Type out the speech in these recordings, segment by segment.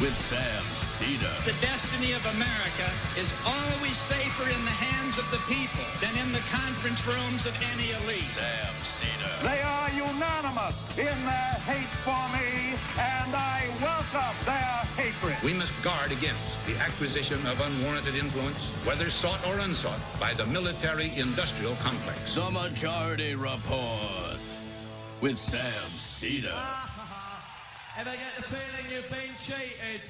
with Sam Seder. The destiny of America is always safer in the hands of the people than in the conference rooms of any elite. Sam Seder. They are unanimous in their hate for me, and I welcome their hatred. We must guard against the acquisition of unwarranted influence, whether sought or unsought, by the military-industrial complex. The Majority Report with Sam Seder. Ever get the feeling you've been cheated?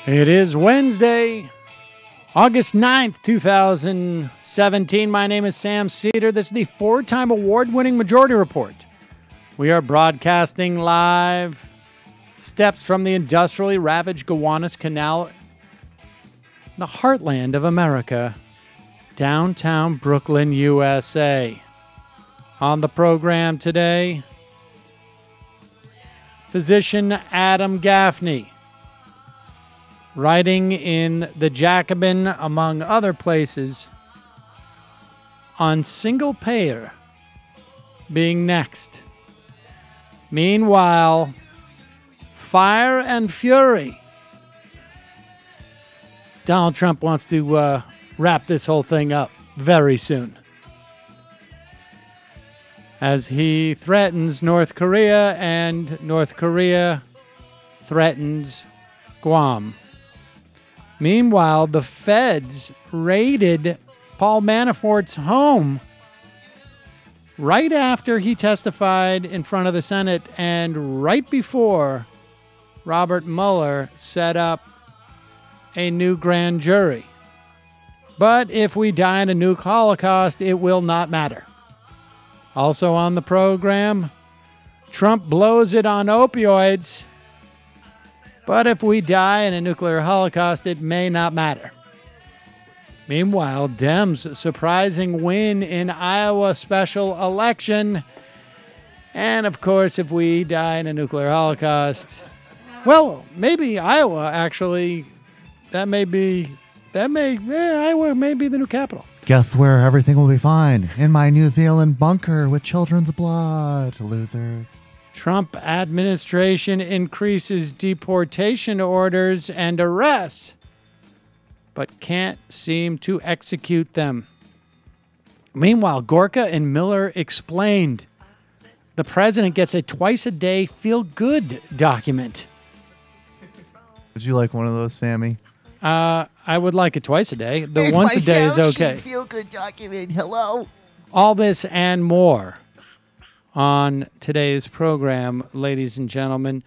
It is Wednesday, August 9th, 2017. My name is Sam Seder. This is the four-time award-winning Majority Report. We are broadcasting live steps from the industrially ravaged Gowanus Canal, the heartland of America, downtown Brooklyn, USA. On the program today, physician Adam Gaffney, writing in The Jacobin, among other places, on single payer being next. Meanwhile, fire and fury. Donald Trump wants to wrap this whole thing up very soon, as he threatens North Korea and North Korea threatens Guam. Meanwhile, the feds raided Paul Manafort's home right after he testified in front of the Senate and right before Robert Mueller set up a new grand jury. But if we die in a nuke holocaust, it will not matter. Also on the program, Trump blows it on opioids. But if we die in a nuclear holocaust, it may not matter. Meanwhile, Dems' surprising win in Iowa special election. And of course, if we die in a nuclear holocaust, well, maybe Iowa actually, Iowa may be the new capital. Guess where everything will be fine? In my New Zealand bunker with children's blood, losers. Trump administration increases deportation orders and arrests, but can't seem to execute them. Meanwhile, Gorka and Miller explained the president gets a twice-a-day feel-good document. Would you like one of those, Sammy? I would like it twice a day. The once a day is okay. Feel-good document. Hello. All this and more on today's program, ladies and gentlemen.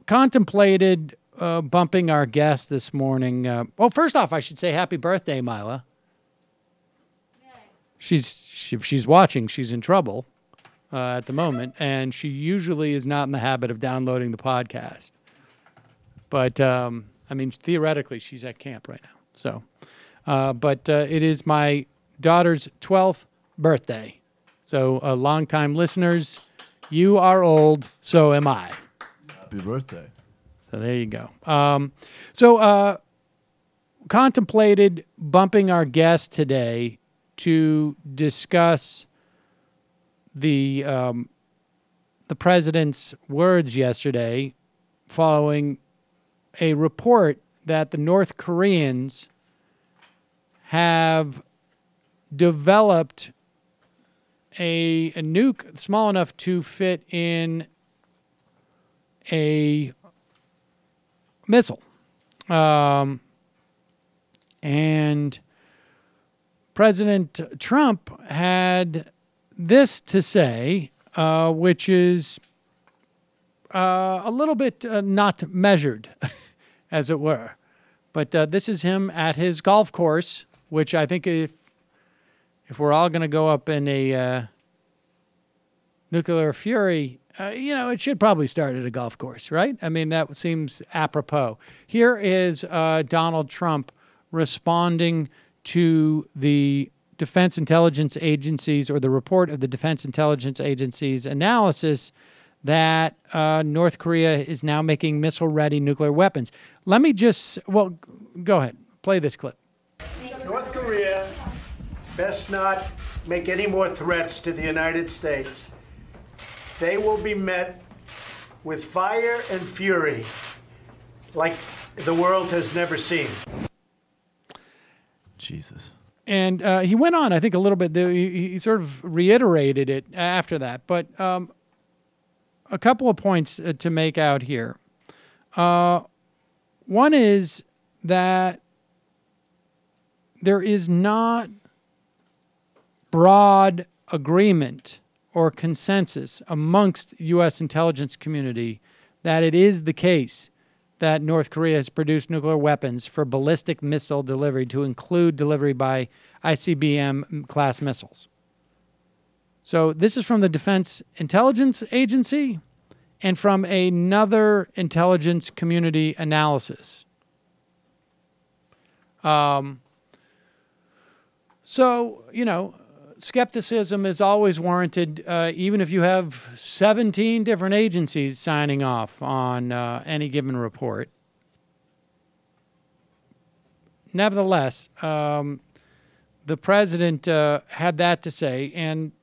Contemplated bumping our guest this morning. Well, first off, I should say happy birthday, Mila. If she's watching, she's in trouble at the moment, and she usually is not in the habit of downloading the podcast. But, theoretically, she's at camp right now. So, but it is my daughter's 12th birthday. So, longtime listeners, you are old, so am I. Happy birthday. So there you go. Contemplated bumping our guest today to discuss the president's words yesterday following a report that the North Koreans have developed a nuke small enough to fit in a missile. And President Trump had this to say, which is a little bit not measured, as it were. But this is him at his golf course, which I think if we're all going to go up in a nuclear fury, it should probably start at a golf course, right? I mean, that seems apropos. Here is Donald Trump responding to the Defense Intelligence Agency's, or the report of the Defense Intelligence Agency's analysis that North Korea is now making missile-ready nuclear weapons. Let me just, go ahead. Play this clip. North Korea best not make any more threats to the United States, they will be met with fire and fury like the world has never seen. Jesus. And he went on, I think, a little bit. He sort of reiterated it after that. But a couple of points to make out here. One is that there is not broad agreement or consensus amongst U.S. intelligence community that it is the case that North Korea has produced nuclear weapons for ballistic missile delivery, to include delivery by ICBM-class missiles. So this is from the Defense Intelligence Agency and from another intelligence community analysis. So, you know, skepticism is always warranted, even if you have 17 different agencies signing off on any given report. Nevertheless, the president had that to say, and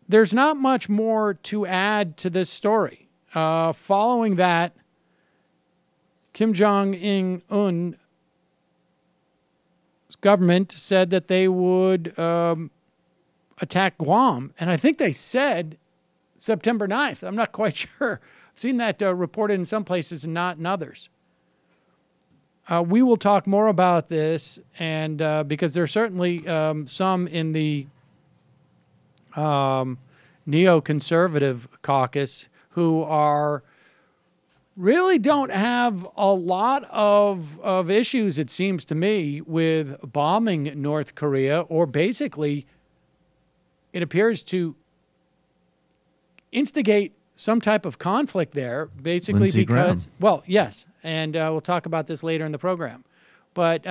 there's not much more to add to this story. Following that, Kim Jong-un's government said that they would attack Guam. And I think they said September 9th. I'm not quite sure. I've seen that reported in some places and not in others. We will talk more about this, and because there are certainly some in the neoconservative caucus who are really don't have a lot of issues, it seems to me, with bombing North Korea, or basically it appears to instigate some type of conflict there, basically Lindsey because, Graham. well, yes, and we'll talk about this later in the program, but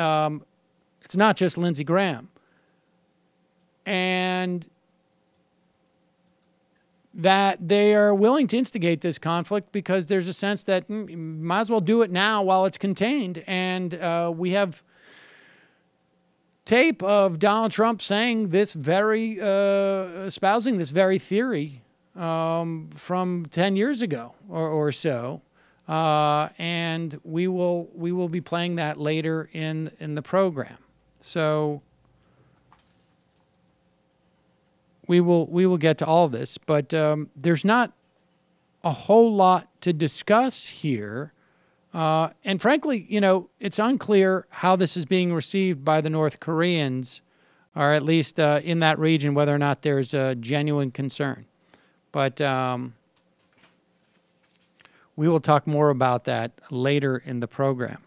it's not just Lindsey Graham. And that they are willing to instigate this conflict because there's a sense that might as well do it now while it's contained. And we have tape of Donald Trump saying this very, espousing this very theory from 10 years ago or so. And we will be playing that later in the program. So we will get to all of this, but there's not a whole lot to discuss here. And frankly, you know, it's unclear how this is being received by the North Koreans, or at least in that region, whether or not there's a genuine concern. But we will talk more about that later in the program.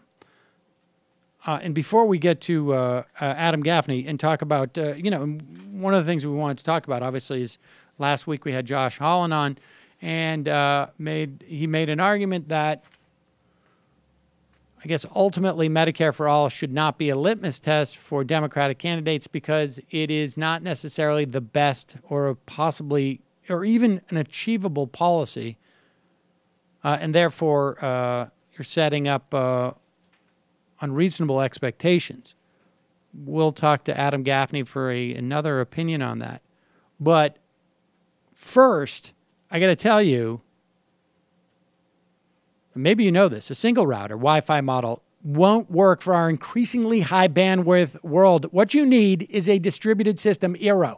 And before we get to Adam Gaffney and talk about, you know, one of the things we wanted to talk about, obviously, is last week we had Josh Holland on, and he made an argument that, I guess, ultimately Medicare for All should not be a litmus test for Democratic candidates because it is not necessarily the best or possibly or even an achievable policy, and therefore you're setting up unreasonable expectations. We'll talk to Adam Gaffney for another opinion on that. But first, I got to tell you, maybe you know this, a single router Wi-Fi model won't work for our increasingly high bandwidth world. What you need is a distributed system, Eero.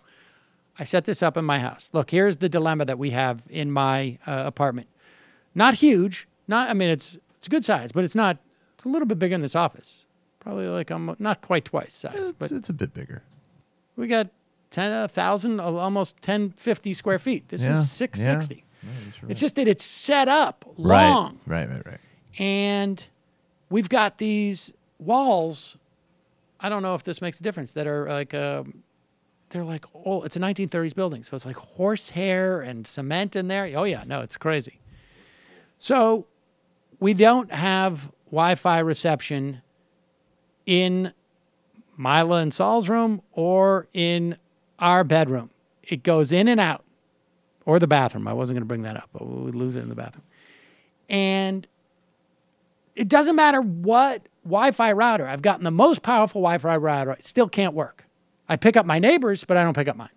I set this up in my house. Look, here's the dilemma that we have in my apartment. Not huge. It's a good size, but it's not. It's a little bit bigger than this office. Probably like not quite twice size. But It's a bit bigger. we got 10,000, almost 1050 square feet. This is 660. Yeah, that's right. It's just that it's set up long. Right. And we've got these walls, I don't know if this makes a difference, that are like, they're like, oh, it's a 1930s building. So it's like horsehair and cement in there. Oh, yeah, no, it's crazy. So we don't have Wi-Fi reception in Mila and Saul's room or in our bedroom. It goes in and out. Or the bathroom. I wasn't going to bring that up, but we lose it in the bathroom. And it doesn't matter what Wi-Fi router. I've gotten the most powerful Wi-Fi router. It still can't work. I pick up my neighbors, but I don't pick up mine.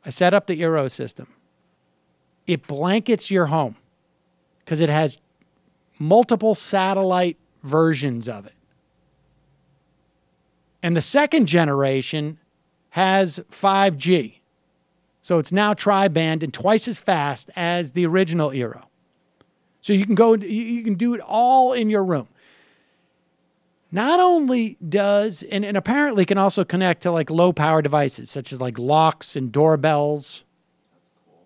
I set up the Eero system. It blankets your home because it has multiple satellite versions of it. And the second generation has 5G. So it's now tri-band and twice as fast as the original Eero. So you can do it all in your room. Not only does, and apparently can also connect to like low power devices, such as like locks and doorbells,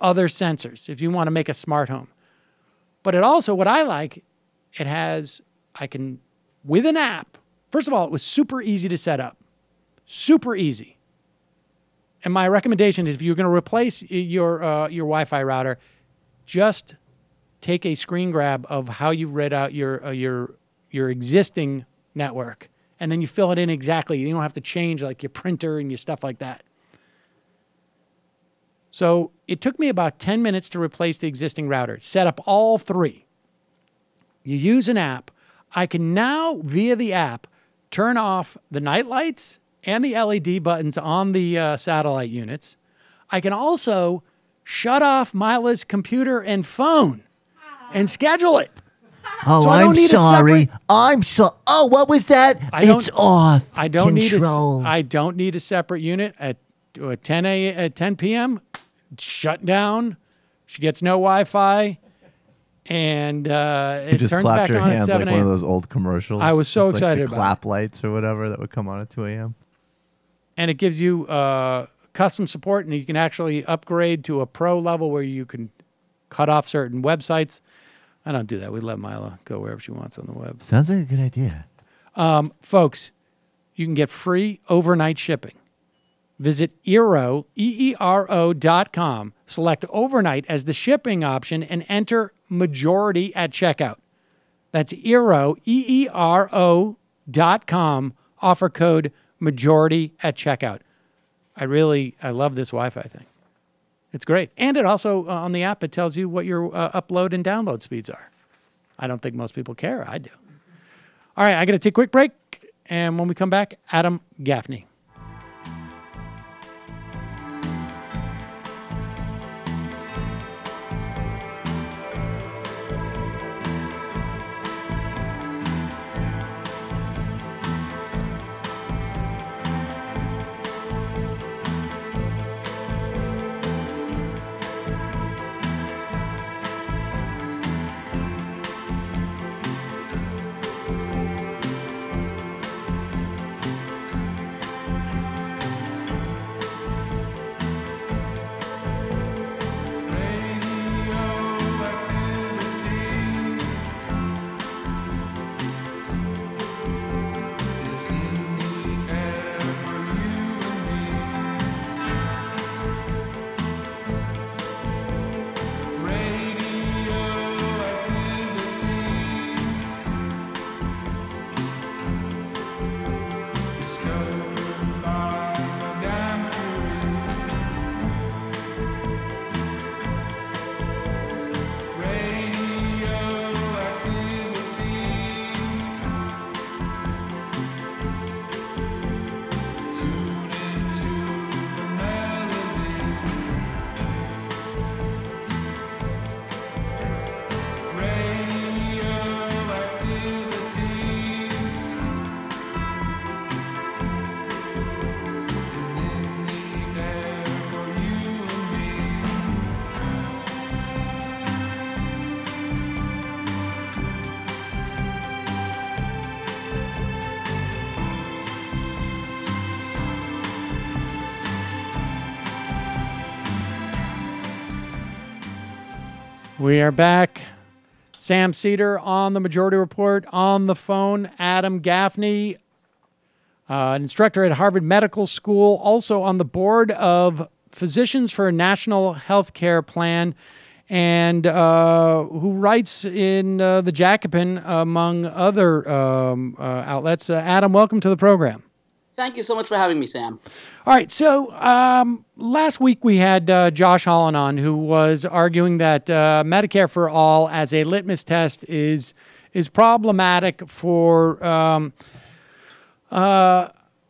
other sensors, if you want to make a smart home. But it also, what I like, with an app, first of all, it was super easy to set up. Super easy. And my recommendation is if you're going to replace your Wi-Fi router, just take a screen grab of how you read out your existing network, and then you fill it in exactly. You don't have to change like your printer and your stuff like that. So it took me about 10 minutes to replace the existing router, set up all three. You use an app. I can now, via the app, turn off the night lights and the LED buttons on the satellite units. I can also shut off Mila's computer and phone and schedule it. Oh, so I'm sorry. Oh, what was that? It's off. I don't Control. I don't need a separate unit at 10 p.m. Shut down. She gets no Wi-Fi, and it just turns clapped back your on at hands 7 like one of a.m. those old commercials. I was so with, excited like, the about clap lights or whatever that would come on at 2 a.m. And it gives you custom support, and you can actually upgrade to a pro level where you can cut off certain websites. I don't do that. We let Mila go wherever she wants on the web. Sounds like a good idea. Folks, you can get free overnight shipping. Visit Eero, EERO.com, select overnight as the shipping option, and enter majority at checkout. That's Eero, EERO.com, offer code majority at checkout. I love this Wi-Fi thing. It's great. And it also, on the app, it tells you what your upload and download speeds are. I don't think most people care. I do. All right, I got to take a quick break. And when we come back, Adam Gaffney. We are back. Sam Seder on the Majority Report. On the phone, Adam Gaffney, an instructor at Harvard Medical School, also on the board of Physicians for a National Health Care Plan, and who writes in the Jacobin, among other outlets. Adam, welcome to the program. Thank you so much for having me, Sam. All right, so last week we had Josh Holland on, who was arguing that Medicare for All as a litmus test is problematic for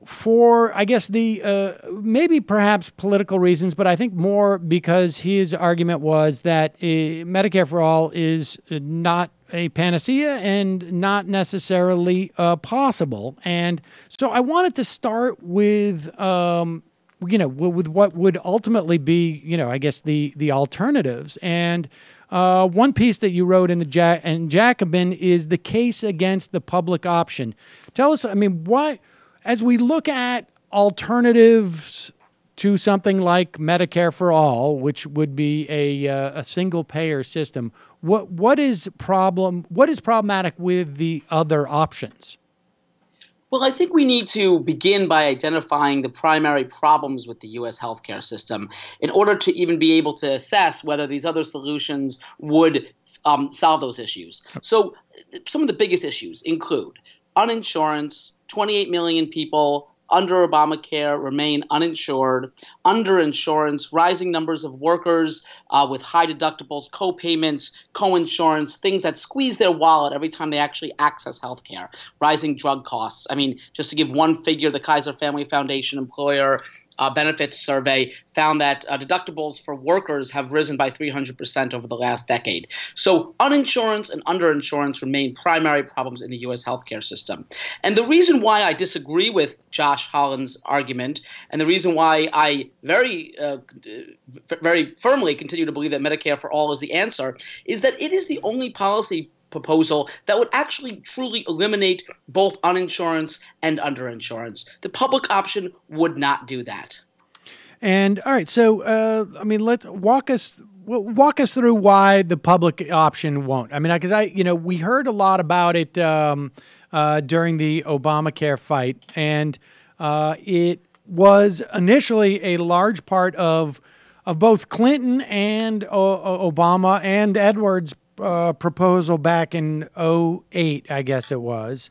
for, I guess, the maybe perhaps political reasons, but I think more because his argument was that Medicare for All is not a panacea and not necessarily possible. And so I wanted to start with, with what would ultimately be, I guess, the alternatives. And one piece that you wrote in the Jacobin is the case against the public option. Tell us, why, as we look at alternatives to something like Medicare for All, which would be a single payer system, what is problematic with the other options? Well, I think we need to begin by identifying the primary problems with the U.S. healthcare system in order to even be able to assess whether these other solutions would solve those issues. So some of the biggest issues include uninsurance. 28 million people under Obamacare remain uninsured, underinsurance, rising numbers of workers with high deductibles, co-payments, co-insurance, things that squeeze their wallet every time they actually access health care, rising drug costs. Just to give one figure, the Kaiser Family Foundation employer benefits survey found that deductibles for workers have risen by 300% over the last decade. So uninsurance and underinsurance remain primary problems in the U.S. healthcare system. And the reason why I disagree with Josh Holland's argument, and the reason why I very firmly continue to believe that Medicare for All is the answer, is that it is the only policy proposal that would actually truly eliminate both uninsurance and underinsurance. The public option would not do that. And all right, so let's walk us through why the public option won't. Because we heard a lot about it during the Obamacare fight, and it was initially a large part of both Clinton and Obama and Edwards' proposal back in 2008, I guess it was.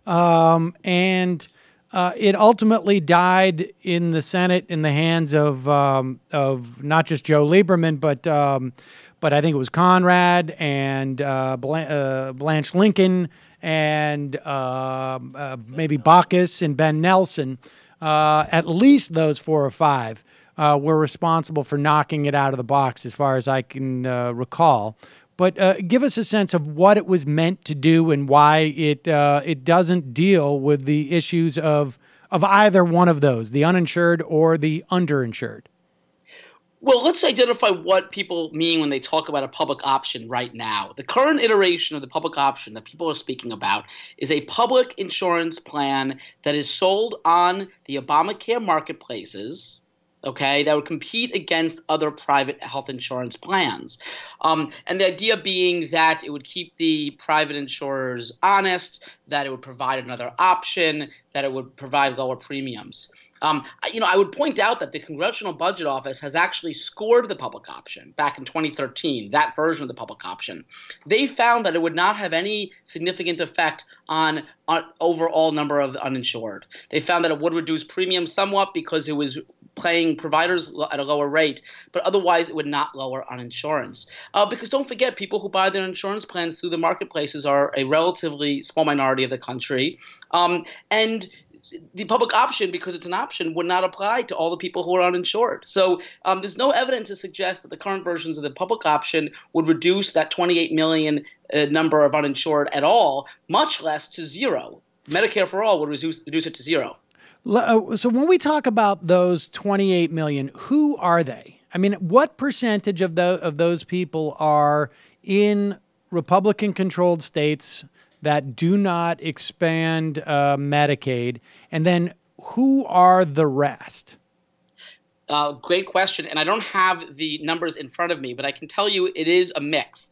And it ultimately died in the Senate in the hands of not just Joe Lieberman, but I think it was Conrad and Blanche Lincoln and maybe Baucus and Ben Nelson. At least those 4 or 5 were responsible for knocking it out of the box, as far as I can recall. But give us a sense of what it was meant to do and why it doesn't deal with the issues of either one of those, the uninsured or the underinsured. Well, let's identify what people mean when they talk about a public option right now. The current iteration of the public option that people are speaking about is a public insurance plan that is sold on the Obamacare marketplaces, that would compete against other private health insurance plans. And the idea being that it would keep the private insurers honest, that it would provide another option, that it would provide lower premiums. I would point out that the Congressional Budget Office has actually scored the public option back in 2013, that version of the public option. They found that it would not have any significant effect on overall number of the uninsured. They found that it would reduce premiums somewhat because it was paying providers at a lower rate, but otherwise it would not lower uninsurance. Because don't forget, people who buy their insurance plans through the marketplaces are a relatively small minority of the country. And the public option, because it's an option, would not apply to all the people who are uninsured. So there's no evidence to suggest that the current versions of the public option would reduce that 28 million number of uninsured at all, much less to zero. Medicare for All would reduce it to zero. So when we talk about those 28 million, who are they? What percentage of those people are in Republican-controlled states that do not expand Medicaid? And then who are the rest? Great question. And I don't have the numbers in front of me, but I can tell you it is a mix.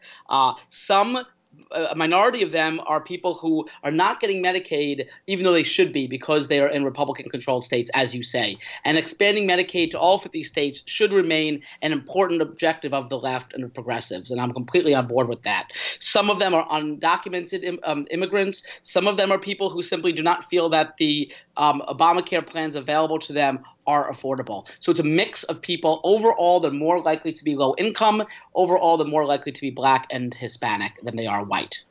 A minority of them are people who are not getting Medicaid, even though they should be, because they are in Republican-controlled states, as you say. And expanding Medicaid to all 50 states should remain an important objective of the left and the progressives, and I'm completely on board with that. Some of them are undocumented immigrants. Some of them are people who simply do not feel that the Obamacare plans available to them are affordable. So it's a mix of people. Overall, they're more likely to be low income. Overall, they're more likely to be Black and Hispanic than they are white.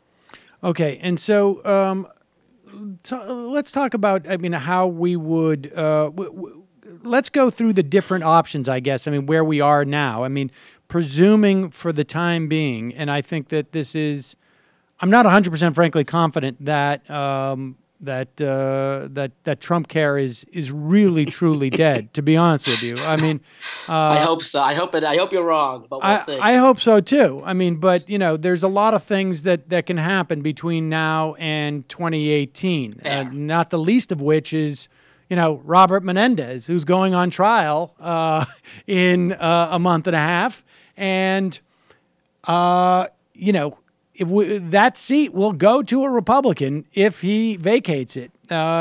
Okay. And so let's talk about, I mean, how we would, let's go through the different options, I guess. I mean, where we are now. I mean, presuming for the time being, and I think that this is, I'm not 100% frankly confident that that Trump care is really truly dead. To be honest with you, I mean, I hope so. I hope you're wrong, but we'll see. I hope so too. I mean, but there's a lot of things that can happen between now and 2018. Not the least of which is, Robert Menendez, who's going on trial in a month and a half, and that seat will go to a Republican if he vacates it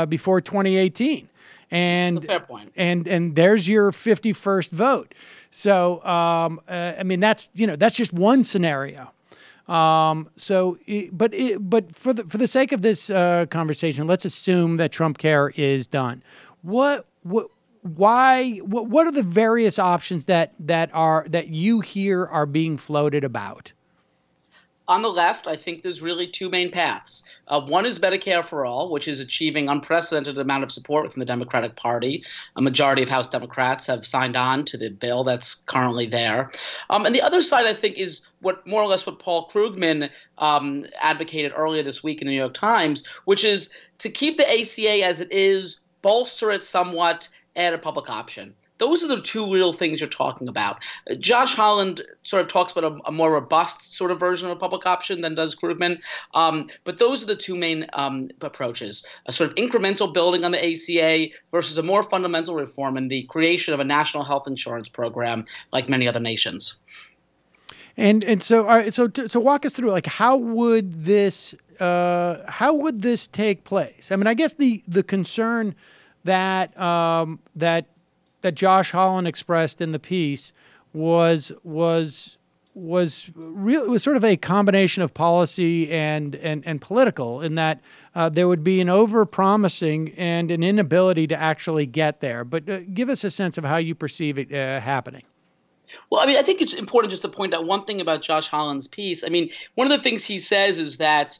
before 2018. And that's a fair point. And there's your 51st vote. So I mean, that's just one scenario. But for the sake of this conversation, let's assume that Trump care is done. What are the various options that you hear are being floated about? On the left, I think there's really two main paths. One is Medicare for all, which is achieving unprecedented amount of support within the Democratic Party. A majority of House Democrats have signed on to the bill that's currently there. And the other side, I think, is more or less what Paul Krugman advocated earlier this week in the New York Times, which is to keep the ACA as it is, bolster it somewhat, add a public option. Those are the two real things you're talking about. Josh Holland sort of talks about a more robust sort of version of a public option than does Krugman. But those are the two main approaches, a sort of incremental building on the ACA versus a more fundamental reform in the creation of a national health insurance program like many other nations. And so, all right, so walk us through, like, how would this take place? I mean, I guess the concern that Josh Holland expressed in the piece was sort of a combination of policy and political, in that there would be an over-promising and an inability to actually get there. But give us a sense of how you perceive it happening. Well, I mean, I think it's important just to point out one thing about Josh Holland's piece. I mean, one of the things he says is that,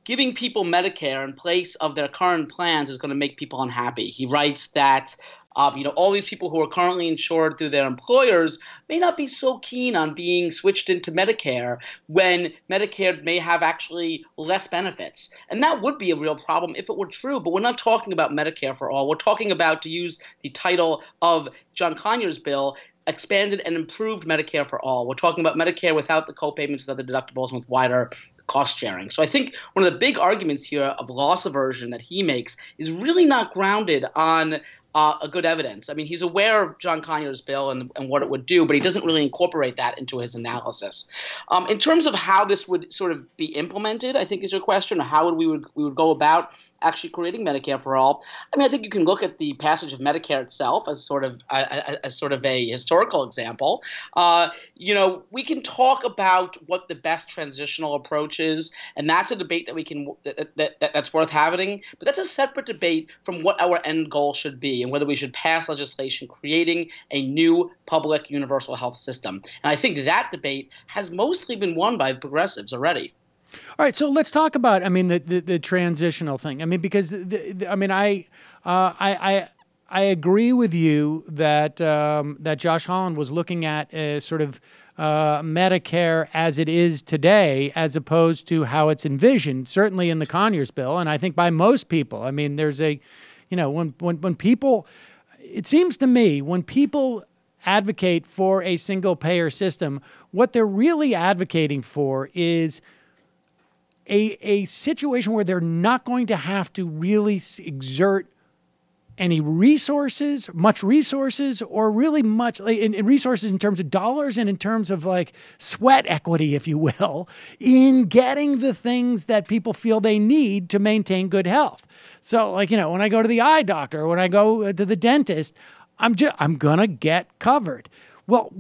giving people Medicare in place of their current plans is going to make people unhappy. He writes that all these people who are currently insured through their employers may not be so keen on being switched into Medicare when Medicare may have actually less benefits. And that would be a real problem if it were true. But we're not talking about Medicare for all. We're talking about, to use the title of John Conyers' bill, expanded and improved Medicare for all. We're talking about Medicare without the co-payments, without the deductibles, and with wider cost sharing. So I think one of the big arguments here of loss aversion that he makes is really not grounded on a good evidence. I mean, he's aware of John Conyers' bill and what it would do, but he doesn't really incorporate that into his analysis. In terms of how this would sort of be implemented, I think is your question, or how we would go about actually creating Medicare for all. I mean, I think you can look at the passage of Medicare itself as sort of a historical example. We can talk about what the best transitional approach is, and that's a debate that's worth having. But that's a separate debate from what our end goal should be and whether we should pass legislation creating a new public universal health system. And I think that debate has mostly been won by progressives already. All right, so let's talk about, I mean, the transitional thing. I mean, because I agree with you that that Josh Holland was looking at sort of Medicare as it is today, as opposed to how it's envisioned, certainly in the Conyers bill, and I think by most people. I mean, there's when people, it seems to me, when people advocate for a single payer system, what they're really advocating for is a situation where they're not going to have to really exert any much resources, or really much in resources in terms of dollars and in terms of like sweat equity, if you will, in getting the things that people feel they need to maintain good health. So, like, when I go to the eye doctor, when I go to the dentist, I'm gonna get covered. Well,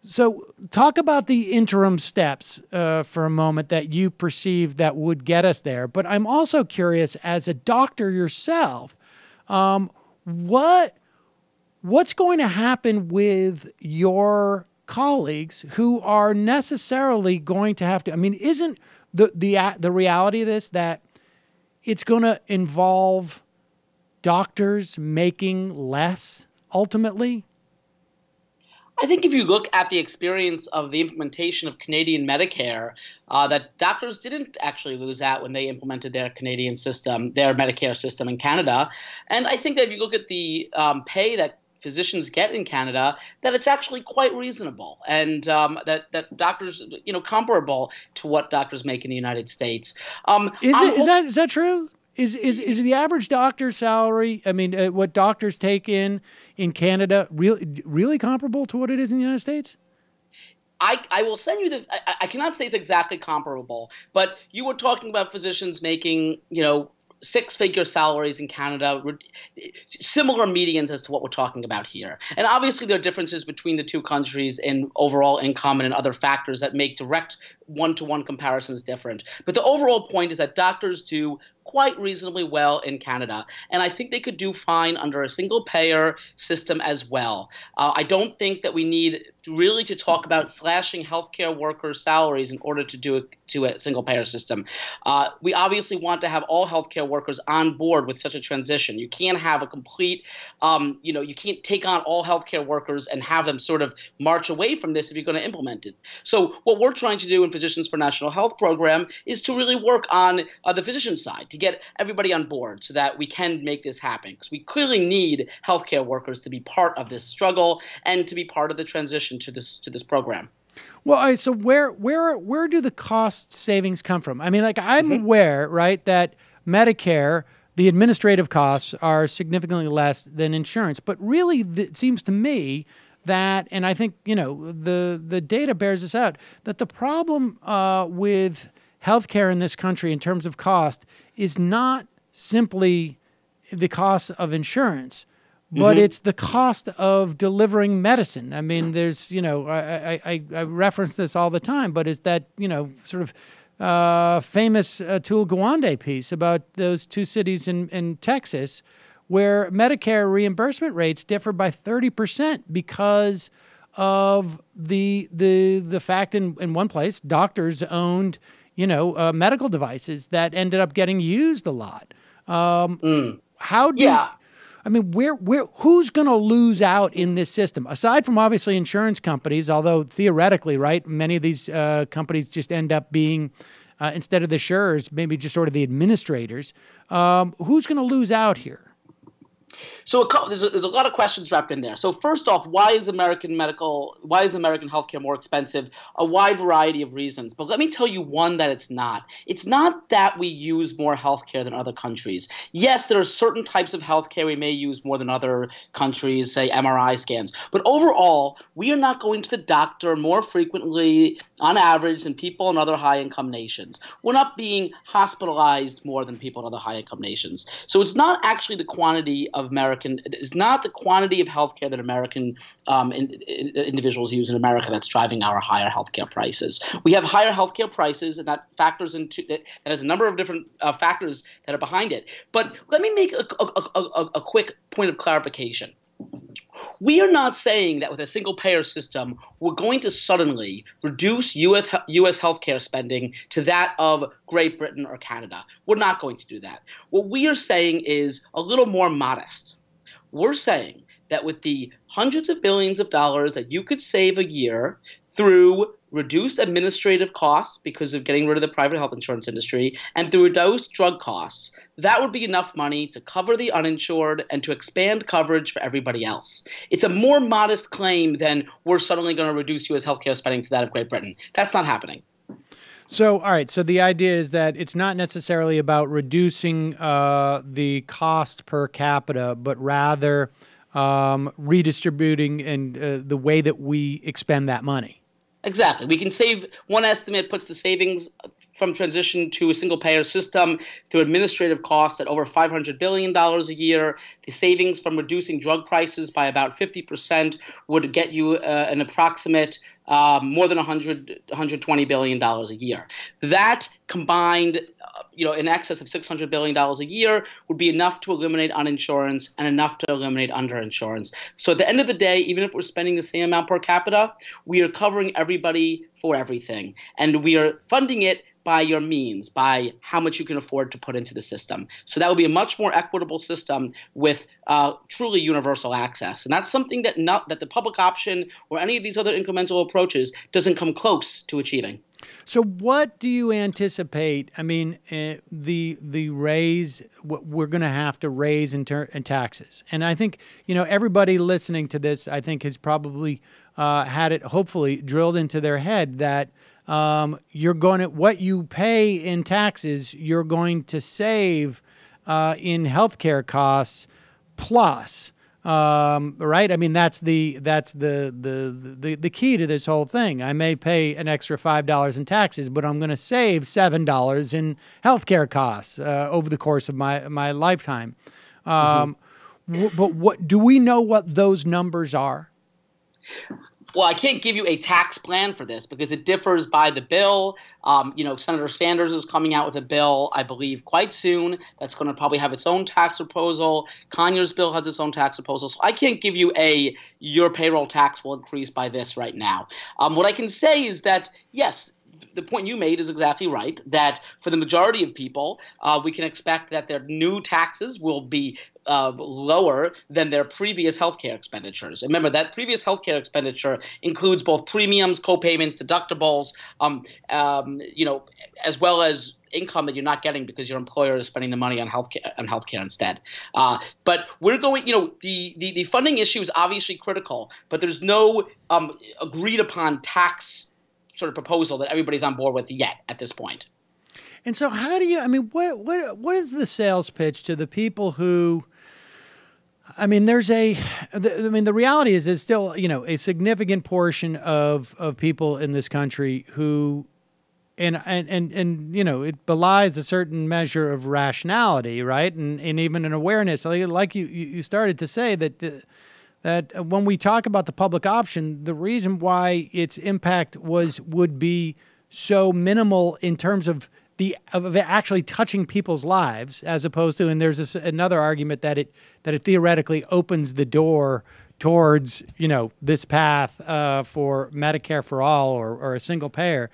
So talk about the interim steps for a moment that you perceive that would get us there. But I'm also curious, as a doctor yourself, what's going to happen with your colleagues who are necessarily going to have to? I mean, isn't the reality of this that it's going to involve doctors making less ultimately? I think if you look at the experience of the implementation of Canadian Medicare, that doctors didn't actually lose out when they implemented their Canadian system, their Medicare system in Canada. And I think that if you look at the pay that physicians get in Canada, that it's actually quite reasonable, and that doctors, comparable to what doctors make in the United States. Is that true? Is the average doctor's salary, I mean, what doctors take in Canada, really comparable to what it is in the United States? I will send you I cannot say it's exactly comparable, but you were talking about physicians making, six-figure salaries in Canada, similar medians as to what we're talking about here. And obviously there are differences between the two countries in overall income and in other factors that make direct one-to-one comparisons different. But the overall point is that doctors do quite reasonably well in Canada, and I think they could do fine under a single-payer system as well. I don't think that we need really to talk about slashing healthcare workers' salaries in order to do it to a single-payer system. We obviously want to have all healthcare workers on board with such a transition. You can't have a complete, you can't take on all healthcare workers and have them sort of march away from this if you're going to implement it. So what we're trying to do in Physicians for National Health program is to really work on the physician side to get everybody on board so that we can make this happen. Because we clearly need healthcare workers to be part of this struggle and to be part of the transition to this program. Well, all right, so where do the cost savings come from? I mean, like, I'm aware, right, that Medicare, the administrative costs are significantly less than insurance, but really it seems to me that, and I think, the data bears this out, that the problem with healthcare in this country in terms of cost is not simply the cost of insurance, but it's the cost of delivering medicine. I mean, there's, I reference this all the time, but it's that, sort of famous Atul Gawande piece about those two cities in Texas where Medicare reimbursement rates differ by 30% because of the fact in one place doctors owned, medical devices that ended up getting used a lot. I mean, who's going to lose out in this system? Aside from obviously insurance companies, although theoretically, right, many of these companies just end up being, instead of the insurers, maybe just sort of the administrators. Who's going to lose out here? So there's a lot of questions wrapped in there. So first off, why is American healthcare more expensive? A wide variety of reasons. But let me tell you one that it's not. It's not that we use more healthcare than other countries. Yes, there are certain types of healthcare we may use more than other countries, say MRI scans. But overall, we are not going to the doctor more frequently on average than people in other high-income nations. We're not being hospitalized more than people in other high-income nations. So it's not actually the quantity of it's not the quantity of healthcare that American individuals use in America that's driving our higher healthcare prices. We have higher healthcare prices, and that factors into that has a number of different factors that are behind it. But let me make a quick point of clarification. We are not saying that with a single-payer system, we're going to suddenly reduce U.S. healthcare spending to that of Great Britain or Canada. We're not going to do that. What we are saying is a little more modest. We're saying that with the hundreds of billions of dollars that you could save a year through reduced administrative costs because of getting rid of the private health insurance industry and through reduced drug costs, that would be enough money to cover the uninsured and to expand coverage for everybody else. It's a more modest claim than we're suddenly going to reduce U.S. healthcare spending to that of Great Britain. That's not happening. So, all right. So the idea is that it's not necessarily about reducing the cost per capita, but rather redistributing and the way that we expend that money. Exactly. We can save, one estimate puts the savings from transition to a single-payer system through administrative costs at over $500 billion a year. The savings from reducing drug prices by about 50% would get you an approximate more than $120 billion a year. That combined, in excess of $600 billion a year would be enough to eliminate uninsurance and enough to eliminate underinsurance. So at the end of the day, even if we're spending the same amount per capita, we are covering everybody for everything. And we are funding it by your means, by how much you can afford to put into the system. So that would be a much more equitable system with truly universal access. And that's something that that the public option or any of these other incremental approaches doesn't come close to achieving. So what do you anticipate? I mean, the raise, what we're going to have to raise in taxes. And I think, everybody listening to this, I think has probably had it hopefully drilled into their head that what you pay in taxes, you're going to save in healthcare costs plus. Right? I mean, that's the key to this whole thing. I may pay an extra $5 in taxes, but I'm going to save $7 in healthcare costs over the course of my lifetime. But what do we know what those numbers are? Well, I can't give you a tax plan for this because it differs by the bill. Senator Sanders is coming out with a bill, I believe, quite soon that's going to probably have its own tax proposal. Conyers' bill has its own tax proposal. So I can't give you your payroll tax will increase by this right now. What I can say is that, yes, the point you made is exactly right, that for the majority of people, we can expect that their new taxes will be lower than their previous healthcare expenditures. Remember, that previous healthcare expenditure includes both premiums, co-payments, deductibles, as well as income that you're not getting because your employer is spending the money on healthcare instead. But we're going, the funding issue is obviously critical, but there's no agreed upon tax sort of proposal that everybody's on board with yet at this point. And so how do you, I mean, what is the sales pitch to the people who, I mean, the reality is there's still, a significant portion of people in this country who, and it belies a certain measure of rationality, right? And even an awareness, like you started to say that when we talk about the public option, the reason why its impact would be so minimal in terms of actually touching people's lives, as opposed to, and there's another argument that it theoretically opens the door towards this path for Medicare for all or a single payer,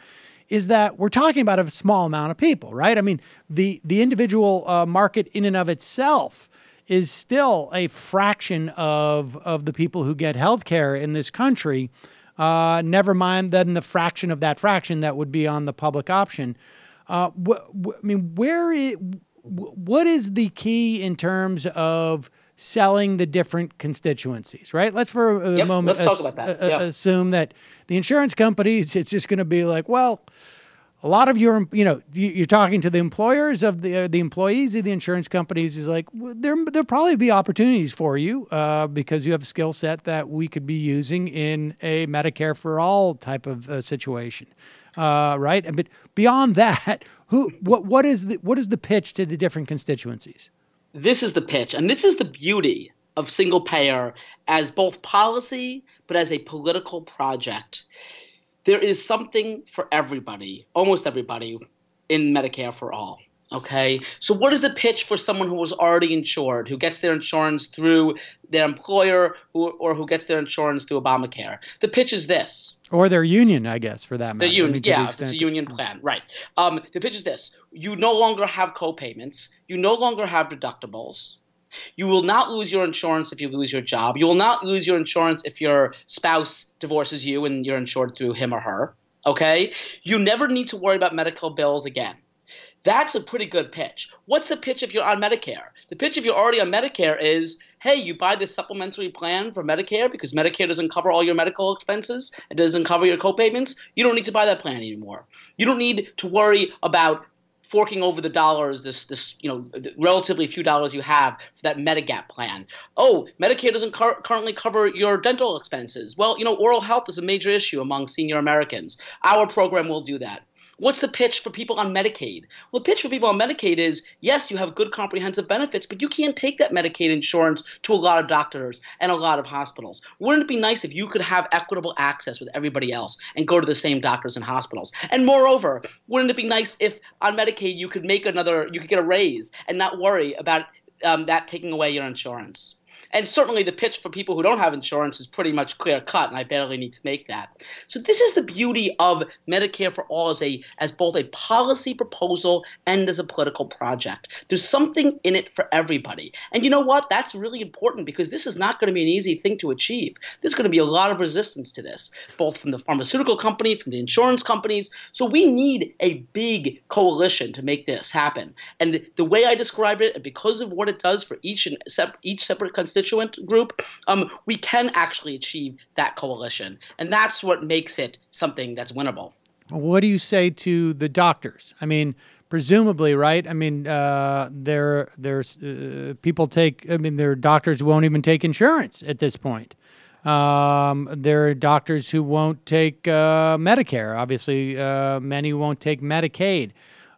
is that we're talking about a small amount of people, right? I mean, the individual market in and of itself is still a fraction of the people who get health care in this country. Never mind then the fraction of that fraction that would be on the public option. What is the key in terms of selling the different constituencies, right? Let's for a moment let's talk about that. Assume that the insurance companies, it's just going to be like, well, a lot of your, you're talking to the employers of the employees of the insurance companies is like, well, there'll probably be opportunities for you because you have a skill set that we could be using in a Medicare for all type of situation. Right. But beyond that, what is the pitch to the different constituencies? This is the pitch. And this is the beauty of single payer as both policy, but as a political project. There is something for everybody, almost everybody, in Medicare for all. Okay, so what is the pitch for someone who was already insured, who gets their insurance through their employer or who gets their insurance through Obamacare? The pitch is this. Or their union, I guess, for that matter. The union, if it's a union plan, right. The pitch is this. You no longer have co-payments. You no longer have deductibles. You will not lose your insurance if you lose your job. You will not lose your insurance if your spouse divorces you and you're insured through him or her. Okay? You never need to worry about medical bills again. That's a pretty good pitch. What's the pitch if you're on Medicare? The pitch if you're already on Medicare is, hey, you buy this supplementary plan for Medicare because Medicare doesn't cover all your medical expenses. It doesn't cover your co-payments. You don't need to buy that plan anymore. You don't need to worry about forking over the dollars, this relatively few dollars you have for that Medigap plan. Oh, Medicare doesn't currently cover your dental expenses. Well, oral health is a major issue among senior Americans. Our program will do that. What's the pitch for people on Medicaid? Well, the pitch for people on Medicaid is, yes, you have good comprehensive benefits, but you can't take that Medicaid insurance to a lot of doctors and a lot of hospitals. Wouldn't it be nice if you could have equitable access with everybody else and go to the same doctors and hospitals? And moreover, wouldn't it be nice if on Medicaid you could get a raise and not worry about that taking away your insurance? And certainly the pitch for people who don't have insurance is pretty much clear cut, and I barely need to make that. So this is the beauty of Medicare for All as both a policy proposal and as a political project. There's something in it for everybody. And you know what? That's really important because this is not going to be an easy thing to achieve. There's going to be a lot of resistance to this, both from the pharmaceutical company, from the insurance companies. So we need a big coalition to make this happen. And the way I describe it, and because of what it does for each separate constituent group, we can actually achieve that coalition. And that's what makes it something that's winnable. What do you say to the doctors? I mean, presumably, right? I mean, there's people take. I mean, there are doctors who won't even take insurance at this point. There are doctors who won't take Medicare. Obviously, many won't take Medicaid.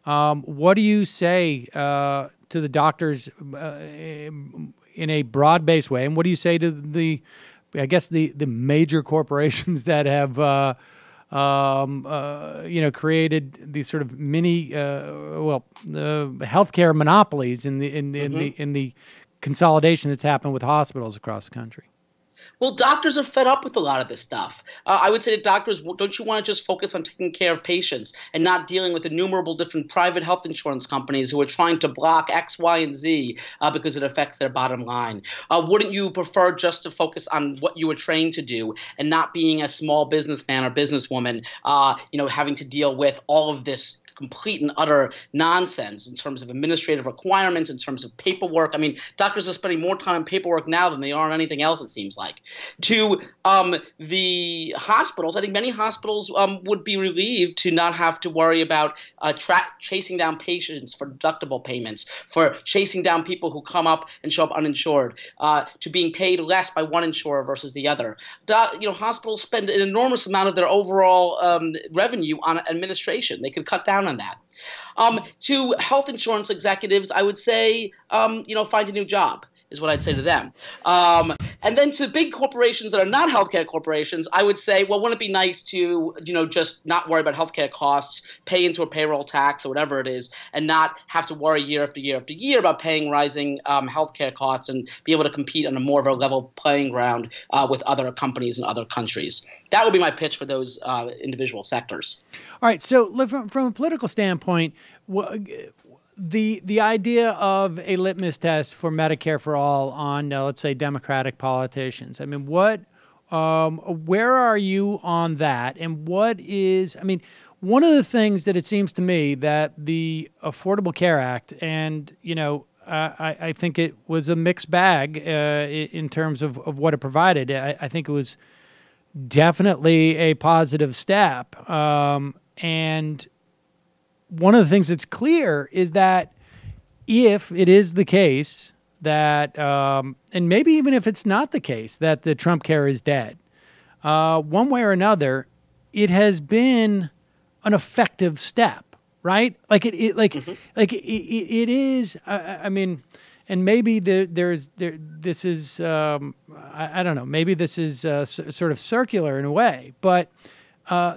What do you say to the doctors in a broad-based way? And what do you say to the major corporations that have created these sort of mini healthcare monopolies in the consolidation that's happened with hospitals across the country? Well, doctors are fed up with a lot of this stuff. I would say to doctors, don't you want to just focus on taking care of patients and not dealing with innumerable different private health insurance companies who are trying to block X, Y, and Z because it affects their bottom line? Wouldn't you prefer just to focus on what you were trained to do and not being a small businessman or businesswoman, having to deal with all of this complete and utter nonsense in terms of administrative requirements, in terms of paperwork? I mean, doctors are spending more time on paperwork now than they are on anything else, it seems like. To the hospitals, I think many hospitals would be relieved to not have to worry about chasing down patients for deductible payments, for chasing down people who come up and show up uninsured, to being paid less by one insurer versus the other. Hospitals spend an enormous amount of their overall revenue on administration. They could cut down on that. To health insurance executives, I would say, find a new job is what I'd say to them. And then to big corporations that are not healthcare corporations, I would say, well, wouldn't it be nice to, just not worry about healthcare costs, pay into a payroll tax or whatever it is, and not have to worry year after year after year about paying rising healthcare costs and be able to compete on a more of a level playing ground with other companies in other countries. That would be my pitch for those individual sectors. All right. So from a political standpoint, the idea of a litmus test for Medicare for all on, let's say, Democratic politicians. I mean, where are you on that? And one of the things that it seems to me that the Affordable Care Act, and, I think it was a mixed bag in terms of what it provided. I think it was definitely a positive step. And one of the things that's clear is that if it is the case that, and maybe even if it's not the case, that the Trump care is dead, one way or another, it has been an effective step, right? Like it is. I mean, and maybe this is. I don't know. Maybe this is sort of circular in a way, but.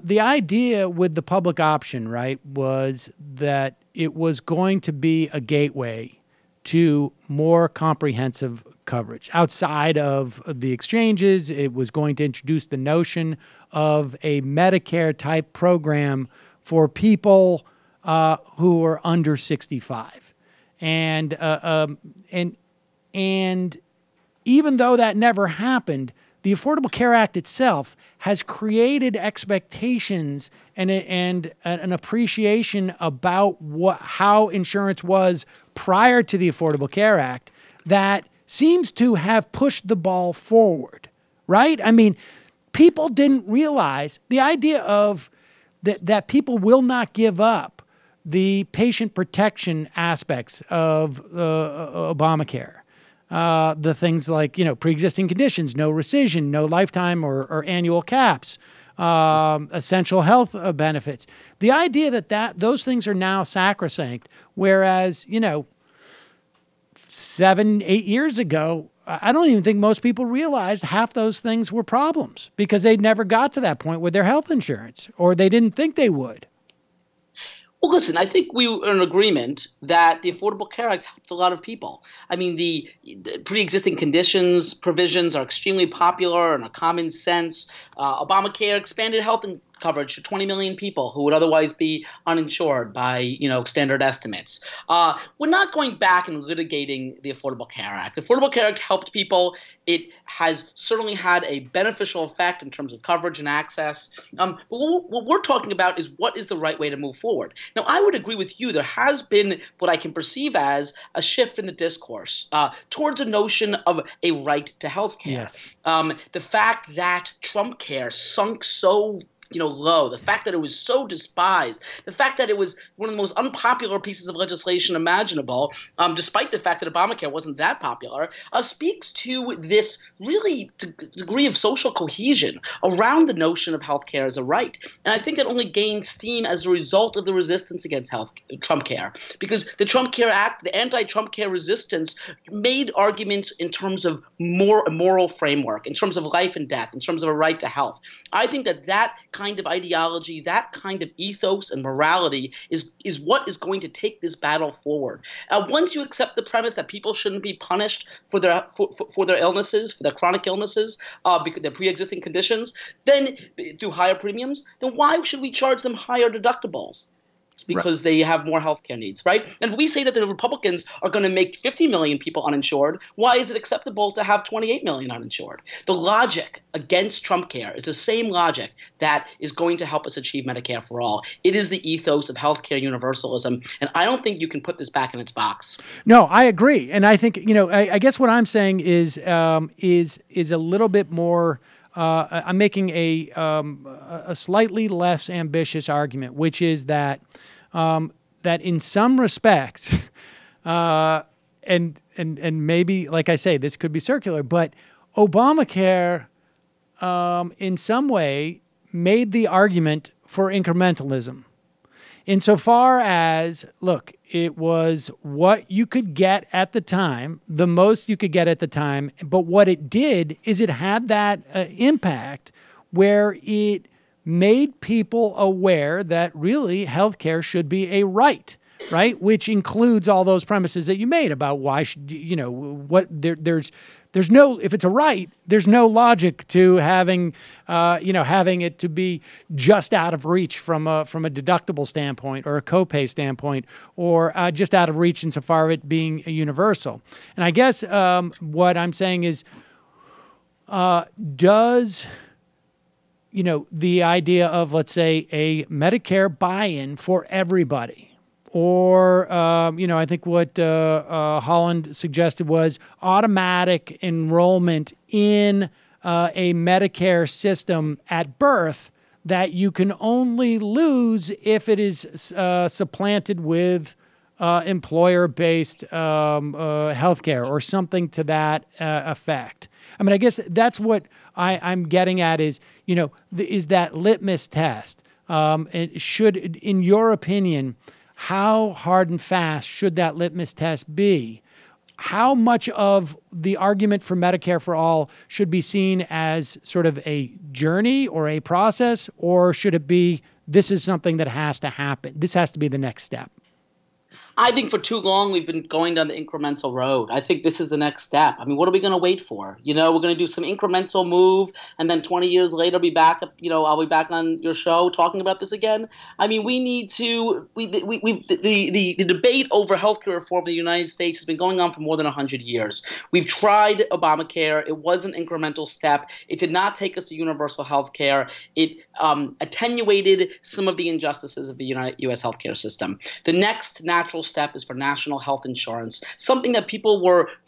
The idea with the public option, right, was that it was going to be a gateway to more comprehensive coverage. Outside of the exchanges, it was going to introduce the notion of a Medicare-type program for people who are under 65. And even though that never happened, the Affordable Care Act itself has created expectations and an appreciation about how insurance was prior to the Affordable Care Act that seems to have pushed the ball forward, right? I mean, people didn't realize the idea of that people will not give up the patient protection aspects of Obamacare. The things like, pre-existing conditions, no rescission, no lifetime or annual caps, essential health benefits. The idea that those things are now sacrosanct, whereas, 7-8 years ago, I don't even think most people realized half those things were problems because they never got to that point with their health insurance, or they didn't think they would. Well, listen, I think we are in agreement that the Affordable Care Act helped a lot of people. I mean, the pre-existing conditions provisions are extremely popular and are common sense. Obamacare expanded health and coverage to 20 million people who would otherwise be uninsured by, standard estimates. We're not going back and litigating the Affordable Care Act. The Affordable Care Act helped people. It has certainly had a beneficial effect in terms of coverage and access. But what we're talking about is what is the right way to move forward. Now, I would agree with you. There has been what I can perceive as a shift in the discourse towards a notion of a right to health care. Yes. The fact that Trump care sunk so low, the fact that it was so despised, the fact that it was one of the most unpopular pieces of legislation imaginable, despite the fact that Obamacare wasn't that popular, speaks to this really degree of social cohesion around the notion of health care as a right. And I think that only gained steam as a result of the resistance against Trump care, because the Trump Care Act, the anti-Trump care resistance, made arguments in terms of a moral framework, in terms of life and death, in terms of a right to health. I think that kind of ideology, that kind of ethos and morality is what is going to take this battle forward. Once you accept the premise that people shouldn't be punished for their illnesses, for their chronic illnesses, because their pre-existing conditions, then through higher premiums, then why should we charge them higher deductibles? Because they have more healthcare needs, right? And if we say that the Republicans are going to make 50 million people uninsured, why is it acceptable to have 28 million uninsured? The logic against Trump care is the same logic that is going to help us achieve Medicare for all. It is the ethos of healthcare universalism, and I don't think you can put this back in its box. No, I agree, and I think I guess what I'm saying is a little bit more. I'm making a slightly less ambitious argument, which is that in some respects, and maybe, like I say, this could be circular, but Obamacare, in some way, made the argument for incrementalism. Insofar as, look, it was what you could get at the time, the most you could get at the time. But what it did is it had that impact where it made people aware that really healthcare should be a right, which includes all those premises that you made about why should, there's no, if it's a right, there's no logic to having it to be just out of reach from a deductible standpoint or a copay standpoint, or just out of reach insofar as it being universal. And I guess what I'm saying is, does the idea of, let's say, a Medicare buy-in for everybody, or, I think what Holland suggested was automatic enrollment in a Medicare system at birth that you can only lose if it is supplanted with employer-based healthcare or something to that effect. I mean, I guess that's what I'm getting at is, is that litmus test. It should, in your opinion, how hard and fast should that litmus test be? How much of the argument for Medicare for all should be seen as sort of a journey or a process, or should it be, this is something that has to happen? This has to be the next step. I think for too long we've been going down the incremental road. I think this is the next step. I mean, what are we going to wait for? We're going to do some incremental move, and then 20 years later be back. I'll be back on your show talking about this again. I mean, we need to. The debate over healthcare reform in the United States has been going on for more than 100 years. We've tried Obamacare. It was an incremental step. It did not take us to universal healthcare. It attenuated some of the injustices of the U.S. healthcare system. The next natural step is for national health insurance, something that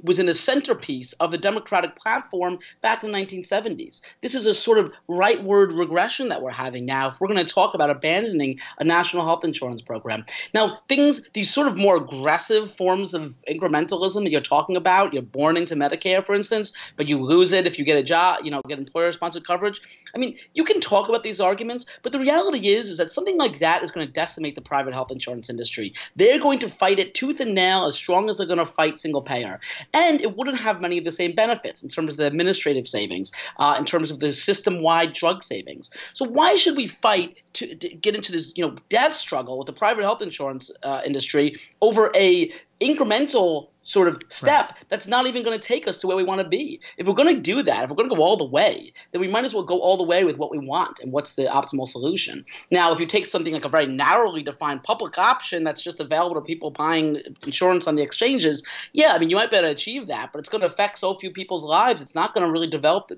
was in the centerpiece of the Democratic platform back in the 1970s. This is a sort of rightward regression that we're having now if we're going to talk about abandoning a national health insurance program. Now, these sort of more aggressive forms of incrementalism that you're talking about, you're born into Medicare, for instance, but you lose it if you get a job, get employer-sponsored coverage. I mean, you can talk about these arguments, but the reality is that something like that is going to decimate the private health insurance industry. They're going to to fight it tooth and nail as strong as they're going to fight single payer. And it wouldn't have many of the same benefits in terms of the administrative savings, in terms of the system-wide drug savings. So why should we fight to get into this death struggle with the private health insurance industry over a incremental sort of step that's not even going to take us to where we want to be? If we're going to do that, if we're going to go all the way, then we might as well go all the way with what we want and what's the optimal solution. Now, if you take something like a very narrowly defined public option that's just available to people buying insurance on the exchanges, yeah, I mean, you might be able to achieve that, but it's going to affect so few people's lives. It's not going to really develop,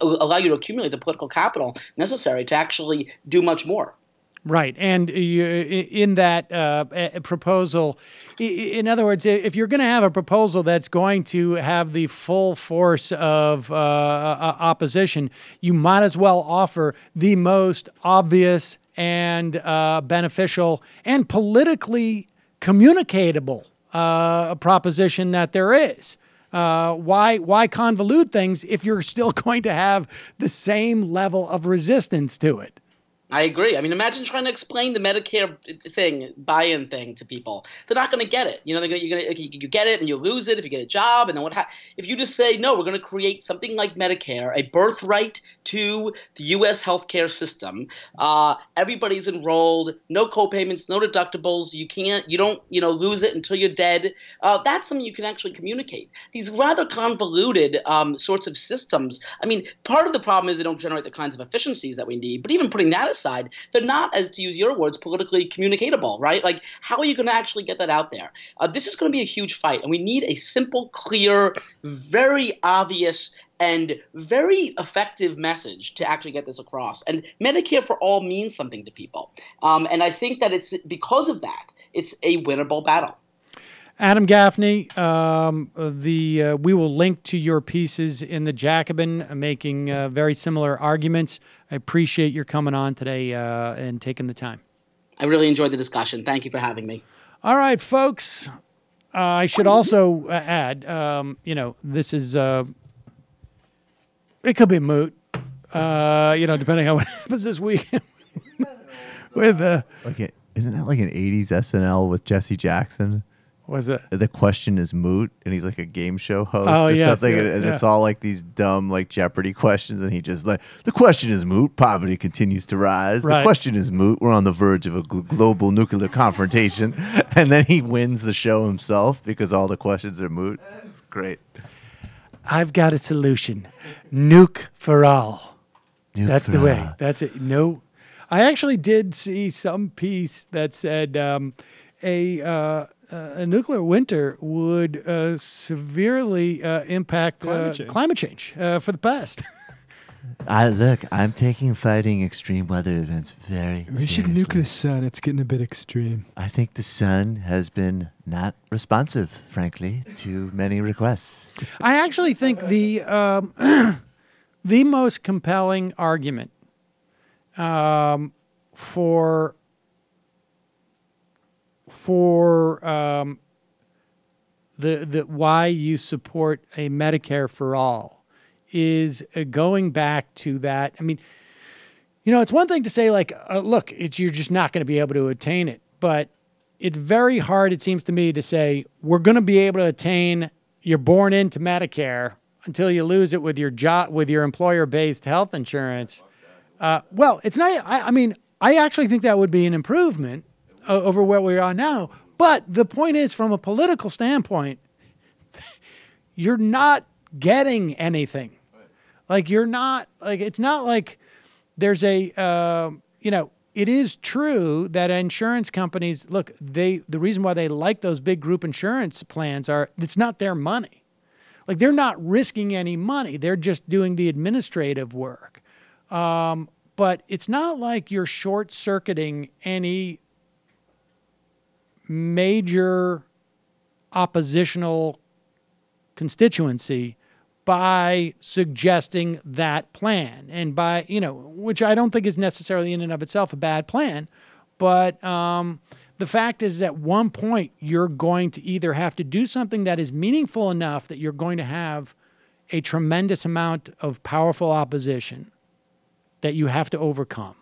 allow you to accumulate the political capital necessary to actually do much more. Right. And in that proposal, in other words, if you're going to have a proposal that's going to have the full force of opposition, you might as well offer the most obvious and beneficial and politically communicatable proposition that there is. Why convolute things if you're still going to have the same level of resistance to it? I agree. I mean, imagine trying to explain the Medicare buy-in thing to people. They're not going to get it. You get it and you lose it if you get a job. And then if you just say, no, we're going to create something like Medicare, a birthright to the U.S. healthcare system. Everybody's enrolled, no co-payments, no deductibles. You don't lose it until you're dead. That's something you can actually communicate. These rather convoluted sorts of systems. I mean, part of the problem is they don't generate the kinds of efficiencies that we need. But even putting that aside, they're not, as to use your words, politically communicatable, right? Like, how are you going to actually get that out there? This is going to be a huge fight, and we need a simple, clear, very obvious, and very effective message to actually get this across. And Medicare for All means something to people. And I think that it's because of that, it's a winnable battle. Adam Gaffney, we will link to your pieces in the Jacobin making very similar arguments. I appreciate your coming on today and taking the time. I really enjoyed the discussion. Thank you for having me. All right, folks. I should also add, this is, it could be moot, depending on what happens this week. Isn't that like an 80s SNL with Jesse Jackson? Was it? The question is moot, and he's like a game show host something, and it's all like these dumb like Jeopardy questions, and he just like, the question is moot, poverty continues to rise. Right. The question is moot, we're on the verge of a global nuclear confrontation, and then he wins the show himself because all the questions are moot. It's great. I've got a solution. Nuke for all. That's the way. That's it. No, I actually did see some piece that said a nuclear winter would severely impact climate change for the past. I'm taking fighting extreme weather events very seriously. We should nuke the sun. It's getting a bit extreme. I think the sun has been not responsive, frankly, to many requests. I actually think the most compelling argument for the why you support a Medicare for all is going back to that. I mean, it's one thing to say like, look, you're just not going to be able to attain it, but it's very hard, it seems to me, to say we're going to be able to attain, you're born into Medicare until you lose it with your job, with your employer-based health insurance. Well, it's not. I mean, I actually think that would be an improvement over where we are now. But the point is, from a political standpoint, you're not getting anything. Like, you're not, like, it's not like there's a, it is true that insurance companies, look, the reason why they like those big group insurance plans are, it's not their money. Like, they're not risking any money. They're just doing the administrative work. But it's not like you're short-circuiting any major oppositional constituency by suggesting that plan, and by, which I don't think is necessarily in and of itself a bad plan, but the fact is, at one point, you're going to either have to do something that is meaningful enough that you're going to have a tremendous amount of powerful opposition that you have to overcome,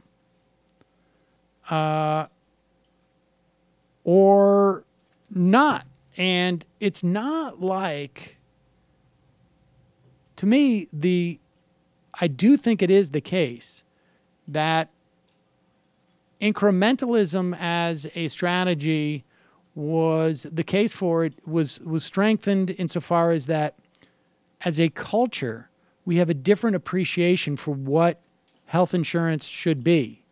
or not. And it's not like, to me, I do think it is the case that incrementalism as a strategy was the case for it was strengthened insofar as that as a culture, we have a different appreciation for what health insurance should be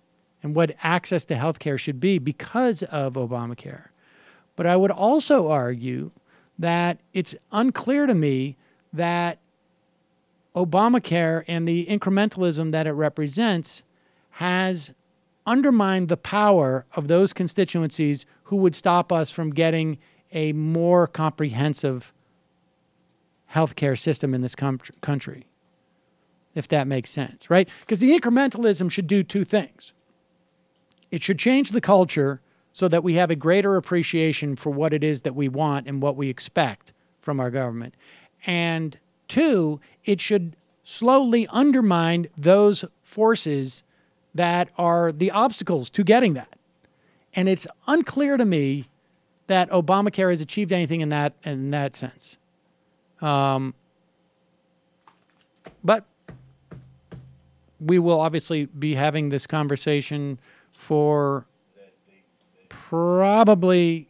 and what access to health care should be because of Obamacare. But I would also argue that it's unclear to me that Obamacare and the incrementalism that it represents has undermined the power of those constituencies who would stop us from getting a more comprehensive healthcare system in this country, if that makes sense, right? Because the incrementalism should do two things. It should change the culture so that we have a greater appreciation for what it is that we want and what we expect from our government. And two, it should slowly undermine those forces that are the obstacles to getting that. And it's unclear to me that Obamacare has achieved anything in that sense. But we will obviously be having this conversation for probably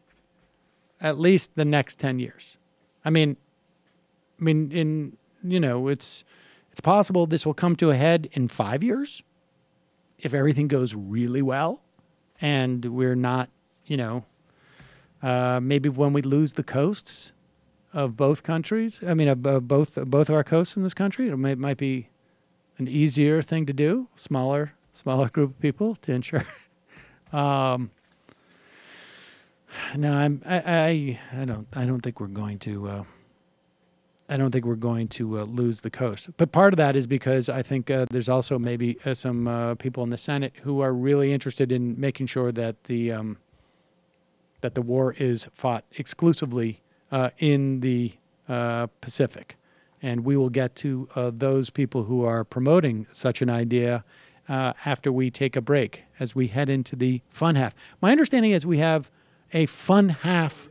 at least the next 10 years. It's possible this will come to a head in 5 years if everything goes really well and we're not, maybe when we lose the coasts of both countries, of both of our coasts in this country, it might be an easier thing to do, smaller group of people to insure. No, I don't think we're going to. I don't think we're going to lose the coast. But part of that is because I think there's also maybe some people in the Senate who are really interested in making sure that the war is fought exclusively in the Pacific. And we will get to those people who are promoting such an idea after we take a break, as we head into the fun half. My understanding is we have a fun half,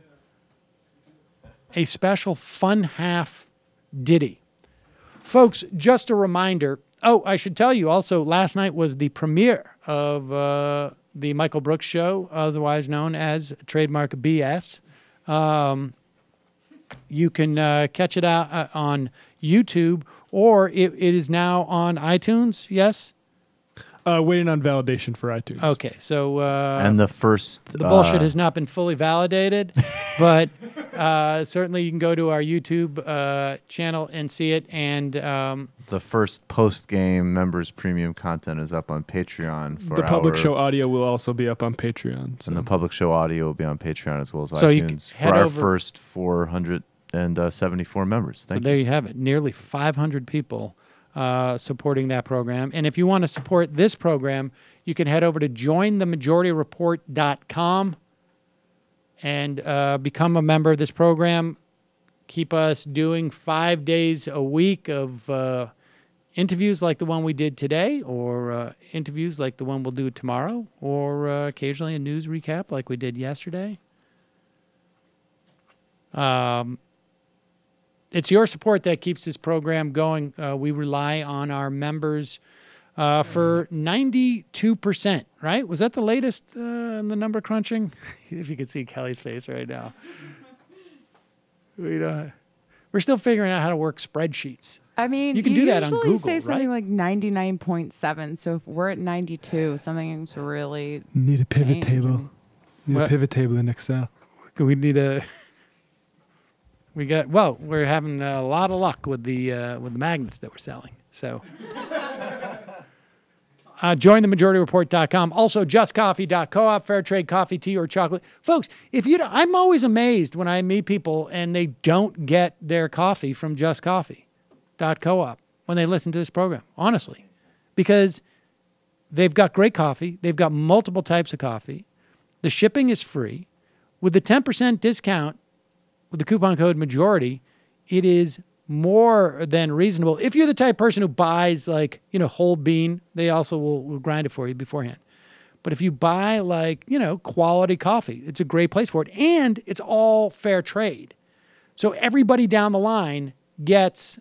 a special fun half ditty. Folks, just a reminder. Oh, I should tell you also, last night was the premiere of the Michael Brooks Show, otherwise known as Trademark BS. You can catch it out on YouTube, or it is now on iTunes, yes? Waiting on validation for iTunes. Okay, so... and the bullshit has not been fully validated, but certainly you can go to our YouTube channel and see it. And the first post-game members premium content is up on Patreon. The public show audio will also be up on Patreon. And the public show audio will be on Patreon as well as iTunes for our first 474 members. Thank you. There you have it. Nearly 500 people supporting that program. And if you want to support this program, you can head over to jointhemajorityreport.com and become a member of this program. Keep us doing 5 days a week of interviews like the one we did today, or interviews like the one we'll do tomorrow, or occasionally a news recap like we did yesterday. It's your support that keeps this program going. We rely on our members for 92%, right? Was that the latest in the number crunching? If you could see Kelly's face right now. We're still figuring out how to work spreadsheets. I mean, you can do that on Google, usually say something right? like 99.7. So if we're at 92, something's really need a pivot changed. table. Need a pivot table in Excel. We need a... we're having a lot of luck with the magnets that we're selling. So jointhemajorityreport.com. Also, justcoffee.coop, fair trade coffee, tea, or chocolate. Folks, I'm always amazed when I meet people and they don't get their coffee from justcoffee.coop when they listen to this program, honestly. Because they've got great coffee. They've got multiple types of coffee. The shipping is free. With the 10% discount, with the coupon code MAJORITY, it is more than reasonable. If you're the type of person who buys whole bean, they also will grind it for you beforehand. But if you buy quality coffee, it's a great place for it. And it's all fair trade. So everybody down the line gets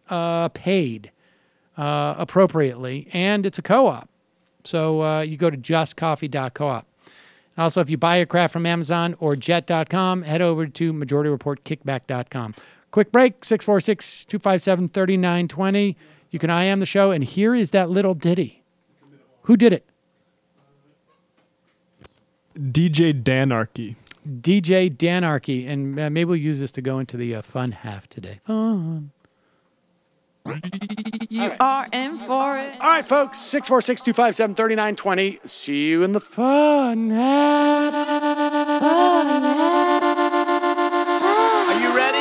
paid appropriately, and it's a co-op. So you go to justcoffee.coop. Also, if you buy your craft from Amazon or jet.com, head over to majorityreportkickback.com. Quick break, 646-257-3920. You can IM the show, and here is that little ditty. Who did it? DJ Danarchy. DJ Danarchy. And maybe we'll use this to go into the fun half today. Fun. You are in for it. All right, folks, 646-257-3920. See you in the fun half. Are you ready?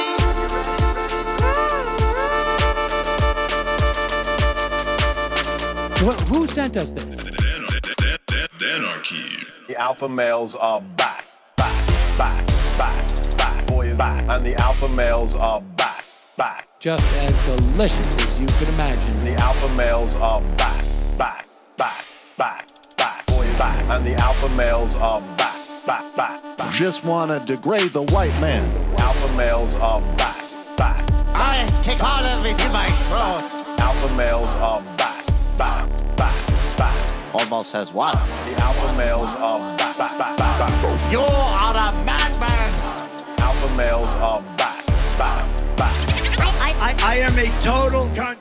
Who sent us this? Anarchy. The alpha males are back. Boy is back. And the alpha males are back. Just as delicious as you could imagine. The alpha males are back. Boy is back. And the alpha males are back. Just wanna degrade the white man. Alpha males are back. I take all of it in my throat. Alpha males are back. Almost says what? The alpha males are back. You are a madman. Alpha males are back. I am a total cunt.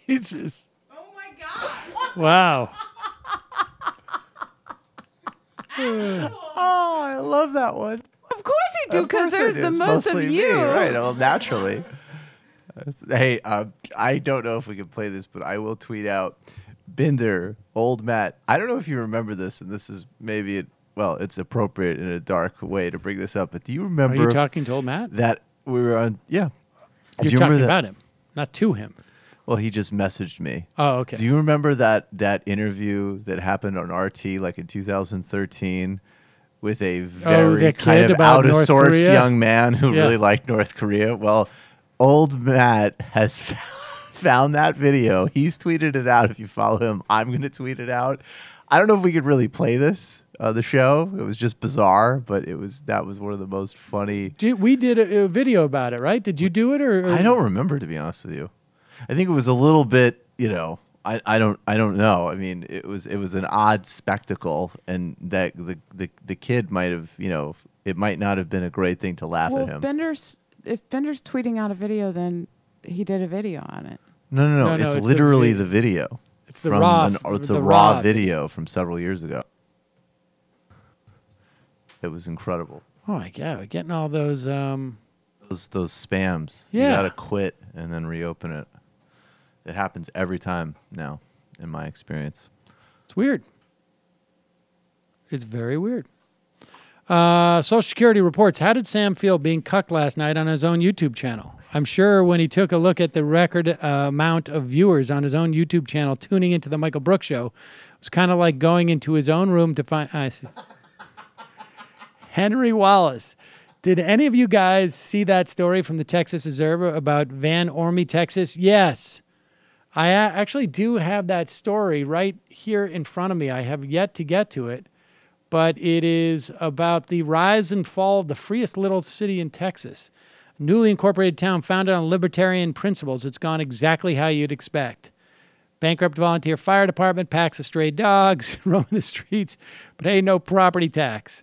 Jesus. Oh my God. Wow. Oh, I love that one. Of course you do, because there's the most of you. Right, well, naturally. Hey, I don't know if we can play this, but I will tweet out Binder, old Matt. I don't know if you remember this, and this is maybe it's appropriate in a dark way to bring this up. But do you remember? Are you talking to old Matt? That we were on? Yeah. You're talking about him, not to him. Well, he just messaged me. Oh, okay. Do you remember that interview that happened on RT like in 2013 with a very kind of out of sorts young man who really liked North Korea? Well, old Matt has found that video. He's tweeted it out. If you follow him, I'm going to tweet it out. I don't know if we could really play this, the show. It was just bizarre, but that was one of the most funny. We did a video about it, right? Did you do it or? I don't remember, to be honest with you. I think it was a little bit, I don't know. I mean, it was an odd spectacle, and that the kid might have, it might not have been a great thing to laugh at him. If Bender's tweeting out a video, then he did a video on it. No. It's literally the video. It's the raw. It's a raw video from several years ago. It was incredible. Oh my God, getting all those spams. Yeah. You gotta quit and then reopen it. It happens every time now, in my experience. It's weird. It's very weird. Social Security reports, how did Sam feel being cucked last night on his own YouTube channel? I'm sure when he took a look at the record amount of viewers on his own YouTube channel tuning into the Michael Brooks Show, it was kind of like going into his own room to find... Henry Wallace. Did any of you guys see that story from the Texas Observer about Van Ormy, Texas? Yes. I actually do have that story right here in front of me. I have yet to get to it, but it is about the rise and fall of the freest little city in Texas. A newly incorporated town founded on libertarian principles. It's gone exactly how you'd expect. Bankrupt volunteer fire department packs of stray dogs, roaming the streets, but hey, no property tax.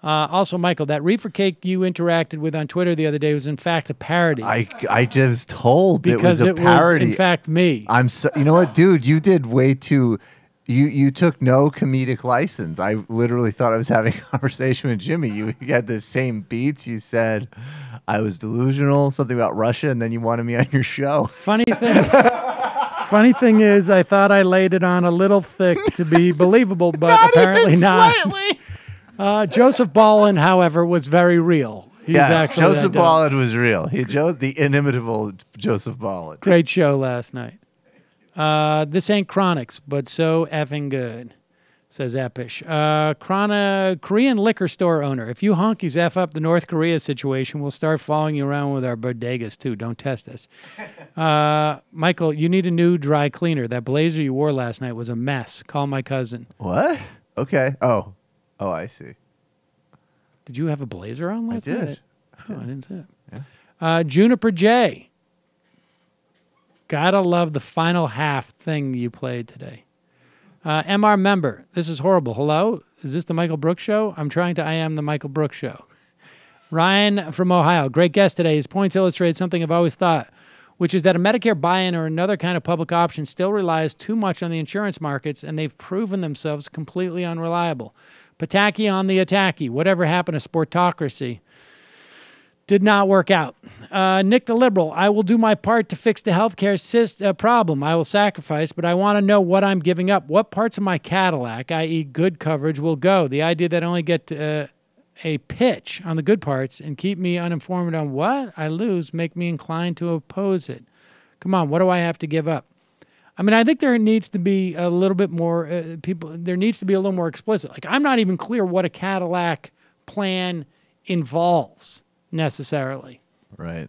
Also, Michael, that reefer cake you interacted with on Twitter the other day was in fact a parody. I just told because it was a parody. Was in fact me. You know what, dude? You did way too. You took no comedic license. I literally thought I was having a conversation with Jimmy. You had the same beats. You said I was delusional, something about Russia, and then you wanted me on your show. Funny thing is, I thought I laid it on a little thick to be believable, but apparently not. Slightly. Joseph Ballin, however, was very real. Yes, Joseph Ballin was real. The inimitable Joseph Ballin. Great show last night. This ain't Chronics, but so effing good. says Epish. Korean liquor store owner. If you honkies F up the North Korea situation, we'll start following you around with our bodegas, too. Don't test us. Michael, you need a new dry cleaner. That blazer you wore last night was a mess. Call my cousin. What? Okay. Oh, I see. Did you have a blazer on last night? I did. I didn't see it. Yeah. Juniper J. Gotta love the final half thing you played today. MR member, this is horrible. Hello? Is this the Michael Brooks show? I am the Michael Brooks show. Ryan from Ohio, great guest today. His points illustrate something I've always thought, which is that a Medicare buy-in or another kind of public option still relies too much on the insurance markets, and they've proven themselves completely unreliable. Pataki on the attacky. Whatever happened to sportocracy? Did not work out. Nick the Liberal, I will do my part to fix the healthcare problem. I will sacrifice, but I want to know what I'm giving up. What parts of my Cadillac, i.e. good coverage, will go? The idea that I only get a pitch on the good parts and keep me uninformed on what I lose make me inclined to oppose it. Come on, what do I have to give up? I mean, I think there needs to be a little bit more there needs to be a little more explicit. Like, I'm not even clear what a Cadillac plan involves necessarily. Right.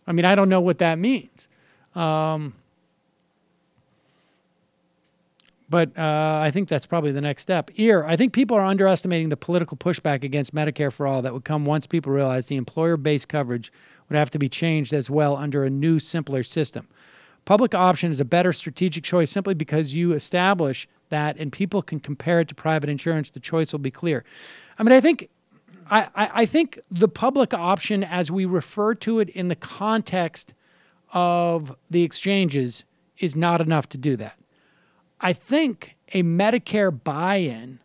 I mean, I don't know what that means. But I think that's probably the next step. I think people are underestimating the political pushback against Medicare for All that would come once people realize the employer-based coverage would have to be changed as well under a new, simpler system. Public option is a better strategic choice simply because you establish that and people can compare it to private insurance. The choice will be clear. I mean, I think the public option, as we refer to it in the context of the exchanges, is not enough to do that. I think a Medicare buy-in,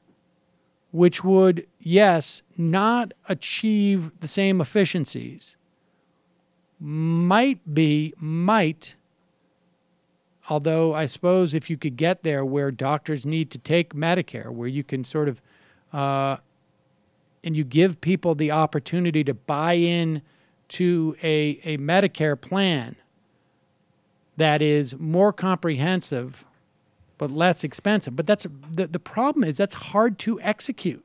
which would, yes, not achieve the same efficiencies, might, although I suppose if you could get there where doctors need to take Medicare, where you can sort of and you give people the opportunity to buy in to a Medicare plan that is more comprehensive but less expensive. But that's the problem is that's hard to execute.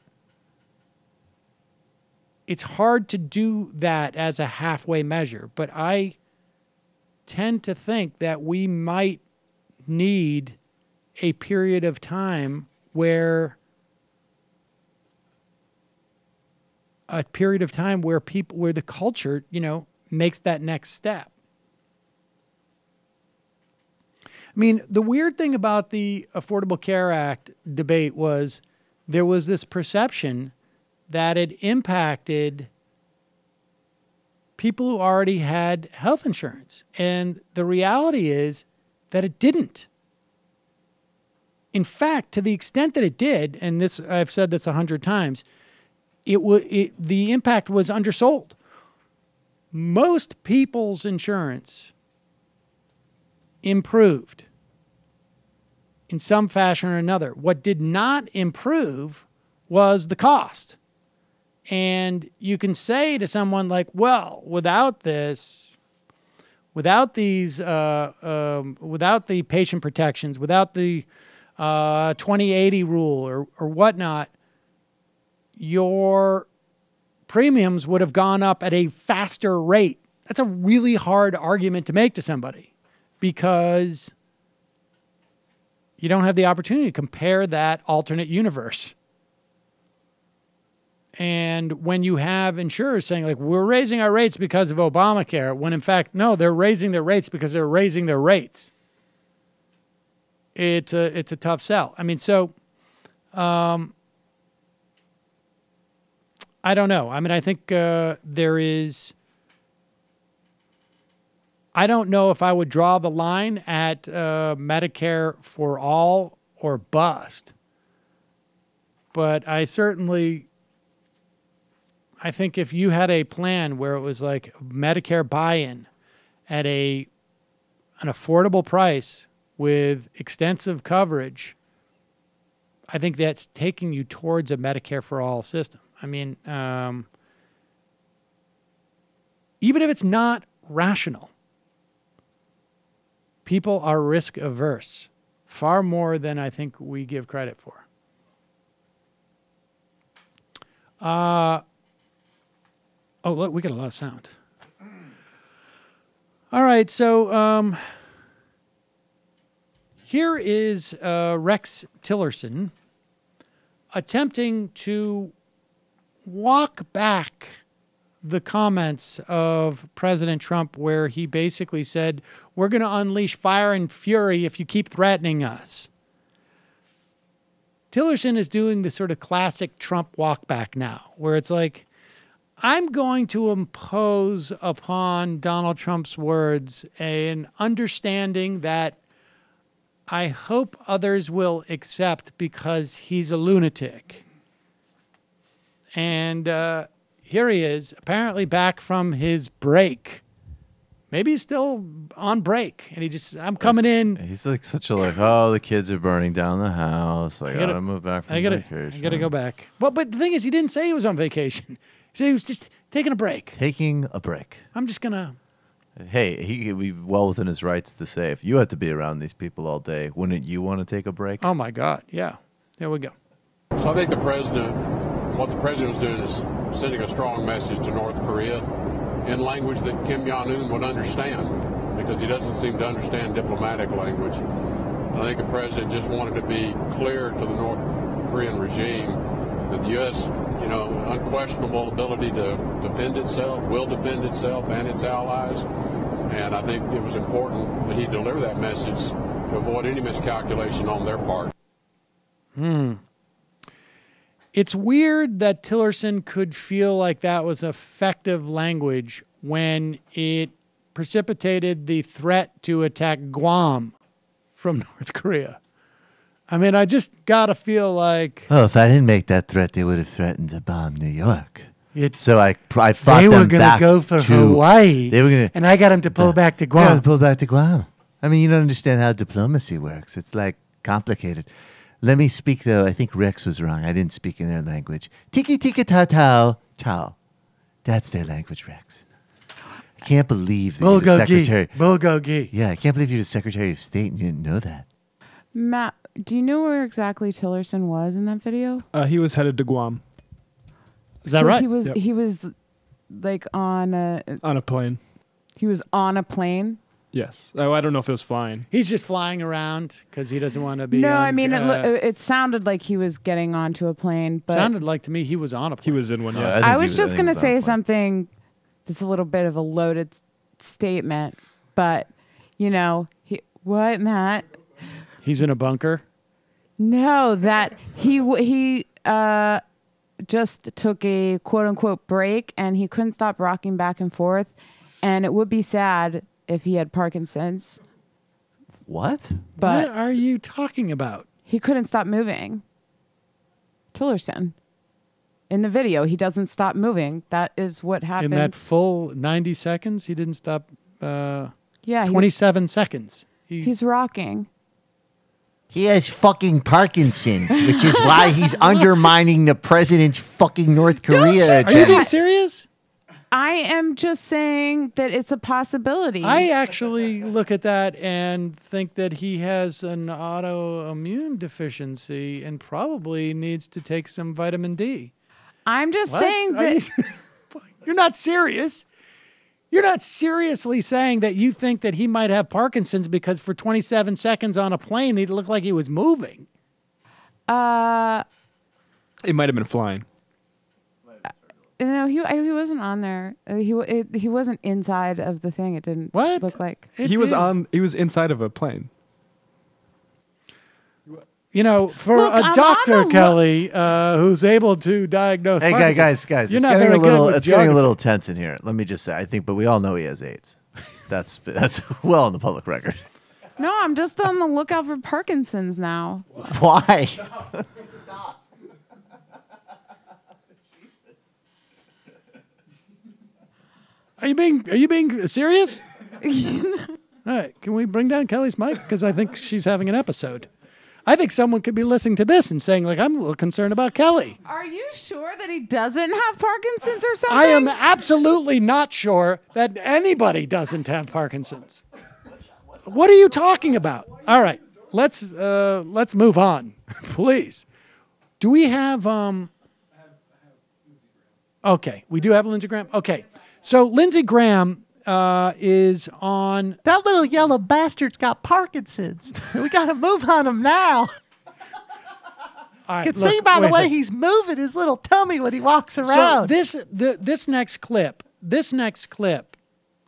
It's hard to do that as a halfway measure, but I tend to think that we might need a period of time where the culture, makes that next step. I mean, the weird thing about the Affordable Care Act debate was there was this perception that it impacted people who already had health insurance. And the reality is that it didn't. In fact, to the extent that it did, and this I've said this 100 times, the impact was undersold. Most people's insurance improved in some fashion or another. What did not improve was the cost. And you can say to someone like, well, without these, without the patient protections, without the 2080 rule or whatnot, your premiums would have gone up at a faster rate. That's a really hard argument to make to somebody because you don't have the opportunity to compare that alternate universe. And when you have insurers saying, like, we're raising our rates because of Obamacare, when in fact, no, they're raising their rates because they're raising their rates. It's a tough sell. I mean, so I don't know. I mean, I think there is... I don't know if I would draw the line at Medicare for all or bust. But I think if you had a plan where it was like Medicare buy-in at an affordable price with extensive coverage, I think that's taking you towards a Medicare for all system. I mean, even if it's not rational, people are risk averse far more than I think we give credit for. Oh, look, we got a lot of sound. All right, so here is Rex Tillerson attempting to walk back the comments of President Trump where he basically said, we're going to unleash fire and fury if you keep threatening us. Tillerson is doing the sort of classic Trump walk back now, where it's like, I'm going to impose upon Donald Trump's words an understanding that I hope others will accept because he's a lunatic. And here he is, apparently back from his break. Maybe he's still on break, and I'm coming in. He's like such a oh, the kids are burning down the house. I gotta move back from vacation. I gotta go back. Well, but the thing is, he didn't say he was on vacation. He said he was just taking a break. Taking a break. I'm just gonna. Hey, he could be well within his rights to say, if you had to be around these people all day, wouldn't you want to take a break? Oh my God, yeah. There we go. So I think what the president was doing is sending a strong message to North Korea in language that Kim Jong-un would understand, because he doesn't seem to understand diplomatic language. I think the president just wanted to be clear to the North Korean regime that the U.S., unquestionable ability to defend itself, will defend itself and its allies. And I think it was important that he deliver that message to avoid any miscalculation on their part. It's weird that Tillerson could feel like that was effective language when it precipitated the threat to attack Guam from North Korea. I mean, I just got to feel like... Oh, if I didn't make that threat, they would have threatened to bomb New York. So I fought they them were going to go for Hawaii, they were gonna, and I got them to pull back to Guam. Yeah, pull back to Guam. I mean, you don't understand how diplomacy works. It's like complicated. Let me speak, though. I think Rex was wrong. I didn't speak in their language. Tiki tika ta tau tau. That's their language, Rex. I can't believe that you're the Secretary. Bulgogi. Yeah, I can't believe you're the Secretary of State and you didn't know that. Matt, do you know where exactly Tillerson was in that video? He was headed to Guam. Is that right? He was like on a plane. He was on a plane. Yes. Oh, I don't know if it was flying. He's just flying around because he doesn't want to be. No, I mean it sounded like he was getting onto a plane, but sounded like to me he was on a plane. He was in one. Yeah. I was just gonna say something. That's a little bit of a loaded statement, but what, Matt? He's in a bunker. No, that he just took a quote unquote break, and he couldn't stop rocking back and forth, and it would be sad if he had Parkinson's. What? But what are you talking about? He couldn't stop moving. Tillerson. In the video, he doesn't stop moving. That is what happens. In that full 90 seconds, he didn't stop. 27 seconds. He's rocking. He has fucking Parkinson's, which is why he's undermining the president's fucking North Korea agenda. Are you being serious? I am just saying that it's a possibility. I actually look at that and think that he has an autoimmune deficiency and probably needs to take some vitamin D. I'm just saying that... You're not serious. You're not seriously saying that you think that he might have Parkinson's because for 27 seconds on a plane, he looked like he was moving. It might have been flying. No, he wasn't on there. He wasn't inside of the thing. It didn't look like. He was inside of a plane. For a doctor, Kelly, who's able to diagnose. Hey, guys, you're not very good with it's getting a little tense in here. Let me just say, I think, but we all know he has AIDS. That's well on the public record. No, I'm just on the lookout for Parkinson's now. Why? Are you being serious? All right, can we bring down Kelly's mic? Because I think she's having an episode. I think someone could be listening to this and saying, I'm a little concerned about Kelly. Are you sure that he doesn't have Parkinson's or something? I am absolutely not sure that anybody doesn't have Parkinson's. What are you talking about? All right, let's move on, please. Do we have Okay, we do have Lindsey Graham. Okay, so Lindsey Graham is on. That little yellow bastard's got Parkinson's. We got to move on him now. Right, You can see by the way he's moving his little tummy when he walks around. So this next clip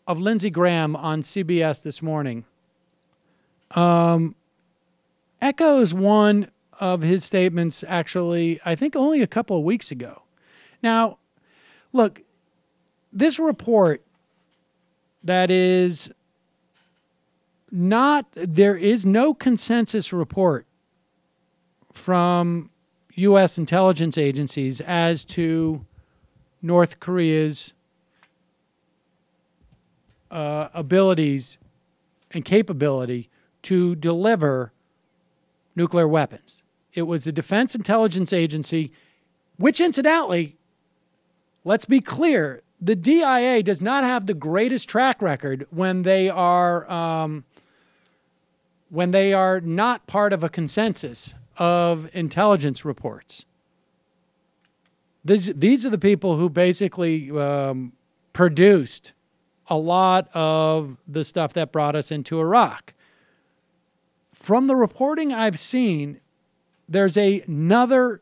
of Lindsey Graham on CBS this morning echoes one of his statements, actually, I think only a couple of weeks ago. Now, look, this report that is not, there is no consensus report from U.S. intelligence agencies as to North Korea's abilities and capability to deliver nuclear weapons. It was the Defense Intelligence Agency, which incidentally, let's be clear, the DIA does not have the greatest track record when they are not part of a consensus of intelligence reports. These are the people who basically produced a lot of the stuff that brought us into Iraq. From the reporting I've seen, there's another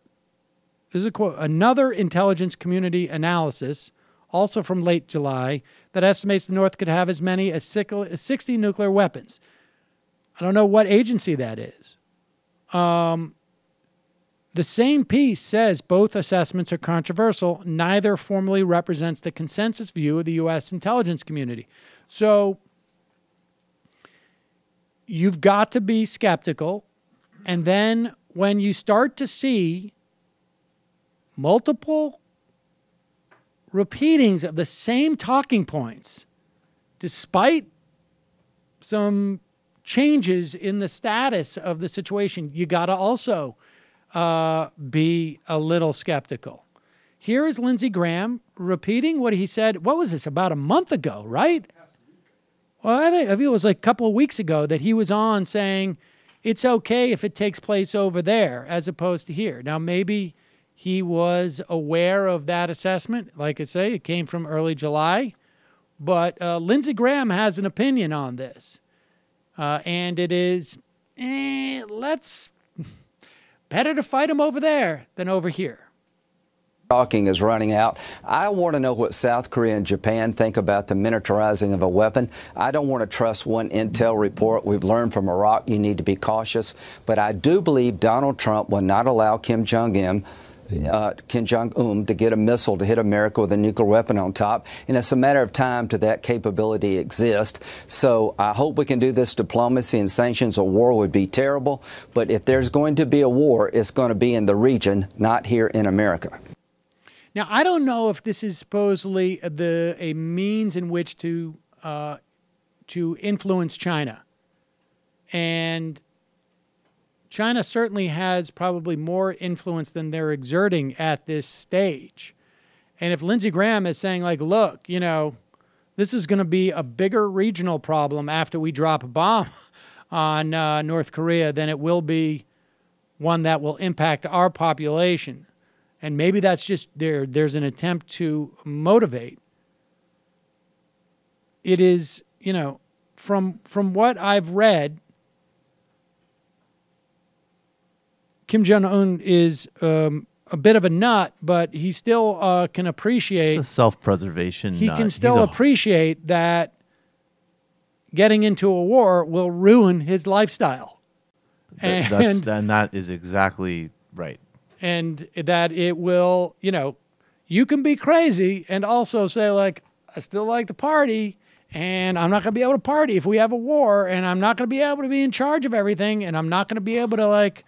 intelligence community analysis, also from late July, that estimates the North could have as many as 60 nuclear weapons. I don't know what agency that is. The same piece says both assessments are controversial. Neither formally represents the consensus view of the U.S. intelligence community. So you've got to be skeptical. And then when you start to see multiple repeatings of the same talking points, despite some changes in the status of the situation, you got to also be a little skeptical. Here is Lindsey Graham repeating what he said. What was this, about a month ago, right? Well, I think it was like a couple of weeks ago that he was on saying it's okay if it takes place over there as opposed to here. Now, maybe he was aware of that assessment. Like I say, it came from early July. But Lindsey Graham has an opinion on this. And it is, better to fight him over there than over here. Talking is running out. I want to know what South Korea and Japan think about the miniaturizing of a weapon. I don't want to trust one intel report. We've learned from Iraq you need to be cautious. But I do believe Donald Trump will not allow Kim Jong-un to get a missile to hit America with a nuclear weapon on top. And it's a matter of time till that capability exists. So I hope we can do this diplomacy and sanctions. A war would be terrible. But if there's going to be a war, it's going to be in the region, not here in America. Now, I don't know if this is supposedly a means in which to influence China. And China certainly has probably more influence than they're exerting at this stage. And if Lindsey Graham is saying, like, look, you know, this is going to be a bigger regional problem after we drop a bomb on North Korea than it will be one that will impact our population. And maybe that's just there's an attempt to motivate. It is, you know, from what I've read, Kim Jong-un is a bit of a nut, but he still can appreciate... It's a self-preservation He nut. can still appreciate that getting into a war will ruin his lifestyle. And that is exactly right. And that it will, you know, you can be crazy and also say, like, I still like to party, and I'm not going to be able to party if we have a war, and I'm not going to be able to be in charge of everything, and I'm not going to be able to, like,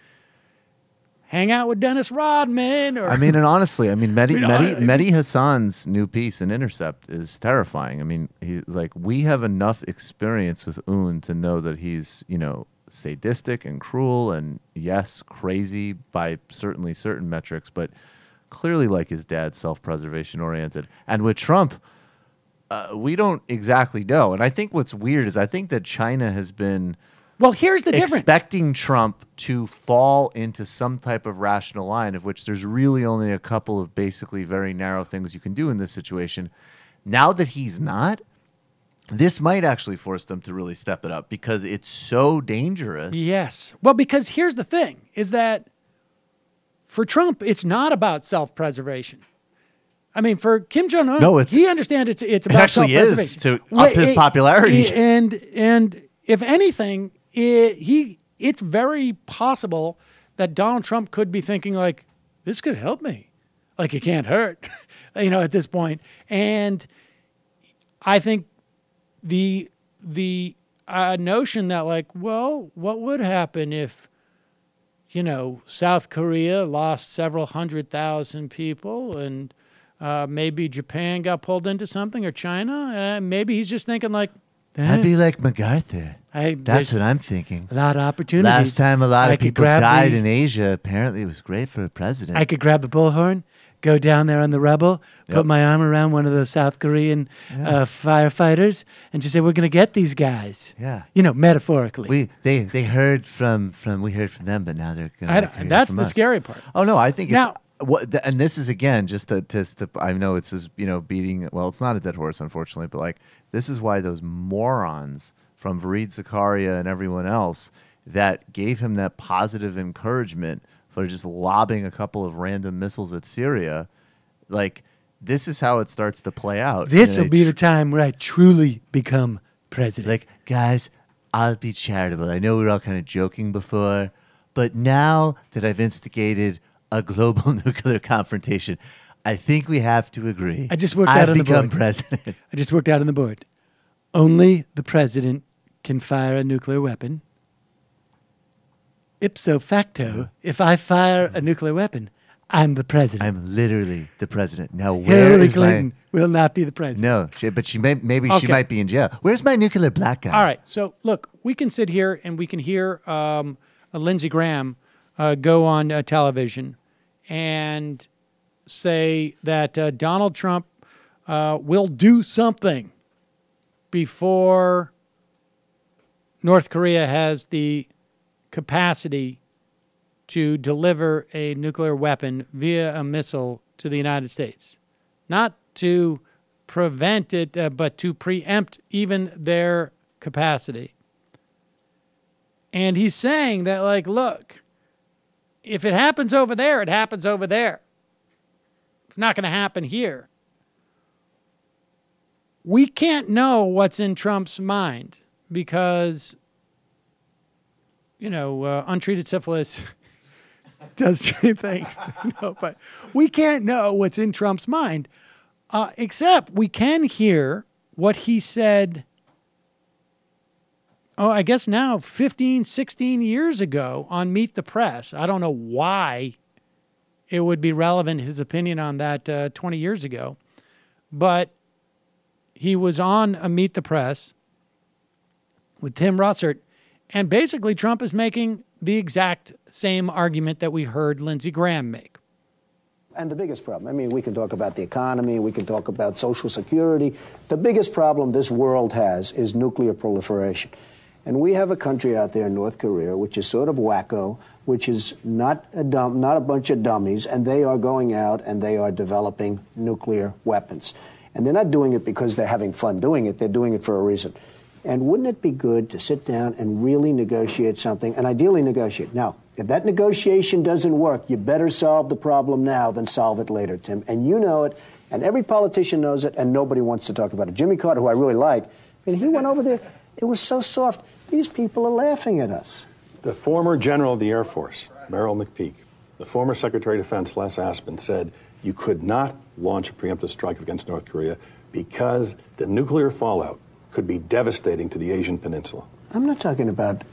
hang out with Dennis Rodman. Or, I mean, and honestly, I mean, Mehdi Hassan's new piece in Intercept is terrifying. I mean, he's like, we have enough experience with Un to know that he's, you know, sadistic and cruel and, yes, crazy by certainly certain metrics, but clearly, like his dad, self-preservation oriented. And with Trump, we don't exactly know. And I think what's weird is I think that China has been Well, here's the difference. Expecting Trump to fall into some type of rational line, of which there's really only a couple of basically very narrow things you can do in this situation. Now that he's not, this might actually force them to really step it up because it's so dangerous. Yes. Well, because here's the thing, is that for Trump, it's not about self-preservation. I mean, for Kim Jong-un, he understands it's about self-preservation. It actually is to up his popularity. And if anything, it's very possible that Donald Trump could be thinking like, this could help me. Like, it can't hurt, at this point. And I think the notion that like, well, what would happen if, South Korea lost several 100,000 people and maybe Japan got pulled into something or China? Maybe he's just thinking like, I'd be like MacArthur. That's what I'm thinking. A lot of opportunities. Last time a lot of people died in Asia, apparently it was great for a president. I could grab a bullhorn, go down there on the Rebel, put my arm around one of the South Korean firefighters, and just say, we're going to get these guys. Yeah. Metaphorically. They heard from we heard from them, but now they're going to that's the scary part. Oh, no, I think it's... and this is, again, just to I know it's just, beating... Well, it's not a dead horse, unfortunately, but, like, this is why those morons from Fareed Zakaria and everyone else that gave him that positive encouragement for just lobbing a couple of random missiles at Syria, like, this is how it starts to play out. This will be the time where I truly become president. Like, guys, I'll be charitable. I know we were all kind of joking before, but now that I've instigated a global nuclear confrontation, I think we have to agree. I just worked out on the board. I've become president. I just worked out on the board. Only the president can fire a nuclear weapon. Ipso facto, if I fire a nuclear weapon, I'm the president. I'm literally the president. Now, Hillary Clinton will not be the president. No, but she might be in jail. Where's my nuclear black guy? All right. So, look, we can sit here and we can hear Lindsey Graham go on television and say that Donald Trump will do something before North Korea has the capacity to deliver a nuclear weapon via a missile to the United States. Not to prevent it, but to preempt even their capacity. And he's saying that, like, look, if it happens over there, it happens over there. It's not going to happen here. We can't know what's in Trump's mind because, untreated syphilis does strange things. No, but we can't know what's in Trump's mind, except we can hear what he said, I guess now 15, 16 years ago on Meet the Press. I don't know why it would be relevant, his opinion on that 20 years ago, but he was on a Meet the Press with Tim Russert, and basically Trump is making the exact same argument that we heard Lindsey Graham make. And the biggest problem, we can talk about the economy, we can talk about Social Security. The biggest problem this world has is nuclear proliferation. And we have a country out there in North Korea, which is sort of wacko, which is not a bunch of dummies, and they are going out and they are developing nuclear weapons. And they're not doing it because they're having fun doing it, they're doing it for a reason. And wouldn't it be good to sit down and really negotiate something, and ideally negotiate? Now, if that negotiation doesn't work, you better solve the problem now than solve it later, Tim. And you know it, and every politician knows it, and nobody wants to talk about it. Jimmy Carter, who I really like, and he went over there, it was so soft. These people are laughing at us. The former general of the Air Force, Merrill McPeak, the former Secretary of Defense, Les Aspin, said you could not launch a preemptive strike against North Korea because the nuclear fallout could be devastating to the Asian Peninsula. I'm not talking about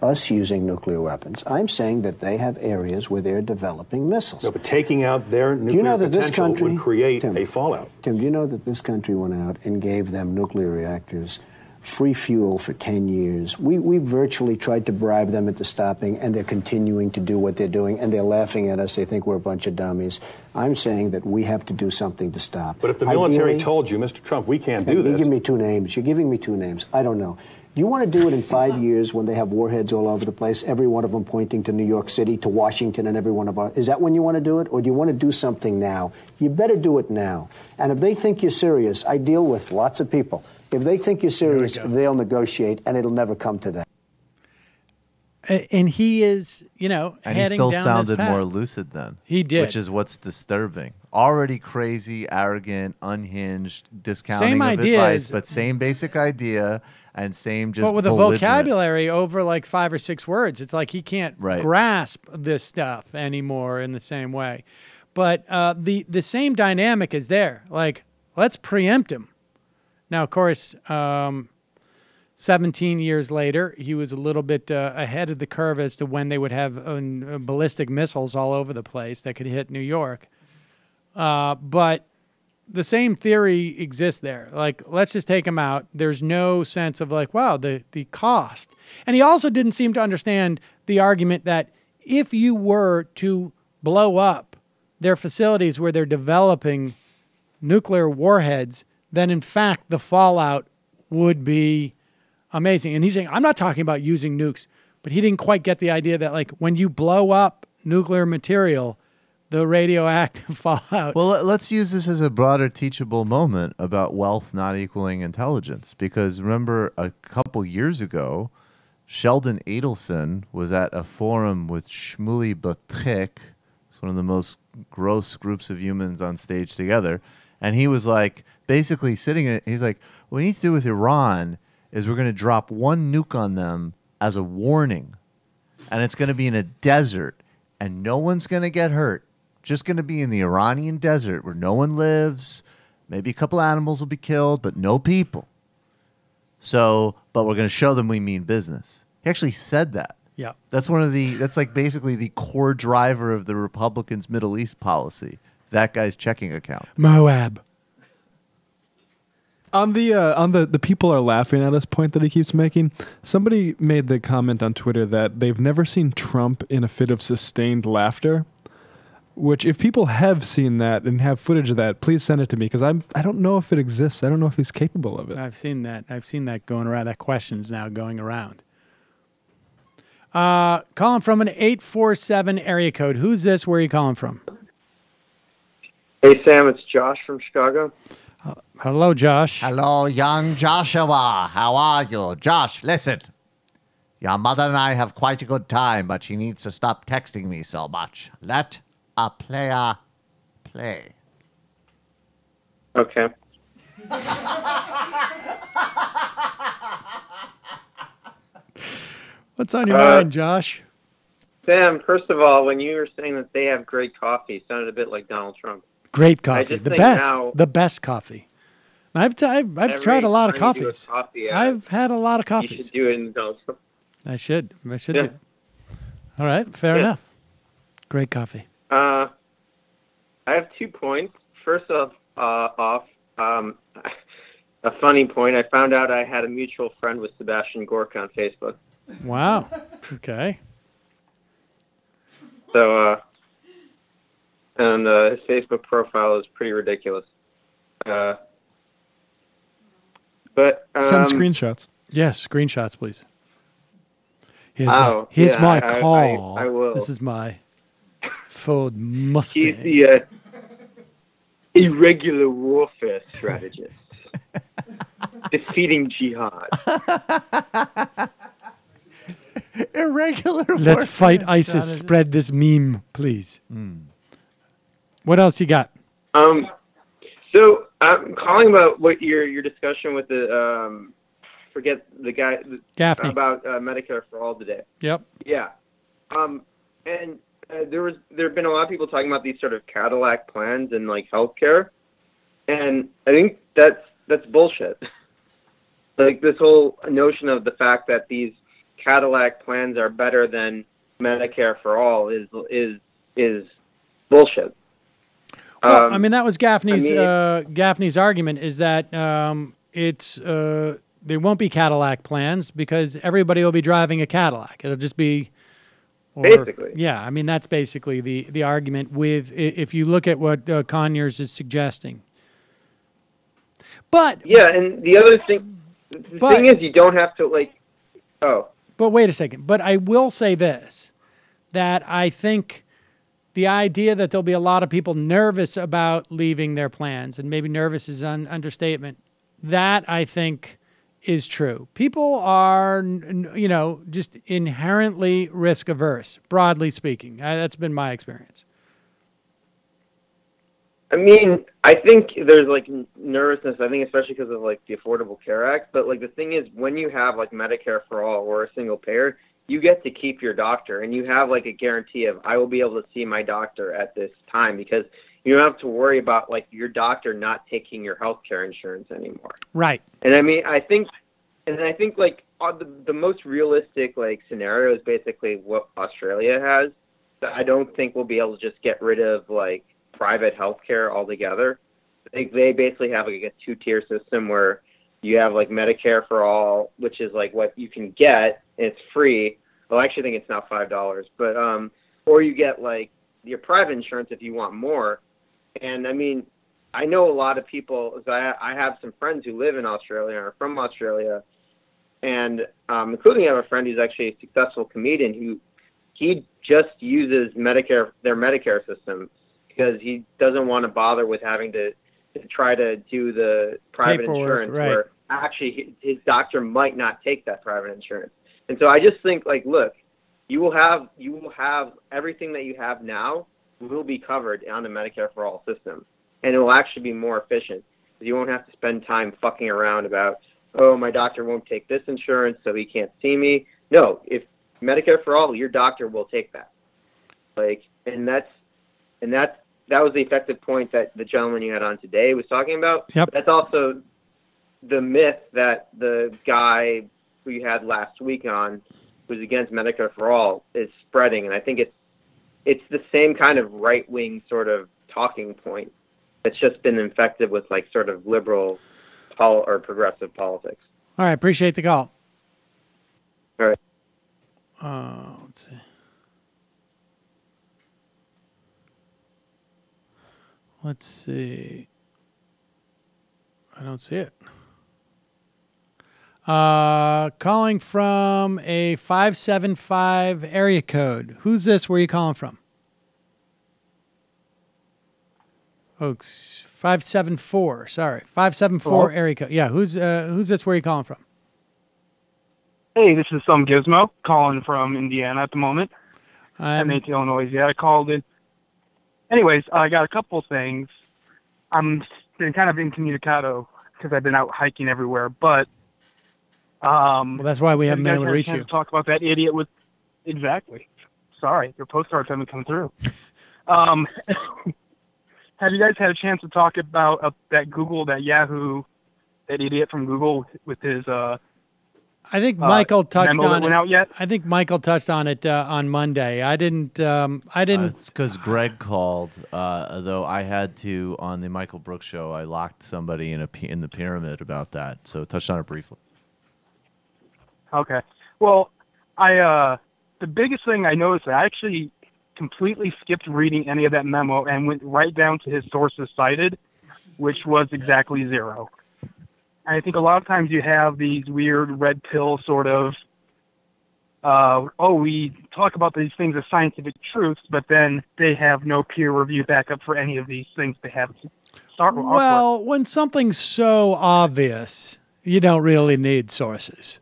us using nuclear weapons. I'm saying that they have areas where they're developing missiles. No, but taking out their nuclear potential would create a fallout. Tim, do you know that this country went out and gave them nuclear reactors, free fuel for 10 years? We virtually tried to bribe them into stopping, and they're continuing to do what they're doing, and they're laughing at us. They think we're a bunch of dummies. I'm saying that we have to do something to stop. But if the military told you, Mr. Trump, we can't do this. You give me two names. You're giving me two names. I don't know. Do you want to do it in 5 years when they have warheads all over the place, every one of them pointing to New York City, to Washington, and every one of our... Is that when you want to do it? Or do you want to do something now? You better do it now. And if they think you're serious, I deal with lots of people. If they think you're serious, they'll negotiate, and it'll never come to that. And he is, you know, and he still sounded more lucid then. He did. Which is what's disturbing. Already crazy, arrogant, unhinged, discounting same of ideas, advice, but same basic idea and same just but with a belligerent. vocabulary over like 5 or 6 words. It's like he can't grasp this stuff anymore in the same way. But the same dynamic is there. Like, let's preempt him. Now, of course, 17 years later, he was a little bit ahead of the curve as to when they would have ballistic missiles all over the place that could hit New York. But the same theory exists there. Like, let's just take him out. There's no sense of like, wow, the cost. And he also didn't seem to understand the argument that if you were to blow up their facilities where they're developing nuclear warheads, then in fact the fallout would be amazing. And he's saying, I'm not talking about using nukes, but he didn't quite get the idea that like when you blow up nuclear material, the radioactive fallout. Well, let's use this as a broader teachable moment about wealth not equaling intelligence. Because remember, a couple years ago, Sheldon Adelson was at a forum with Shmuley Batrek. It's one of the most gross groups of humans on stage together. And he was like, basically sitting in it, he's like, what we need to do with Iran is we're going to drop one nuke on them as a warning. And it's going to be in a desert. And no one's going to get hurt. Just going to be in the Iranian desert where no one lives. Maybe a couple animals will be killed, but no people. So, but we're going to show them we mean business. He actually said that. Yeah. That's that's like basically the core driver of the Republicans' Middle East policy. That guy's checking account. Moab. On the people are laughing at us point that he keeps making, somebody made the comment on Twitter that they've never seen Trump in a fit of sustained laughter. Which, if people have seen that and have footage of that, please send it to me because I don't know if it exists. I don't know if he's capable of it. I've seen that. I've seen that going around. That question's now going around. Calling from an 847 area code. Who's this? Where are you calling from? Hey, Sam. It's Josh from Chicago. Hello, Josh. Hello, young Joshua. How are you? Josh, listen. Your mother and I have quite a good time, but she needs to stop texting me so much. Let a player play. Okay. What's on your mind, Josh? Sam, first of all, when you were saying that they have great coffee, it sounded a bit like Donald Trump. Great coffee. The best coffee. I've tried a lot of coffees. I've had a lot of coffees. You should do it in Donald Trump. I should do it. All right, fair enough. Great coffee. I have 2 points. First off, a funny point. I found out I had a mutual friend with Sebastian Gorka on Facebook. Wow. Okay. So, and his Facebook profile is pretty ridiculous. But send screenshots. Yes, screenshots, please. Here's my call. I will. This is my Ford Mustang. He's the irregular warfare strategist. Defeating jihad. Irregular warfare. Let's fight ISIS. Spread this meme, please. What else you got? So I'm calling about what your discussion with the forget the guy Gaffney about Medicare for all today. Yep. Yeah. And there have been a lot of people talking about these sort of Cadillac plans and like healthcare, and I think that's bullshit. Like this whole notion of the fact that these Cadillac plans are better than Medicare for all is bullshit. Well, I mean that was Gaffney's argument is that there won't be Cadillac plans because everybody will be driving a Cadillac. It'll just be basically. Yeah, I mean that's basically the argument with if you look at what Conyers is suggesting. But yeah, and the other thing The thing is, you don't have to, like, But wait a second. But I will say this, that I think the idea that there'll be a lot of people nervous about leaving their plans, and maybe nervous is an understatement, that I think is true. People are, just inherently risk averse, broadly speaking. That's been my experience. I mean, I think there's like nervousness. I think especially because of like the Affordable Care Act. But like the thing is, when you have like Medicare for all or a single payer, you get to keep your doctor, and you have like a guarantee of I will be able to see my doctor at this time, because you don't have to worry about like your doctor not taking your health care insurance anymore. Right. And I mean, I think like the most realistic like scenario is basically what Australia has. So I don't think we'll be able to just get rid of like private healthcare altogether. I think they basically have like a two-tier system where you have like Medicare for all, which is like what you can get, and it's free. Well, I actually think it's now $5, but or you get like your private insurance if you want more. And I mean, I know a lot of people. So I have some friends who live in Australia or are from Australia, and including I have a friend who's actually a successful comedian who he just uses their Medicare system, because he doesn't want to bother with having to try to do the private insurance, right, where actually his doctor might not take that private insurance. And so I just think, like, look, you will have everything that you have now will be covered on the Medicare for all system, and it will actually be more efficient. You won't have to spend time fucking around about, oh, my doctor won't take this insurance, so he can't see me. No, if Medicare for all, your doctor will take that. Like, and that was the effective point that the gentleman you had on today was talking about. Yep. That's also the myth that the guy who you had last week on, who's against Medicare for all, is spreading. And I think it's the same kind of right-wing sort of talking point that's just been infected with like sort of liberal or progressive politics. All right. Appreciate the call. All right. Let's see. Let's see. I don't see it. Calling from a 575 area code. Who's this? Where are you calling from? Oh, 574. Sorry. 574 area code. Yeah, who's this? Where are you calling from? Hey, this is some Gizmo calling from Indiana at the moment. I'm in Illinois. Yeah, I called in. Anyways, I got a couple things. I'm been kind of incommunicado because I've been out hiking everywhere, but well, that's why we haven't been able to reach you. Talk about that idiot with exactly. Sorry, your postcards haven't come through. Have you guys had a chance to talk about that Yahoo, that idiot from Google with his I think Michael touched on it. Out yet? I think Michael touched on it on Monday. I didn't. It's because Greg called. Though I had to on the Michael Brooks show. I locked somebody in the pyramid about that. So touched on it briefly. Okay. Well, the biggest thing I noticed, I actually completely skipped reading any of that memo and went right down to his sources cited, which was exactly zero. I think a lot of times you have these weird red pill sort of, we talk about these things as scientific truths, but then they have no peer review backup for any of these things they have to start with. Well, when something's so obvious, you don't really need sources.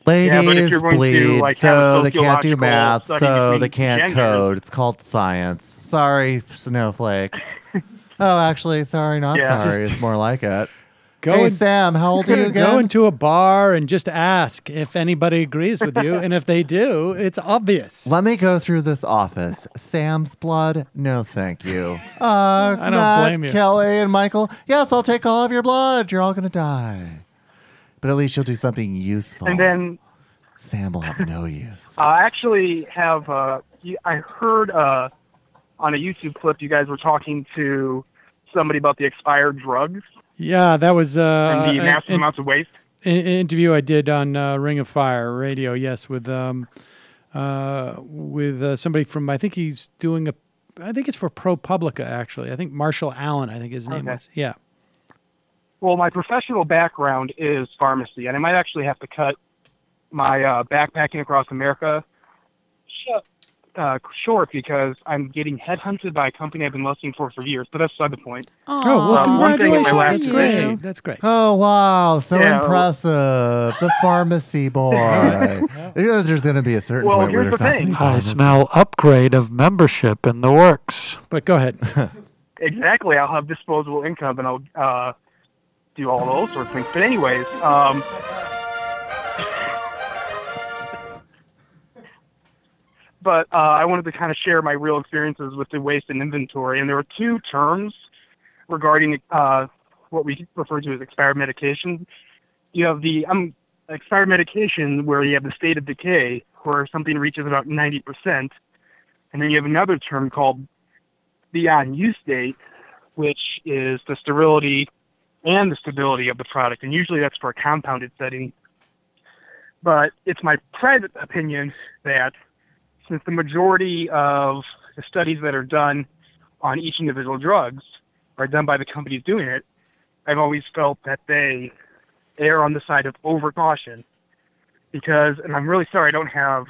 Ladies you're going bleed, to, like, have a so they can't do sociological math, study so between they can't genders. code. It's called science. Sorry, snowflake. Oh, actually, sorry, not sorry. It's more like it. Hey, Sam, how old are you again? Go into a bar and just ask if anybody agrees with you, and if they do, it's obvious. Let me go through this office. Sam's blood? No, thank you. I don't Matt, blame you. Kelly, and Michael? Yes, I'll take all of your blood. You're all going to die. But at least you'll do something useful. And then Sam will have no use. I actually have, I heard on a YouTube clip you guys were talking to somebody about the expired drugs. Yeah, that was and the massive amounts of waste. An interview I did on Ring of Fire radio, yes, with somebody from, I think he's doing I think it's for ProPublica, actually. I think Marshall Allen, I think his name is. Yeah. Well, my professional background is pharmacy, and I might actually have to cut my backpacking across America short because I'm getting headhunted by a company I've been looking for years, but that's beside the point. Well, congratulations. That's great. That's great. Oh, wow. So impressive. The pharmacy boy. You know, there's going to be a certain point where there's not going to be I smell upgrade of membership in the works. But go ahead. Exactly. I'll have disposable income, and I'll do all those sorts of things. But anyways, but I wanted to kind of share my real experiences with the waste and inventory. And there are two terms regarding what we refer to as expired medication. You have the expired medication where you have the state of decay, where something reaches about 90%. And then you have another term called beyond use date, which is the sterility and the stability of the product. And usually that's for a compounded setting. But it's my private opinion that since the majority of the studies that are done on each individual drugs are done by the companies doing it, I've always felt that they err on the side of overcaution. Because, and I'm really sorry I don't have,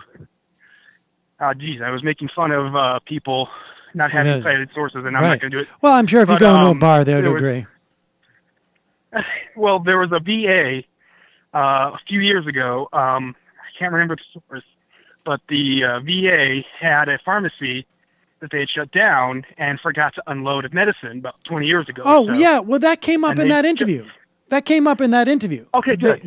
I was making fun of people not having cited sources, and I'm not going to do it. Well, I'm sure if you go into a bar, they would agree. Well, there was a VA a few years ago. I can't remember the source, but the VA had a pharmacy that they had shut down and forgot to unload of medicine about 20 years ago. Oh, yeah. Well, that came up in that interview. Okay, good.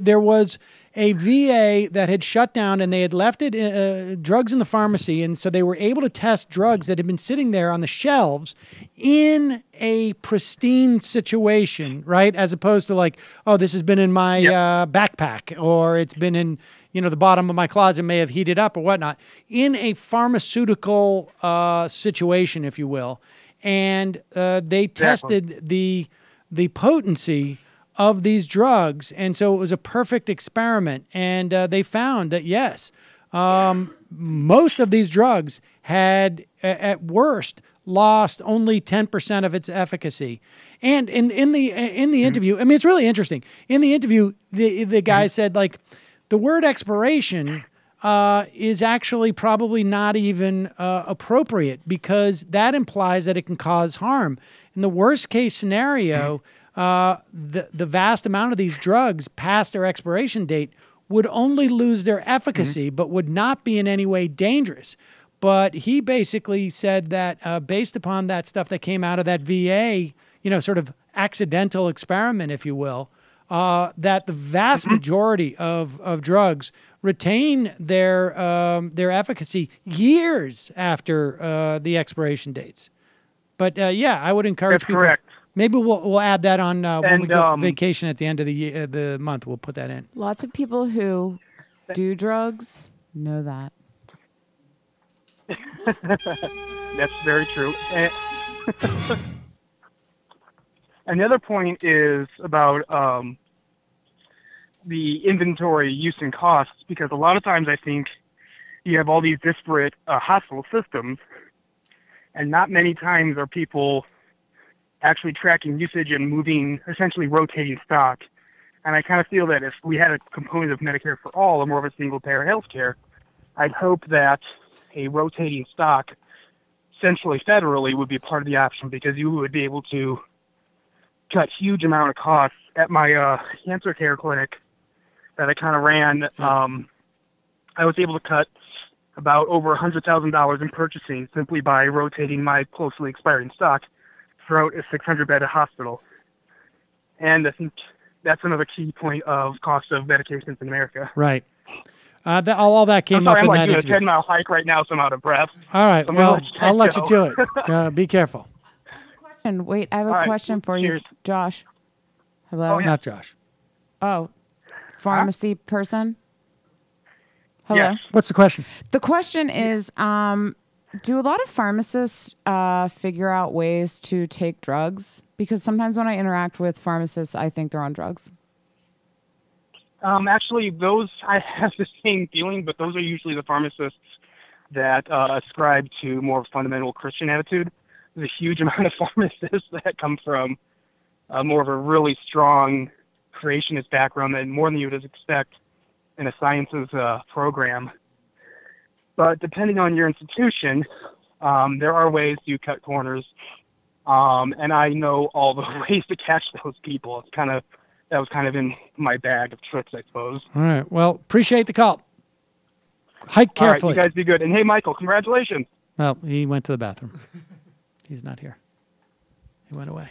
There was a VA that had shut down, and they had left it drugs in the pharmacy, and so they were able to test drugs that had been sitting there on the shelves in a pristine situation, right? As opposed to like, oh, this has been in my backpack, or it's been in, the bottom of my closet, may have heated up or whatnot, in a pharmaceutical situation, if you will. And they tested the potency of these drugs, and so it was a perfect experiment. And they found that yes, most of these drugs had, at worst, lost only 10% of its efficacy. And in the interview, I mean, it's really interesting. In the interview, the guy said, like, the word expiration is actually probably not even appropriate, because that implies that it can cause harm. In the worst case scenario, the vast amount of these drugs past their expiration date would only lose their efficacy, but would not be in any way dangerous. But he basically said that based upon that stuff that came out of that VA, sort of accidental experiment, if you will, that the vast majority of drugs retain their efficacy years after the expiration dates. But yeah, I would encourage people. That's correct. Maybe we'll add that on when we go on vacation at the end of the month. We'll put that in. Lots of people who do drugs know that. That's very true. And the other point is about the inventory use and costs, because a lot of times I think you have all these disparate hospital systems, and not many times are people actually tracking usage and moving, essentially rotating stock. And I kind of feel that if we had a component of Medicare for all, or more of a single-payer health care, I'd hope that a rotating stock, essentially federally, would be part of the option, because you would be able to cut huge amount of costs. At my cancer care clinic that I kind of ran, I was able to cut about over $100,000 in purchasing simply by rotating my closely expiring stock throughout a 600-bed hospital. And I think that's another key point of cost of medications in America. Right. All that came up in that interview. I'm doing a 10-mile hike right now, so I'm out of breath. All right. Well, I'll let you do it. Be careful. And wait, I have a question for you, Josh. Hello? Not Josh. Oh, pharmacy person? Hello? Yes. What's the question? The question is, do a lot of pharmacists figure out ways to take drugs? Because sometimes when I interact with pharmacists, I think they're on drugs. Actually, those, I have the same feeling, but those are usually the pharmacists that ascribe to more fundamental Christian attitude. There's a huge amount of pharmacists that come from more of a really strong creationist background than more than you would expect in a sciences program. But depending on your institution, there are ways to cut corners, and I know all the ways to catch those people. That was kind of in my bag of tricks, I suppose. All right. Well, appreciate the call. Hike carefully. All right, you guys be good. And hey, Michael, congratulations. Well, he went to the bathroom. He's not here. He went away.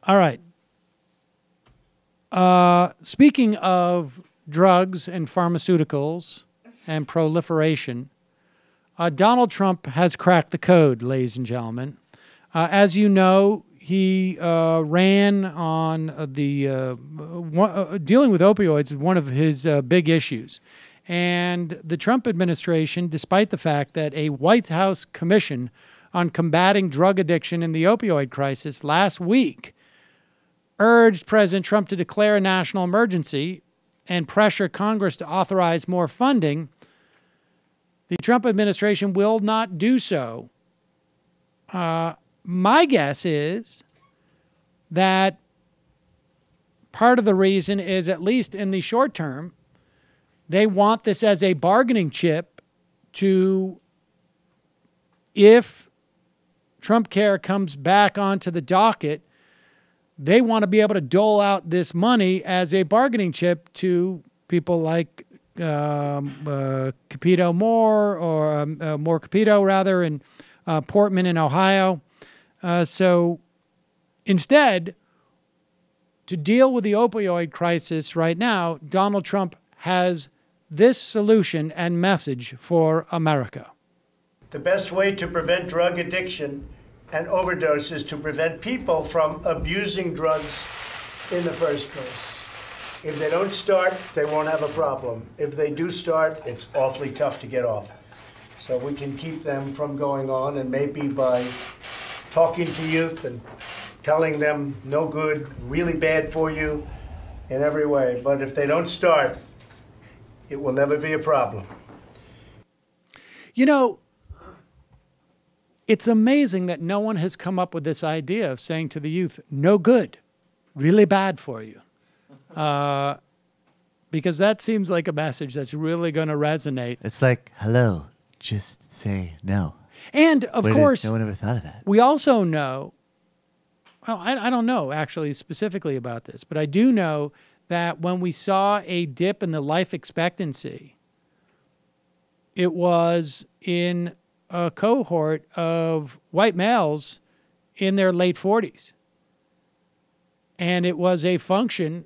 All right. Speaking of drugs and pharmaceuticals and proliferation, Donald Trump has cracked the code, ladies and gentlemen. As you know, he ran on dealing with opioids is one of his big issues. And the Trump administration, despite the fact that a White House commission on combating drug addiction in the opioid crisis last week urged President Trump to declare a national emergency and pressure Congress to authorize more funding, the Trump administration will not do so. My guess is that part of the reason is, at least in the short term, they want this as a bargaining chip to, if Trump Care comes back onto the docket, they want to be able to dole out this money as a bargaining chip to people like Capito Moore, or Moore Capito, rather, in Portman in Ohio. So instead, to deal with the opioid crisis right now, Donald Trump has this solution and message for America. The best way to prevent drug addiction and overdose is to prevent people from abusing drugs in the first place. If they don't start, they won't have a problem. If they do start, it's awfully tough to get off. So we can keep them from going on, and maybe by talking to youth and telling them no good, really bad for you in every way. But if they don't start, it will never be a problem. You know, it's amazing that no one has come up with this idea of saying to the youth, no good, really bad for you. Because that seems like a message that's really going to resonate. It's like, hello, just say no. And, of course, no one ever thought of that. We also know, well, I don't know actually specifically about this, but I do know that when we saw a dip in the life expectancy, it was in a cohort of white males in their late 40s. And it was a function,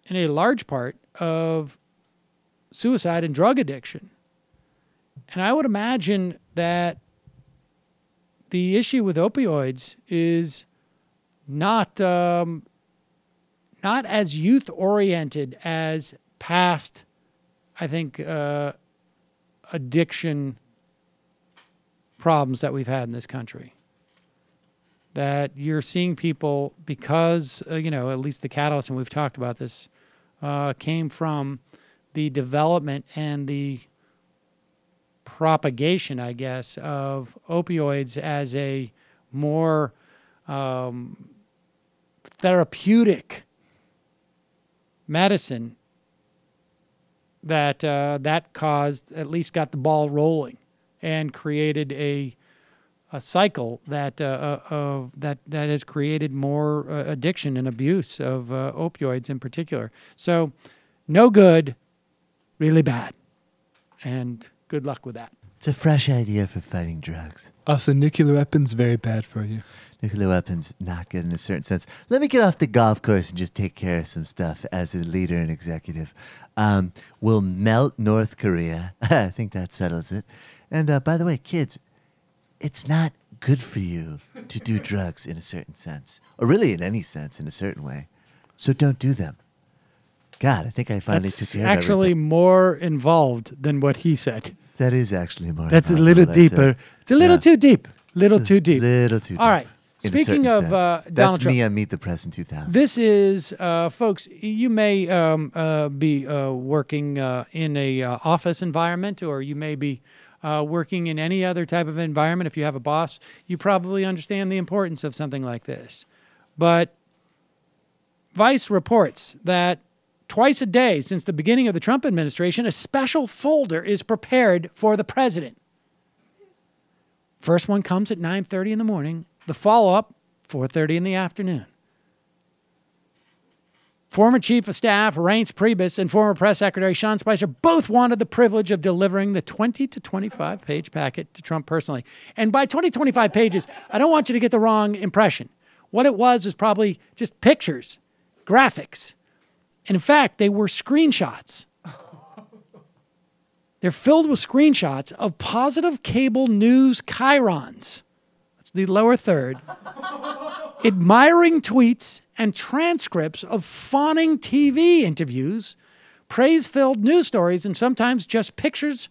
in a large part, of suicide and drug addiction. And I would imagine that the issue with opioids is not as youth-oriented as past, I think, addiction problems that we've had in this country. That you're seeing people, because, at least the catalyst, and we've talked about this, came from the development and the propagation, I guess, of opioids as a more therapeutic medicine that caused, at least got the ball rolling, and created a cycle that has created more addiction and abuse of opioids in particular. So, no good, really bad, and good luck with that. It's a fresh idea for fighting drugs. Also, nuclear weapons, very bad for you. Nuclear weapons, not good in a certain sense. Let me get off the golf course and just take care of some stuff as a leader and executive. We'll melt North Korea. I think that settles it. And by the way, kids, it's not good for you to do drugs in a certain sense, or really in any sense, in a certain way. So don't do them. God, I think I finally took care of everything. That's actually more involved than what he said. That is actually more That's a little deeper. It's a little too deep. Little too deep. Little too deep. All right. Speaking of Donald That's Trump. me on Meet the Press in 2000. This is, folks, you may be working in a office environment, or you may be working in any other type of environment. If you have a boss, you probably understand the importance of something like this. But Vice reports that twice a day since the beginning of the Trump administration, a special folder is prepared for the president. First one comes at 9:30 in the morning. The follow-up, 4:30 in the afternoon. Former Chief of Staff Reince Priebus and former Press Secretary Sean Spicer both wanted the privilege of delivering the 20 to 25-page packet to Trump personally. And by 20, 25 pages, I don't want you to get the wrong impression. What it was probably just pictures, graphics. And in fact, they were screenshots. They're filled with screenshots of positive cable news chyrons. That's the lower third. Admiring tweets and transcripts of fawning TV interviews, praise-filled news stories, and sometimes just pictures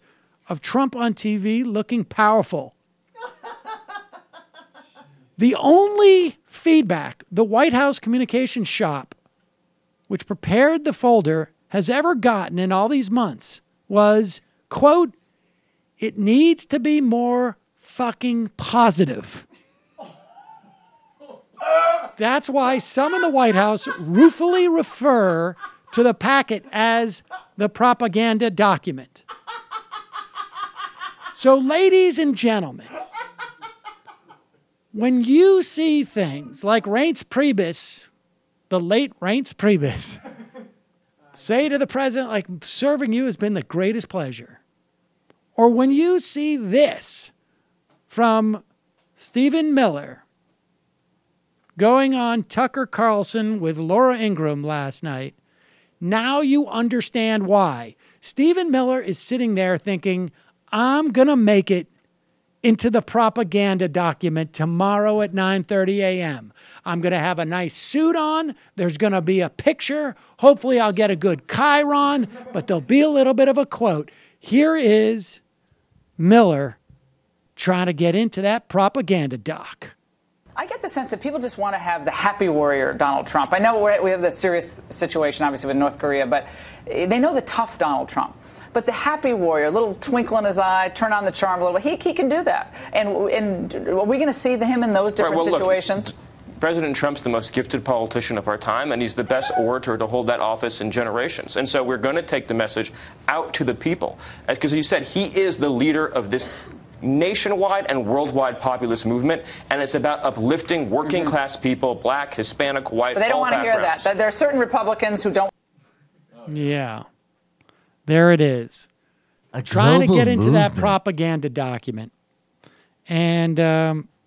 of Trump on TV looking powerful. The only feedback the White House communications shop, which prepared the folder, has ever gotten in all these months was, quote, "It needs to be more fucking positive." That's why some in the White House ruefully refer to the packet as the propaganda document. So, ladies and gentlemen, when you see things like Reince Priebus, the late Reince Priebus, say to the president, like, serving you has been the greatest pleasure. Or when you see this from Stephen Miller going on Tucker Carlson with Laura Ingraham last night, now you understand why. Stephen Miller is sitting there thinking, I'm going to make it into the propaganda document tomorrow at 9:30 a.m. I'm going to have a nice suit on. There's going to be a picture. Hopefully I'll get a good chyron, but there'll be a little bit of a quote. Here is Miller trying to get into that propaganda doc. I get the sense that people just want to have the happy warrior Donald Trump. I know we have the serious situation, obviously, with North Korea, but they know the tough Donald Trump. But the happy warrior, a little twinkle in his eye, turn on the charm a little bit, he can do that. And are we going to see him in those different situations? Look, President Trump's the most gifted politician of our time, and he's the best orator to hold that office in generations. And so we're going to take the message out to the people. Because you said he is the leader of this nationwide and worldwide populist movement, and it's about uplifting working class people, black, Hispanic, white, but they don't want to hear that. There are certain Republicans who don't. Yeah. There it is. Trying to get into that propaganda document. And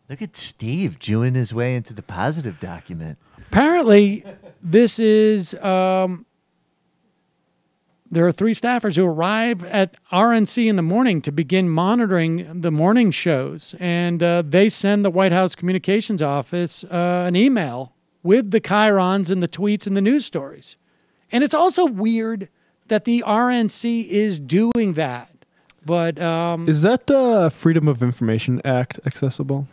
look at Steve chewing his way into the positive document. Apparently, this is there are 3 staffers who arrive at RNC in the morning to begin monitoring the morning shows. And they send the White House Communications Office an email with the chyrons and the tweets and the news stories. And it's also weird that the RNC is doing that. But is that Freedom of Information Act accessible?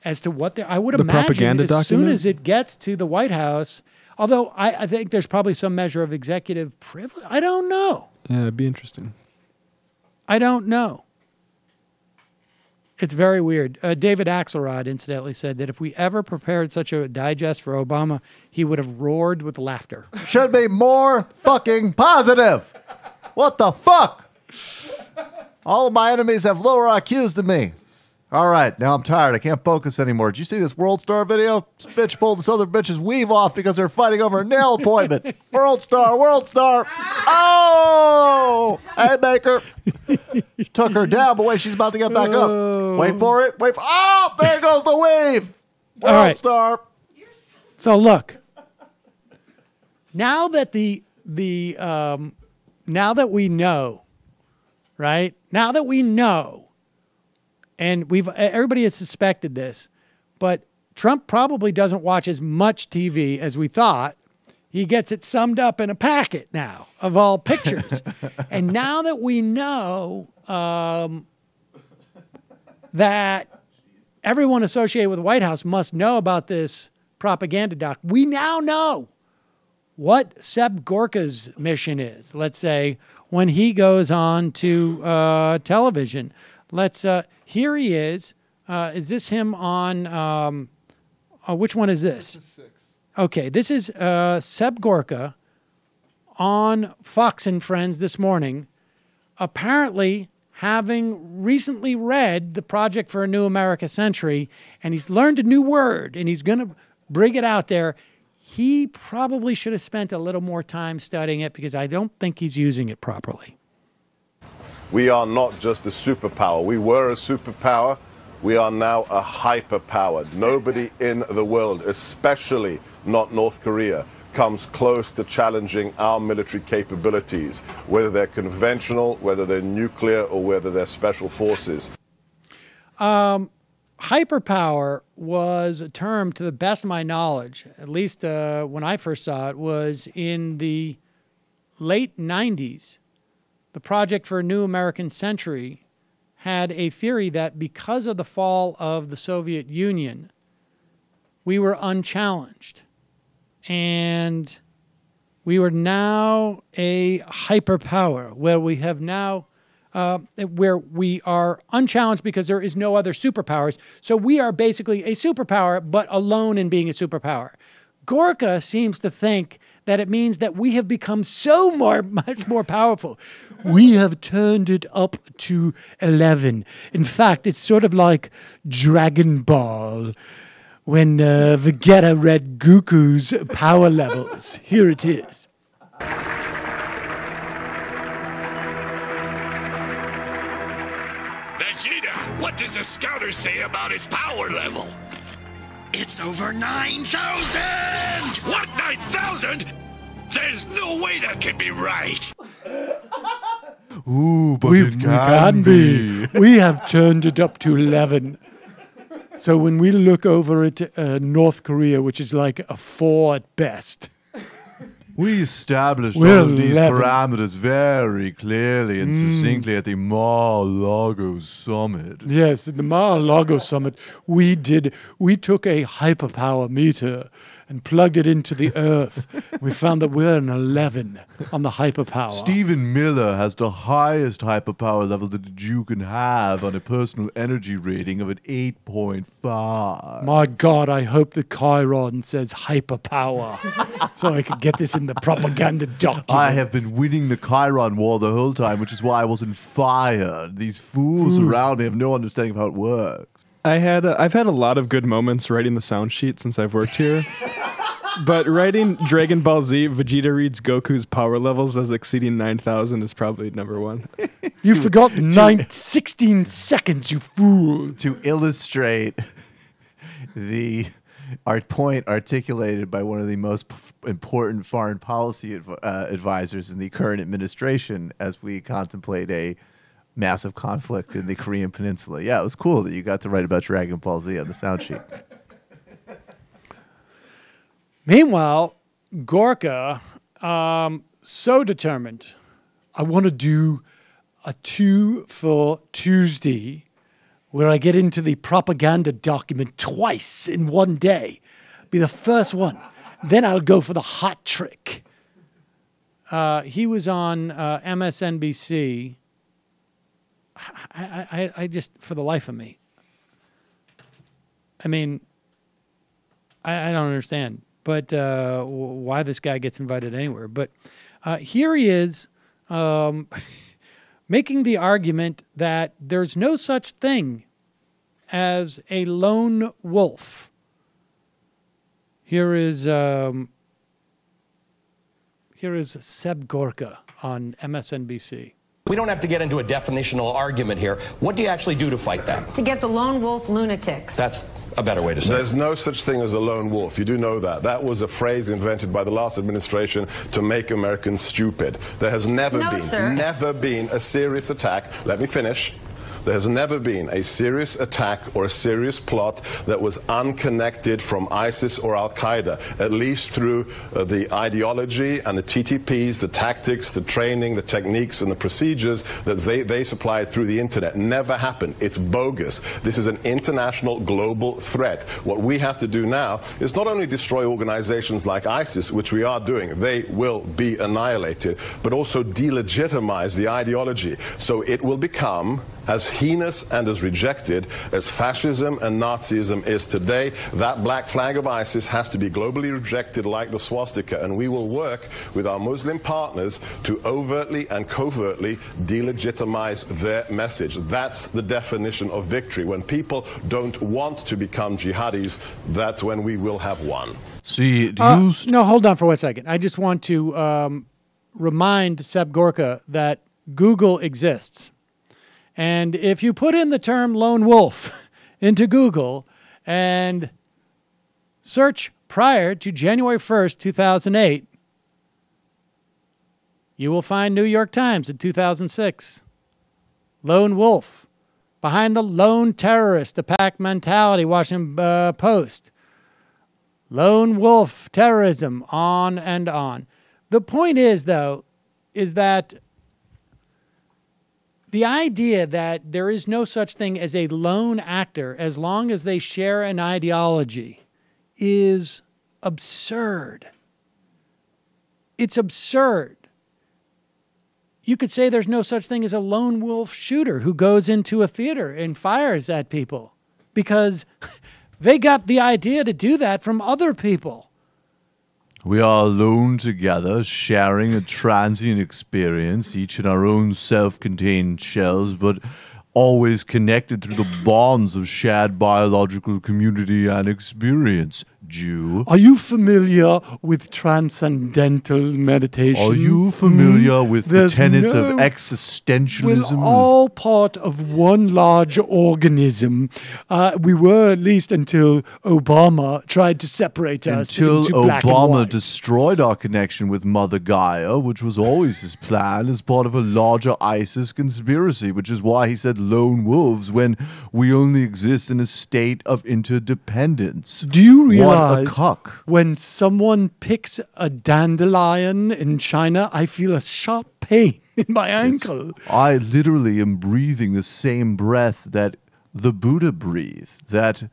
As to what I would imagine propaganda as document? Soon as it gets to the White House, although I think there's probably some measure of executive privilege. I don't know. Yeah, it'd be interesting. I don't know. It's very weird. David Axelrod, incidentally, said that if we ever prepared such a digest for Obama, he would have roared with laughter. Should be more fucking positive. What the fuck? All of my enemies have lower IQs than me. All right, now I'm tired. I can't focus anymore. Did you see this World Star video? This bitch pulled this other bitch's weave off because they're fighting over a nail appointment. World Star, World Star. Oh! Hey, Baker. Took her down, but wait, she's about to get back up. Wait for it. Wait for Oh, there goes the weave. World right. Star. So look, now that now that we know, right? Now that we know, and everybody has suspected this, but Trump probably doesn't watch as much TV as we thought. He gets it summed up in a packet now of all pictures. And now that we know that everyone associated with the White House must know about this propaganda doc, we now know what Seb Gorka's mission is, let's say, when he goes on to television. Here he is. Is this him on which one is this? This is 6. Okay, this is Seb Gorka on Fox and Friends this morning, apparently having recently read The Project for a New American Century, and he's learned a new word, and he's going to bring it out there. He probably should have spent a little more time studying it because I don't think he's using it properly. We are not just a superpower. We were a superpower. We are now a hyperpower. Nobody in the world, especially not North Korea, comes close to challenging our military capabilities, whether they're conventional, whether they're nuclear, or whether they're special forces. Hyperpower was a term, to the best of my knowledge, at least when I first saw it, was in the late 90s. The Project for a New American Century had a theory that because of the fall of the Soviet Union, we were unchallenged. And we were now a hyperpower where we have now, where we are unchallenged because there is no other superpowers. So we are basically a superpower, but alone in being a superpower. Gorka seems to think that it means that we have become so much more powerful. We have turned it up to 11. In fact, it's sort of like Dragon Ball. When Vegeta read Goku's power levels. Here it is. Vegeta, what does the scouter say about his power level? It's over 9,000! What, 9,000? There's no way that can be right! Ooh, but it can be. We have turned it up to 11. So when we look over at North Korea, which is like a 4 at best. We established all of these parameters very clearly and succinctly at the Mar-a-Lago Summit. Yes, at the Mar-a-Lago Summit, we took a hyperpower meter and plugged it into the Earth. We found that we're an 11 on the hyperpower. Stephen Miller has the highest hyperpower level that you can have on a personal energy rating of an 8.5. My God, I hope the Chiron says hyperpower so I could get this in the propaganda document. I have been winning the Chiron war the whole time, which is why I wasn't fired. These fools around me have no understanding of how it works. I've had a lot of good moments writing the sound sheet since I've worked here. But writing Dragon Ball Z, Vegeta reads Goku's power levels as exceeding 9,000 is probably number one. You forgot 16 seconds, you fool. To illustrate our point articulated by one of the most important foreign policy advisors in the current administration as we contemplate a massive conflict in the Korean Peninsula. Yeah, it was cool that you got to write about Dragon Ball Z on the sound sheet. Meanwhile, Gorka, so determined. I want to do a 2 for Tuesday where I get into the propaganda document twice in one day. Be the first one. Then I'll go for the hot trick. He was on MSNBC. I just, for the life of me, I mean, I don't understand. But why this guy gets invited anywhere. But here he is making the argument that there's no such thing as a lone wolf. Here is Seb Gorka on MSNBC. We don't have to get into a definitional argument here. What do you actually do to fight that? To get the lone wolf lunatics. That's a better way to say it. There's no such thing as a lone wolf. You do know that. That was a phrase invented by the last administration to make Americans stupid. There has never been a serious attack. Let me finish. There has never been a serious attack or a serious plot that was unconnected from ISIS or Al-Qaeda, at least through the ideology and the TTPs, the tactics, the training, the techniques, and the procedures that they supplied through the internet. Never happened. It's bogus. This is an international global threat. What we have to do now is not only destroy organizations like ISIS, which we are doing, they will be annihilated, but also delegitimize the ideology. So it will become as heinous and as rejected as fascism and Nazism is today. That black flag of ISIS has to be globally rejected like the swastika, and we will work with our Muslim partners to overtly and covertly delegitimize their message. That's the definition of victory. When people don't want to become jihadis, that's when we will have won. See, no, hold on for 1 second. I just want to remind Seb Gorka that Google exists. And if you put in the term lone wolf into Google and search prior to January 1st, 2008, you will find New York Times in 2006. Lone wolf. Behind the lone terrorist, the pack mentality, Washington Post. Lone wolf, terrorism, on and on. The point is, though, is that the idea that there is no such thing as a lone actor as long as they share an ideology is absurd. It's absurd. You could say there's no such thing as a lone wolf shooter who goes into a theater and fires at people because they got the idea to do that from other people. We are alone together, sharing a transient experience, each in our own self-contained shells, but always connected through the bonds of shared biological community and experience. Jew. Are you familiar with transcendental meditation? Are you familiar with the tenets of existentialism? We're all part of one large organism. We were, at least until Obama tried to separate us until into black and Obama white. destroyed our connection with Mother Gaia, which was always his plan as part of a larger ISIS conspiracy, which is why he said lone wolves when we only exist in a state of interdependence. Do you realize when someone picks a dandelion in China, I feel a sharp pain in my ankle? I literally am breathing the same breath that the Buddha breathed, that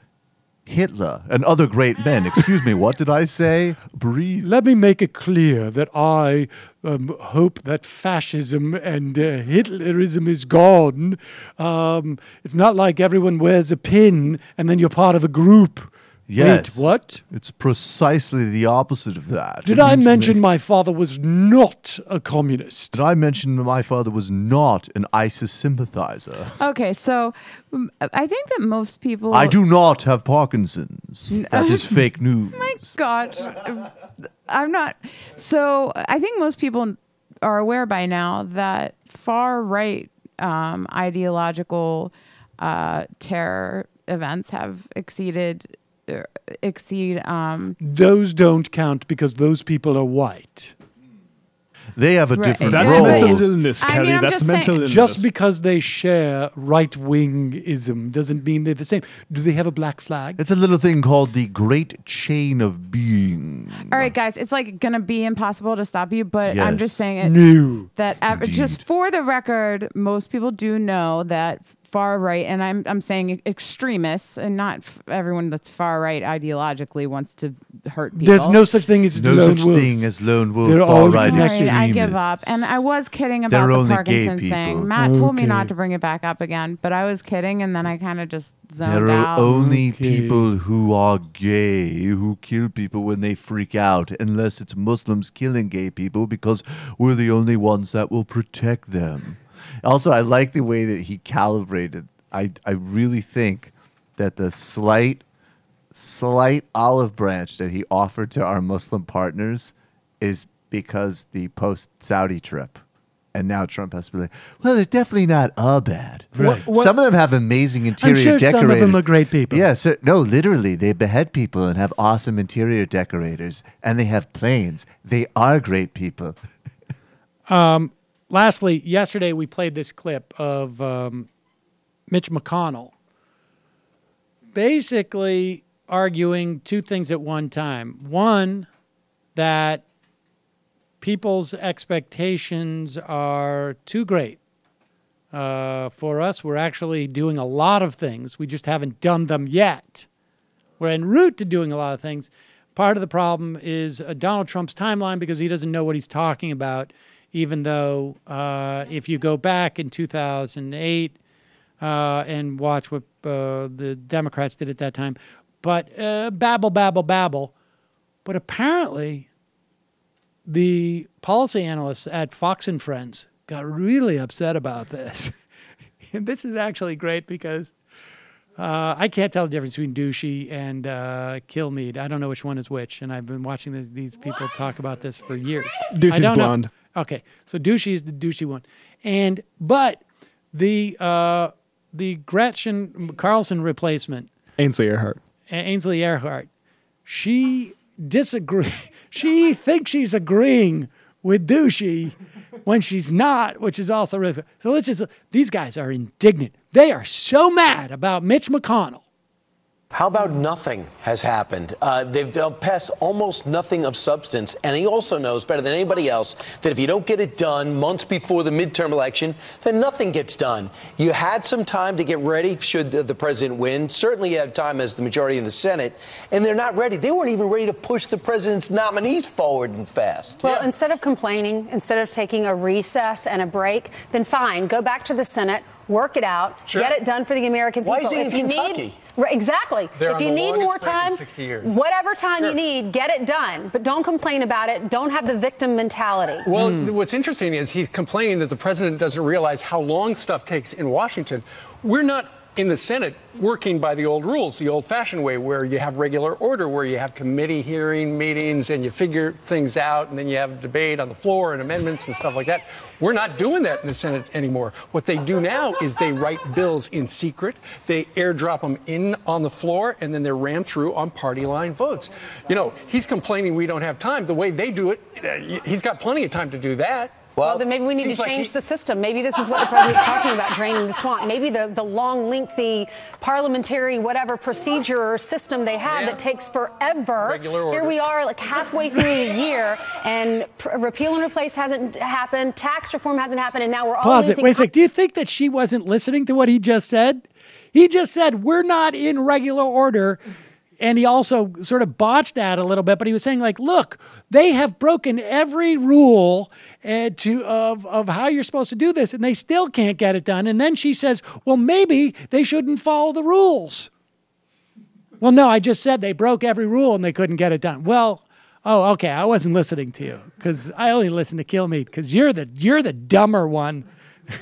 Hitler and other great men, excuse me, what did I say? Breathe. Let me make it clear that I hope that fascism and Hitlerism is gone. It's not like everyone wears a pin and then you're part of a group. Yes. Wait, what? It's precisely the opposite of that. Did I mention my father was not a communist? Did I mention that my father was not an ISIS sympathizer? Okay, so I think that most people... I do not have Parkinson's. That is fake news. My God. I'm not... So I think most people are aware by now that far-right ideological terror events have exceed those don't count because those people are white. They have a different That's role. mental illness, Kelly. That's mental illness. Just because they share right-wingism doesn't mean they're the same. Do they have a black flag? It's a little thing called the Great Chain of Being. All right, guys, it's like going to be impossible to stop you, but Yes. I'm just saying it. No. That just for the record, most people do know that far right, and I'm saying extremists, and not everyone that's far right ideologically wants to hurt people. There's no such thing as lone wolves. They're all far-right extremists. I give up. And I was kidding about They're the only gay Parkinson's people. thing. Matt told me Okay. not to bring it back up again, but I was kidding, and then I kind of just zoned There are out. only people who are gay who kill people when they freak out, unless it's Muslims killing gay people because we're the only ones that will protect them. Also, I like the way that he calibrated. I really think that the slight olive branch that he offered to our Muslim partners is because the post-Saudi trip. And now Trump has to be like, well, they're definitely not all bad. Right. Some of them have amazing interior I'm sure decorators. some of them are great people. Yeah, so, no, literally, they behead people and have awesome interior decorators. And they have planes. They are great people. Lastly, yesterday we played this clip of Mitch McConnell basically arguing two things at one time. One, that people's expectations are too great. For us, we're actually doing a lot of things. We just haven't done them yet. We're en route to doing a lot of things. Part of the problem is Donald Trump's timeline because he doesn't know what he's talking about, even though if you go back in 2008, and watch what the Democrats did at that time. But babble, babble, babble. But apparently, the policy analysts at Fox and Friends got really upset about this. And this is actually great because I can't tell the difference between douchey and Kilmeade. I don't know which one is which, and I've been watching these people talk about this for years. Douchey's blonde. Okay, so douchey is the douchey one, but the Gretchen Carlson replacement, Ainsley Earhart, she disagrees. She thinks she's agreeing with douchey when she's not, which is also really. So these guys are indignant. They are so mad about Mitch McConnell. How about nothing has happened? They've passed almost nothing of substance. And he also knows better than anybody else that if you don't get it done months before the midterm election, then nothing gets done. You had some time to get ready should the president win. Certainly you had time as the majority in the Senate. And they're not ready. They weren't even ready to push the president's nominees forward and fast. Well, instead of complaining, instead of taking a recess and a break, then fine, go back to the Senate, work it out, get it done for the American people. Why is he in Kentucky? Exactly. If you need more time, whatever time you need, get it done. But don't complain about it. Don't have the victim mentality. Well, what's interesting is he's complaining that the president doesn't realize how long stuff takes in Washington. We're not in the Senate working by the old rules, the old-fashioned way, where you have regular order, where you have committee hearing meetings and you figure things out, and then you have debate on the floor and amendments and stuff like that. We're not doing that in the Senate anymore. What they do now is they write bills in secret, they airdrop them in on the floor, and then they're rammed through on party line votes. You know, he's complaining we don't have time. The way they do it, he's got plenty of time to do that. Well, then maybe we need to change the system. Maybe this is what the president's talking about, draining the swamp. Maybe the long, lengthy parliamentary whatever procedure or system they have that takes forever. Here we are like halfway through the year, and repeal and replace hasn't happened, tax reform hasn't happened, and now we're all Pause it. losing. Wait a sec. Do you think that she wasn't listening to what he just said? He just said, we're not in regular order. And he also sort of botched that a little bit, but he was saying, like, look, they have broken every rule of how you're supposed to do this, and they still can't get it done. And then she says, well, maybe they shouldn't follow the rules. Well, no, I just said they broke every rule and they couldn't get it done. Well, oh, okay, I wasn't listening to you because I only listened to Kilmeade because you're the dumber one.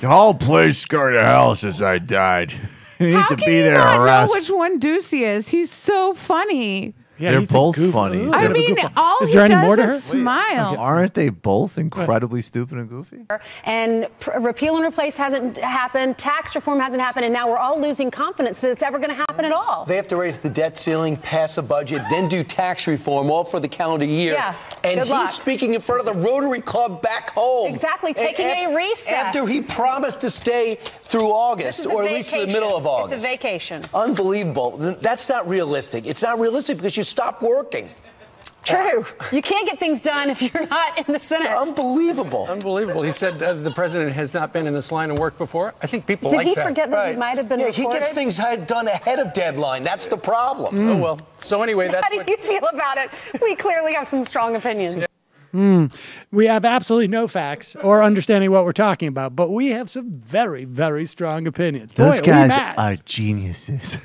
The whole place scared to hell since I died. You need to be there I harass. know which one Deucey is. He's so funny. Yeah, they're both funny. I mean, all he does is smile. Aren't they both incredibly stupid and goofy? And repeal and replace hasn't happened, tax reform hasn't happened, and now we're all losing confidence that it's ever going to happen at all. They have to raise the debt ceiling, pass a budget, then do tax reform, all for the calendar year. Yeah, and good luck. he's speaking in front of the Rotary Club back home. Exactly, taking a recess. After he promised to stay through August, or at least through the middle of August. It's a vacation. Unbelievable. That's not realistic. It's not realistic because you stop working. True. You can't get things done if you're not in the Senate. It's unbelievable. Unbelievable. He said the president has not been in this line of work before. I think people Did like he that. forget that he might have been He reported? gets things done ahead of deadline. That's the problem. Oh, well. So anyway, that's How do you feel about it? We clearly have some strong opinions. We have absolutely no facts or understanding what we're talking about, but we have some very, very strong opinions. Those Boy, guys are geniuses.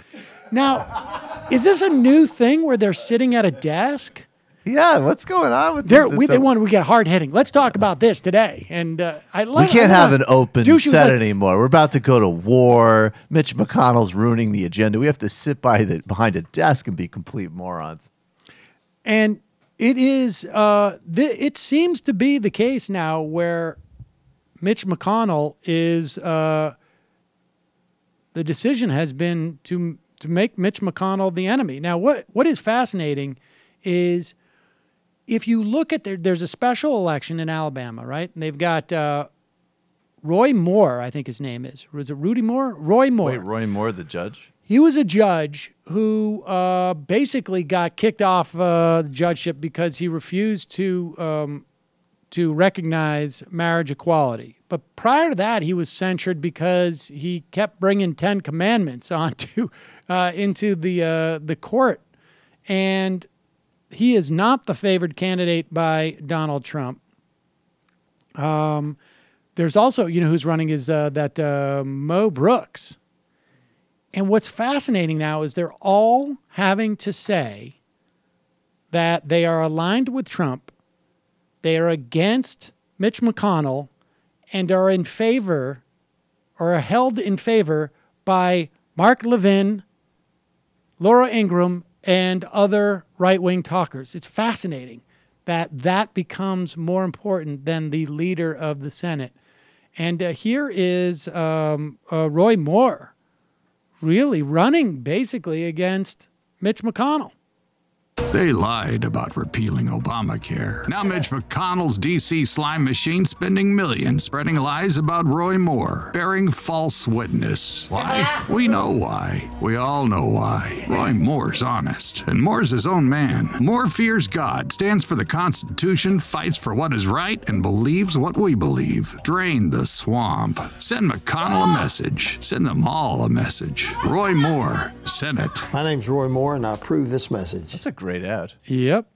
Now, is this a new thing where they're sitting at a desk? Yeah, what's going on with this? We get hard hitting. Let's talk about this today. And we can't have an open set like, anymore. We're about to go to war. Mitch McConnell's ruining the agenda. We have to sit behind a desk and be complete morons. And it is. It seems to be the case now where Mitch McConnell is. The decision has been to make Mitch McConnell the enemy. Now, what is fascinating is if you look at there's a special election in Alabama, right? And they've got Roy Moore, I think his name is. Was it Rudy Moore? Roy Moore. Wait, Roy Moore, the judge? He was a judge who basically got kicked off the judgeship because he refused to recognize marriage equality. But prior to that, he was censured because he kept bringing 10 Commandments onto into the court, and he is not the favored candidate by Donald Trump. There's also, who's running is that Mo Brooks. And what's fascinating now is they're all having to say that they are aligned with Trump, they are against Mitch McConnell, and are in favor, or are held in favor by Mark Levin, Laura Ingraham, and other right-wing talkers. It's fascinating that becomes more important than the leader of the Senate. And here is Roy Moore really running basically against Mitch McConnell. They lied about repealing Obamacare. Now Mitch McConnell's D.C. slime machine spending millions spreading lies about Roy Moore, bearing false witness. Why? We know why. We all know why. Roy Moore's honest, and Moore's his own man. Moore fears God, stands for the Constitution, fights for what is right, and believes what we believe. Drain the swamp. Send McConnell a message. Send them all a message. Roy Moore, Senate. My name's Roy Moore, and I approve this message. That's a great ad. Yep.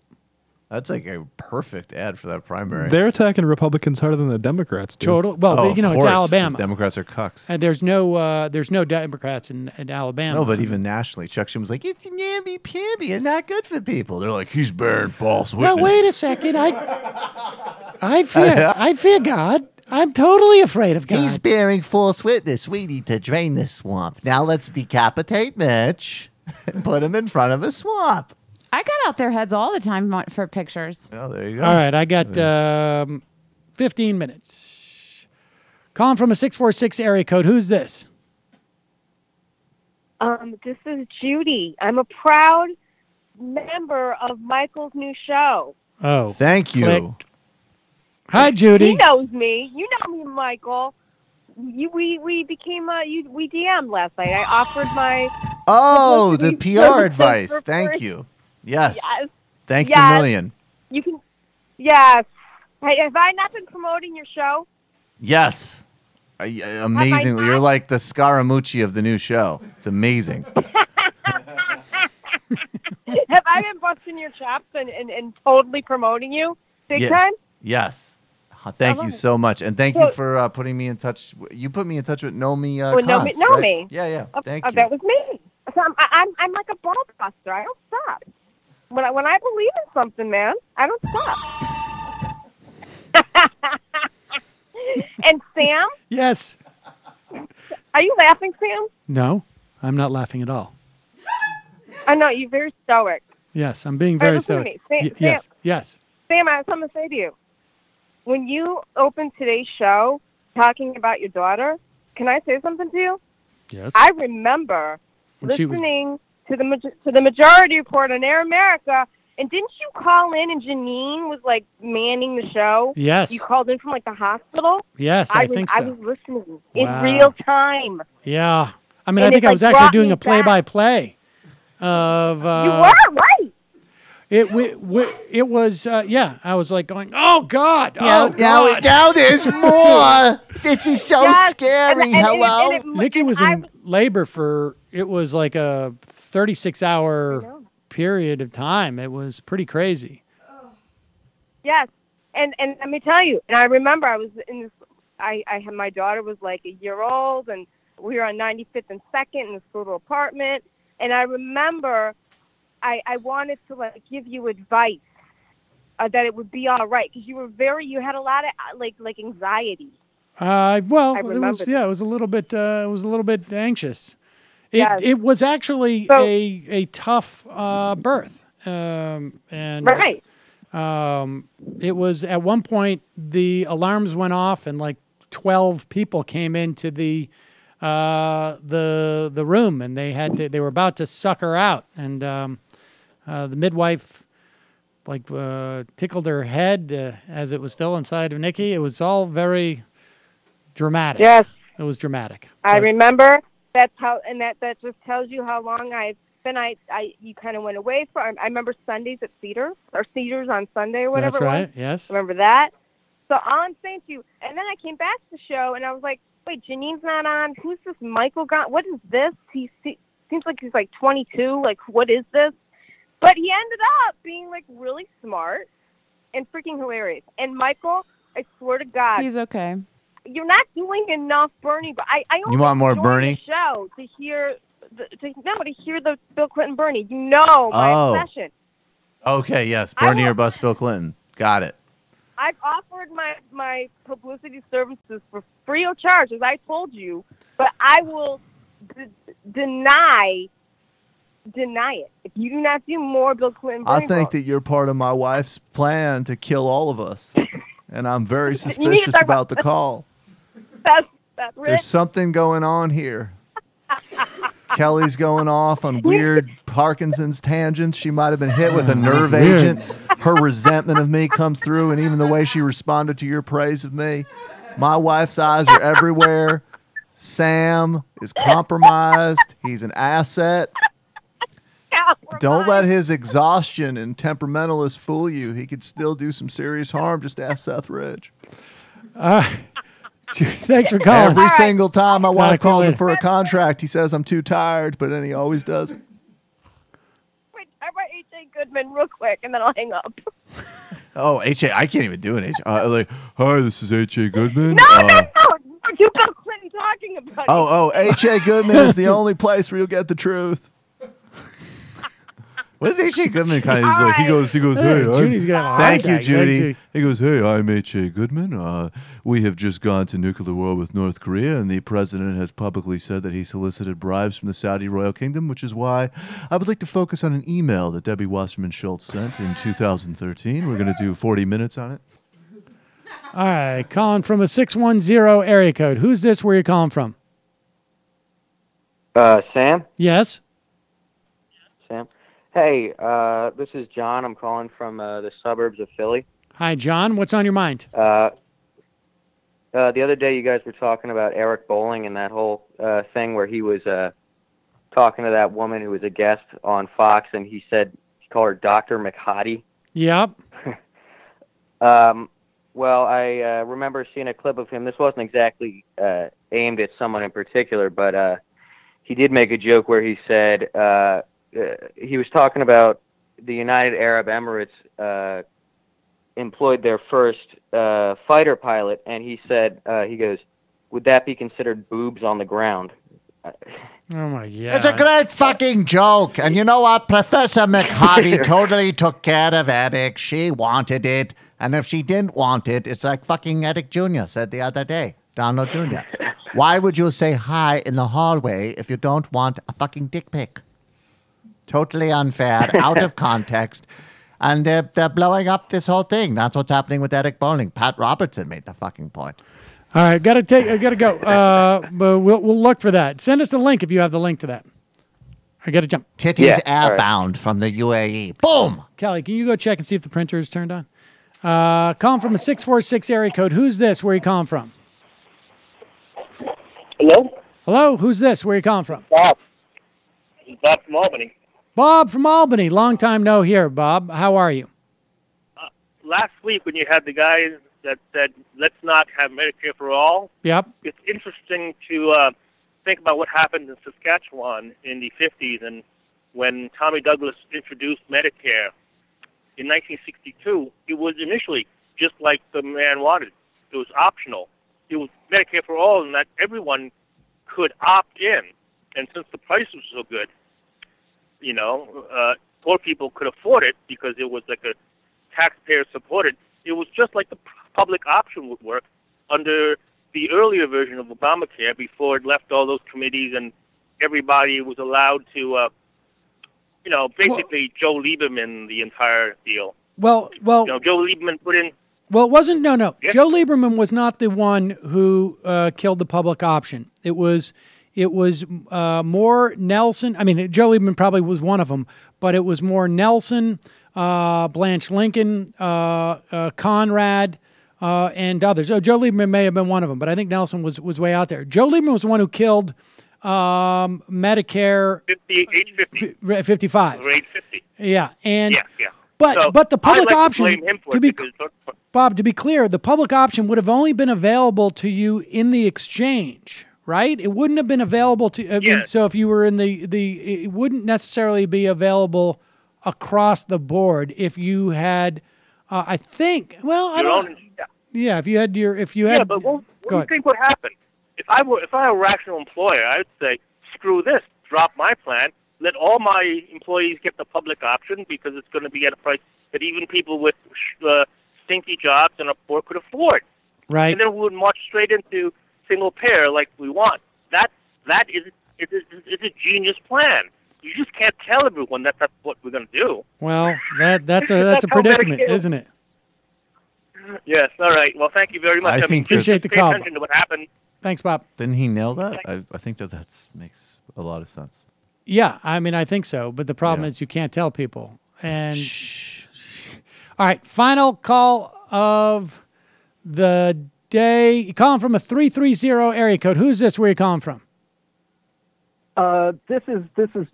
That's like a perfect ad for that primary. They're attacking Republicans harder than the Democrats do. Total. Well, you know, it's Alabama. Democrats are cucks. And there's no Democrats in Alabama. No, but even nationally, Chuck Schumer was like, it's namby-pamby and not good for people. They're like, he's bearing false witness. Well, wait a second. I fear God. I'm totally afraid of God. He's bearing false witness. We need to drain this swamp. Now let's decapitate Mitch and put him in front of a swamp. I got out their heads all the time for pictures. Oh, there you go. All right, I got 15 minutes. Calling from a 646 area code. Who's this? This is Judy. I'm a proud member of Michael's new show. Oh, thank you. Click. Hi, Judy. He knows me. You know me, Michael. We became we DM'd last night. I offered my the PR advice. Thank you. Yes. Thanks a million. You can. Yes. Hey, have I not been promoting your show? Yes. Amazingly. You're like the Scaramucci of the new show. It's amazing. Have I been busting your chops and totally promoting you big time? Yes. Thank you so much. And thank you for putting me in touch. You put me in touch with Nomi Kantz, right? me. Yeah. Thank you. That was me. So I'm like a ball buster. I don't stop. When I believe in something, man, I don't stop. And Sam? Yes. Are you laughing, Sam? No, I'm not laughing at all. I know, you're very stoic. Yes, I'm being very listen to stoic. me. Yes. Sam, I have something to say to you. When you opened today's show talking about your daughter, can I say something to you? Yes. I remember When she listening to the Majority Report on Air America, and didn't you call in and Janine was like manning the show? Yes. You called in from like the hospital? Yes, I think so. I was listening in real time. Yeah. I mean, And I think it, I was like, actually brought doing me a play-by-play of... You were, right. It was, I was like going, oh, God, oh, God. Now there's more. This is so scary. Hello? Nikki was in labor for, it was like a 36-hour period of time. It was pretty crazy. Yes. And let me tell you, and I remember I was in this, I had, my daughter was like a year old, and we were on 95th and 2nd in this little apartment, and I remember I wanted to like give you advice that it would be all right, because you had a lot of like anxiety. Well, it was a little bit anxious. It was actually a tough birth, and right. It was at one point the alarms went off and like 12 people came into the room, and they were about to suck her out, and the midwife tickled her head as it was still inside of Nikki. It was all very dramatic. Yes, it was dramatic. I remember. That's how, and that just tells you how long I've been. You kind of went away from. I remember Sundays at Cedar, or Cedars on Sunday or whatever. That's right. It was. Yes. Remember that. So all I'm saying to you, and then I came back to the show, and I was like, wait, Janine's not on. Who's this Michael? What is this? He seems like he's like 22. Like, what is this? But he ended up being like really smart and freaking hilarious. And Michael, I swear to God, he's okay. You're not doing enough, Bernie. But I You want more joined Bernie? the show to hear to hear the Bill Clinton Bernie. You know my obsession. Okay, yes. Bernie or bust Bill Clinton. Got it. I've offered my publicity services for free of charge, as I told you, but I will deny it. If you do not do more Bill Clinton Bernie I think votes. that you're part of my wife's plan to kill all of us. And I'm very suspicious about the call. That's Rich. There's something going on here. Kelly's going off on weird Parkinson's tangents. She might have been hit with a nerve agent. Her resentment of me comes through, and even the way she responded to your praise of me. My wife's eyes are everywhere. Sam is compromised. He's an asset. Don't let his exhaustion and temperamentalist fool you. He could still do some serious harm. Just ask Seth Rich. Thanks for calling. Every single time my wife calls him for a contract, he says, I'm too tired, but then he always does it. Wait, how about H.A. Goodman real quick, and then I'll hang up. Oh, H.A. I can't even do an H.A. Like, hi, this is H.A. Goodman. No. You Bill Clinton talking about H.A. Goodman is the only place where you'll get the truth. What is H.A. Goodman kind of? Like, he goes, hey, Judy's gonna thank you, Judy. He goes, hey, I'm H.A. Goodman. We have just gone to nuclear war with North Korea, and the president has publicly said that he solicited bribes from the Saudi royal kingdom, which is why I would like to focus on an email that Debbie Wasserman Schultz sent in 2013. We're going to do 40 minutes on it. All right, calling from a 610 area code. Who's this? Where you calling from? Sam? Yes. Sam? Hey, this is John. I'm calling from the suburbs of Philly. Hi, John. What's on your mind? The other day you guys were talking about Eric Bolling and that whole thing where he was talking to that woman who was a guest on Fox, and he called her Dr. McHottie. Yep. Well, I remember seeing a clip of him. This wasn't exactly aimed at someone in particular, but he did make a joke where he said he was talking about the United Arab Emirates employed their first fighter pilot, and he said, he goes, would that be considered boobs on the ground? Oh, my God. It's a great fucking joke. And you know what? Professor McHottie totally took care of Eric. She wanted it. And if she didn't want it, it's like fucking Eric Jr. said the other day. Donald Jr. Why would you say hi in the hallway if you don't want a fucking dick pic? Totally unfair, out of context. And they're blowing up this whole thing. That's what's happening with Eric Bolling. Pat Robertson made the fucking point. All right, gotta go. But we'll look for that. Send us the link if you have the link to that. I gotta jump. Titties airbound from the UAE. Boom. Kelly, can you go check and see if the printer is turned on? Calling from a 646 area code. Who's this? Where are you calling from? Hello? Hello? Who's this? Where are you calling from? Bob. Bob from Albany. Bob from Albany. Long time no hear, Bob. How are you? Last week when you had the guy that said, let's not have Medicare for all, yep, it's interesting to think about what happened in Saskatchewan in the 50s and when Tommy Douglas introduced Medicare. In 1962, it was initially just like the man wanted. It was optional. It was Medicare for all, and that everyone could opt in. And since the price was so good, you know, poor people could afford it because it was like a taxpayer-supported. It was just like the public option would work under the earlier version of Obamacare before it left all those committees and everybody was allowed to, you know, basically Joe Lieberman the entire deal. Well, you know, Joe Lieberman put in. Well, it wasn't. No. Yeah. Joe Lieberman was not the one who killed the public option. It was more Nelson. I mean, Joe Lieberman probably was one of them, but it was more Nelson, Blanche Lincoln, Conrad, and others. Oh, Joe Lieberman may have been one of them, but I think Nelson was way out there. Joe Lieberman was the one who killed Medicare age 50. 55. Or age 50. Yeah, and yeah. But the public option, to be Bob, to be clear, the public option would have only been available to you in the exchange, right? It wouldn't have been available to. I mean, so if you were in it wouldn't necessarily be available across the board if you had. I think. Well, I don't. Yeah, if you had Yeah, but what do you think would happen if I were a rational employer? I would say, screw this. drop my plan. Let all my employees get the public option because it's going to be at a price that even people with stinky jobs and are poor could afford. Right. And then we would march straight into single payer like we want. That is a genius plan. You just can't tell everyone that that's what we're going to do. Well, that's a predicament, isn't it? Yes. All right. Well, thank you very much. I think appreciate the pay call. attention to what happened. Thanks, Bob. Didn't he nail that? I think that makes a lot of sense. Yeah, I mean, I think so. But the problem is you can't tell people. And all right, final call of the day. You're calling from a 330 area code. Who's this? Where are you calling from? This is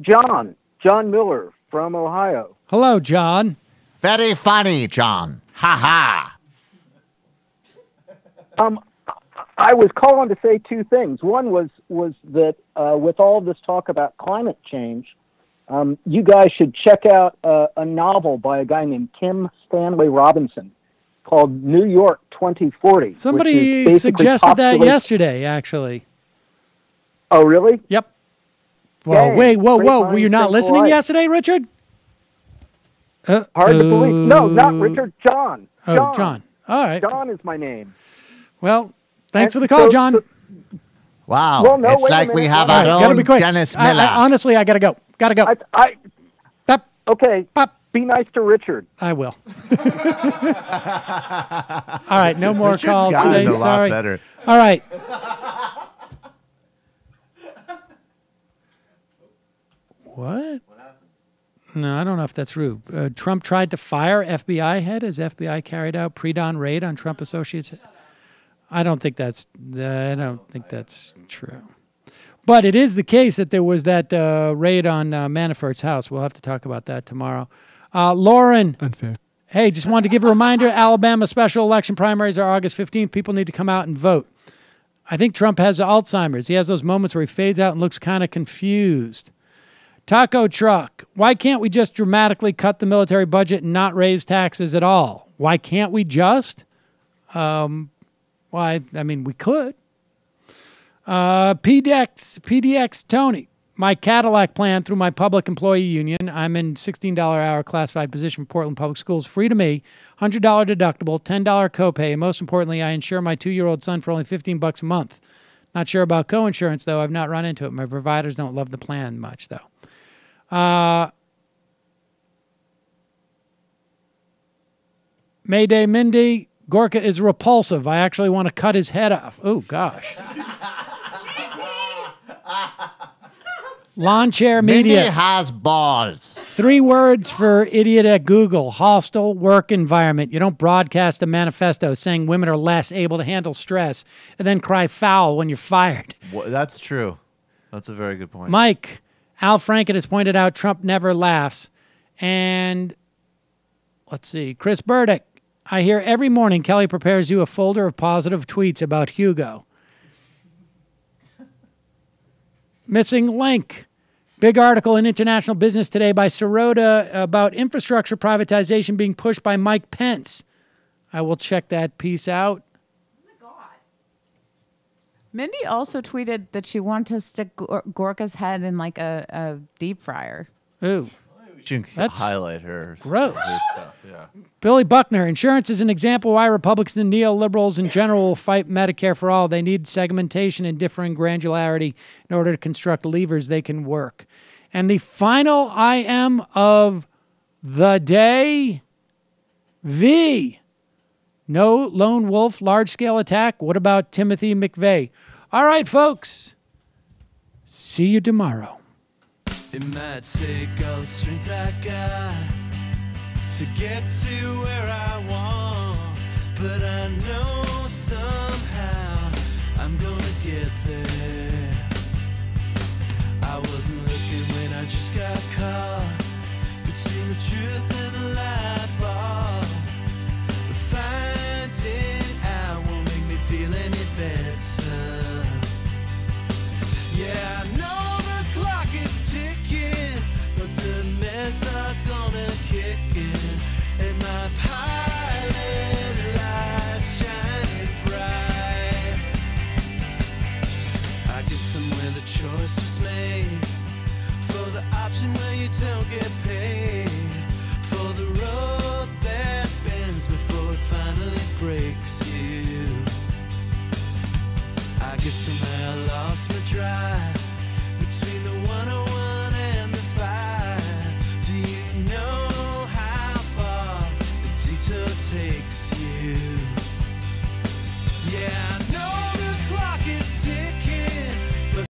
John Miller from Ohio. Hello, John. Very funny, John. Ha ha. I was calling to say two things. One was that with all this talk about climate change, you guys should check out a novel by a guy named Kim Stanley Robinson called New York 2040. Somebody suggested that yesterday, actually. Oh, really? Yep. Well, Dang, wait, whoa. great Were you minds not think listening alike. yesterday, Richard? Hard to believe. No, not Richard. John. Oh, John. All right. John is my name. Well, thanks for the call, John. Wow. Well, no, it's wait a like we minute. have All right, our gotta own be quick. Dennis Miller. Honestly, I gotta go. Okay. Be nice to Richard. I will. All right, no more Richard's calls gotten today. a lot Sorry. better. All right. What? No, I don't know if that's true. Trump tried to fire FBI head as FBI carried out pre-dawn raid on Trump associates. I don't think that's true. But it is the case that there was that raid on Manafort's house. We'll have to talk about that tomorrow. Lauren. Unfair. Hey, just wanted to give a reminder, Alabama special election primaries are August 15th. People need to come out and vote. I think Trump has Alzheimer's. He has those moments where he fades out and looks kind of confused. Taco Truck. Why can't we just dramatically cut the military budget and not raise taxes at all? Why can't we just? Well, I mean, we could. PDX Tony. My Cadillac plan through my public employee union. I'm in $16 hour classified position for Portland Public Schools. Free to me. $100 deductible, $10 copay, and most importantly, I insure my 2-year-old son for only $15 a month. Not sure about co-insurance, though. I've not run into it. My providers don't love the plan much, though. Mayday Mindy. Gorka is repulsive. I actually want to cut his head off. Oh, gosh. Lawn Chair Media. Mindy has balls. 3 words for idiot at Google. Hostile work environment. You don't broadcast a manifesto saying women are less able to handle stress and then cry foul when you're fired. Well, that's true. That's a very good point. Mike, Al Franken has pointed out Trump never laughs. And let's see. Chris Burdick. I hear every morning Kelly prepares you a folder of positive tweets about Hugo. Missing link. Big article in International Business Today by Sirota about infrastructure privatization being pushed by Mike Pence. I will check that piece out. Mindy also tweeted that she wanted to stick Gorka's head in like a deep fryer. Ooh. That's highlight her. Gross. Her stuff, yeah. Billy Buckner, insurance is an example why Republicans and neoliberals in general will fight Medicare for all. They need segmentation and differing granularity in order to construct levers they can work. And the final IM of the day, no lone wolf large-scale attack. What about Timothy McVeigh? All right, folks. See you tomorrow. It might take all the strength I got to get to where I want, but I know somehow I'm gonna get there. I wasn't looking when I just got caught between the truth and the light bulb, but finding out won't make me feel any better. Yeah, I know the clock is ticking, but the meds are gonna kick in, and my pilot light shining bright. I get somewhere the choice was made, don't get paid for the rope that bends before it finally breaks you. I guess somehow I lost my drive between the 101 and the 5. Do you know how far the detour takes you?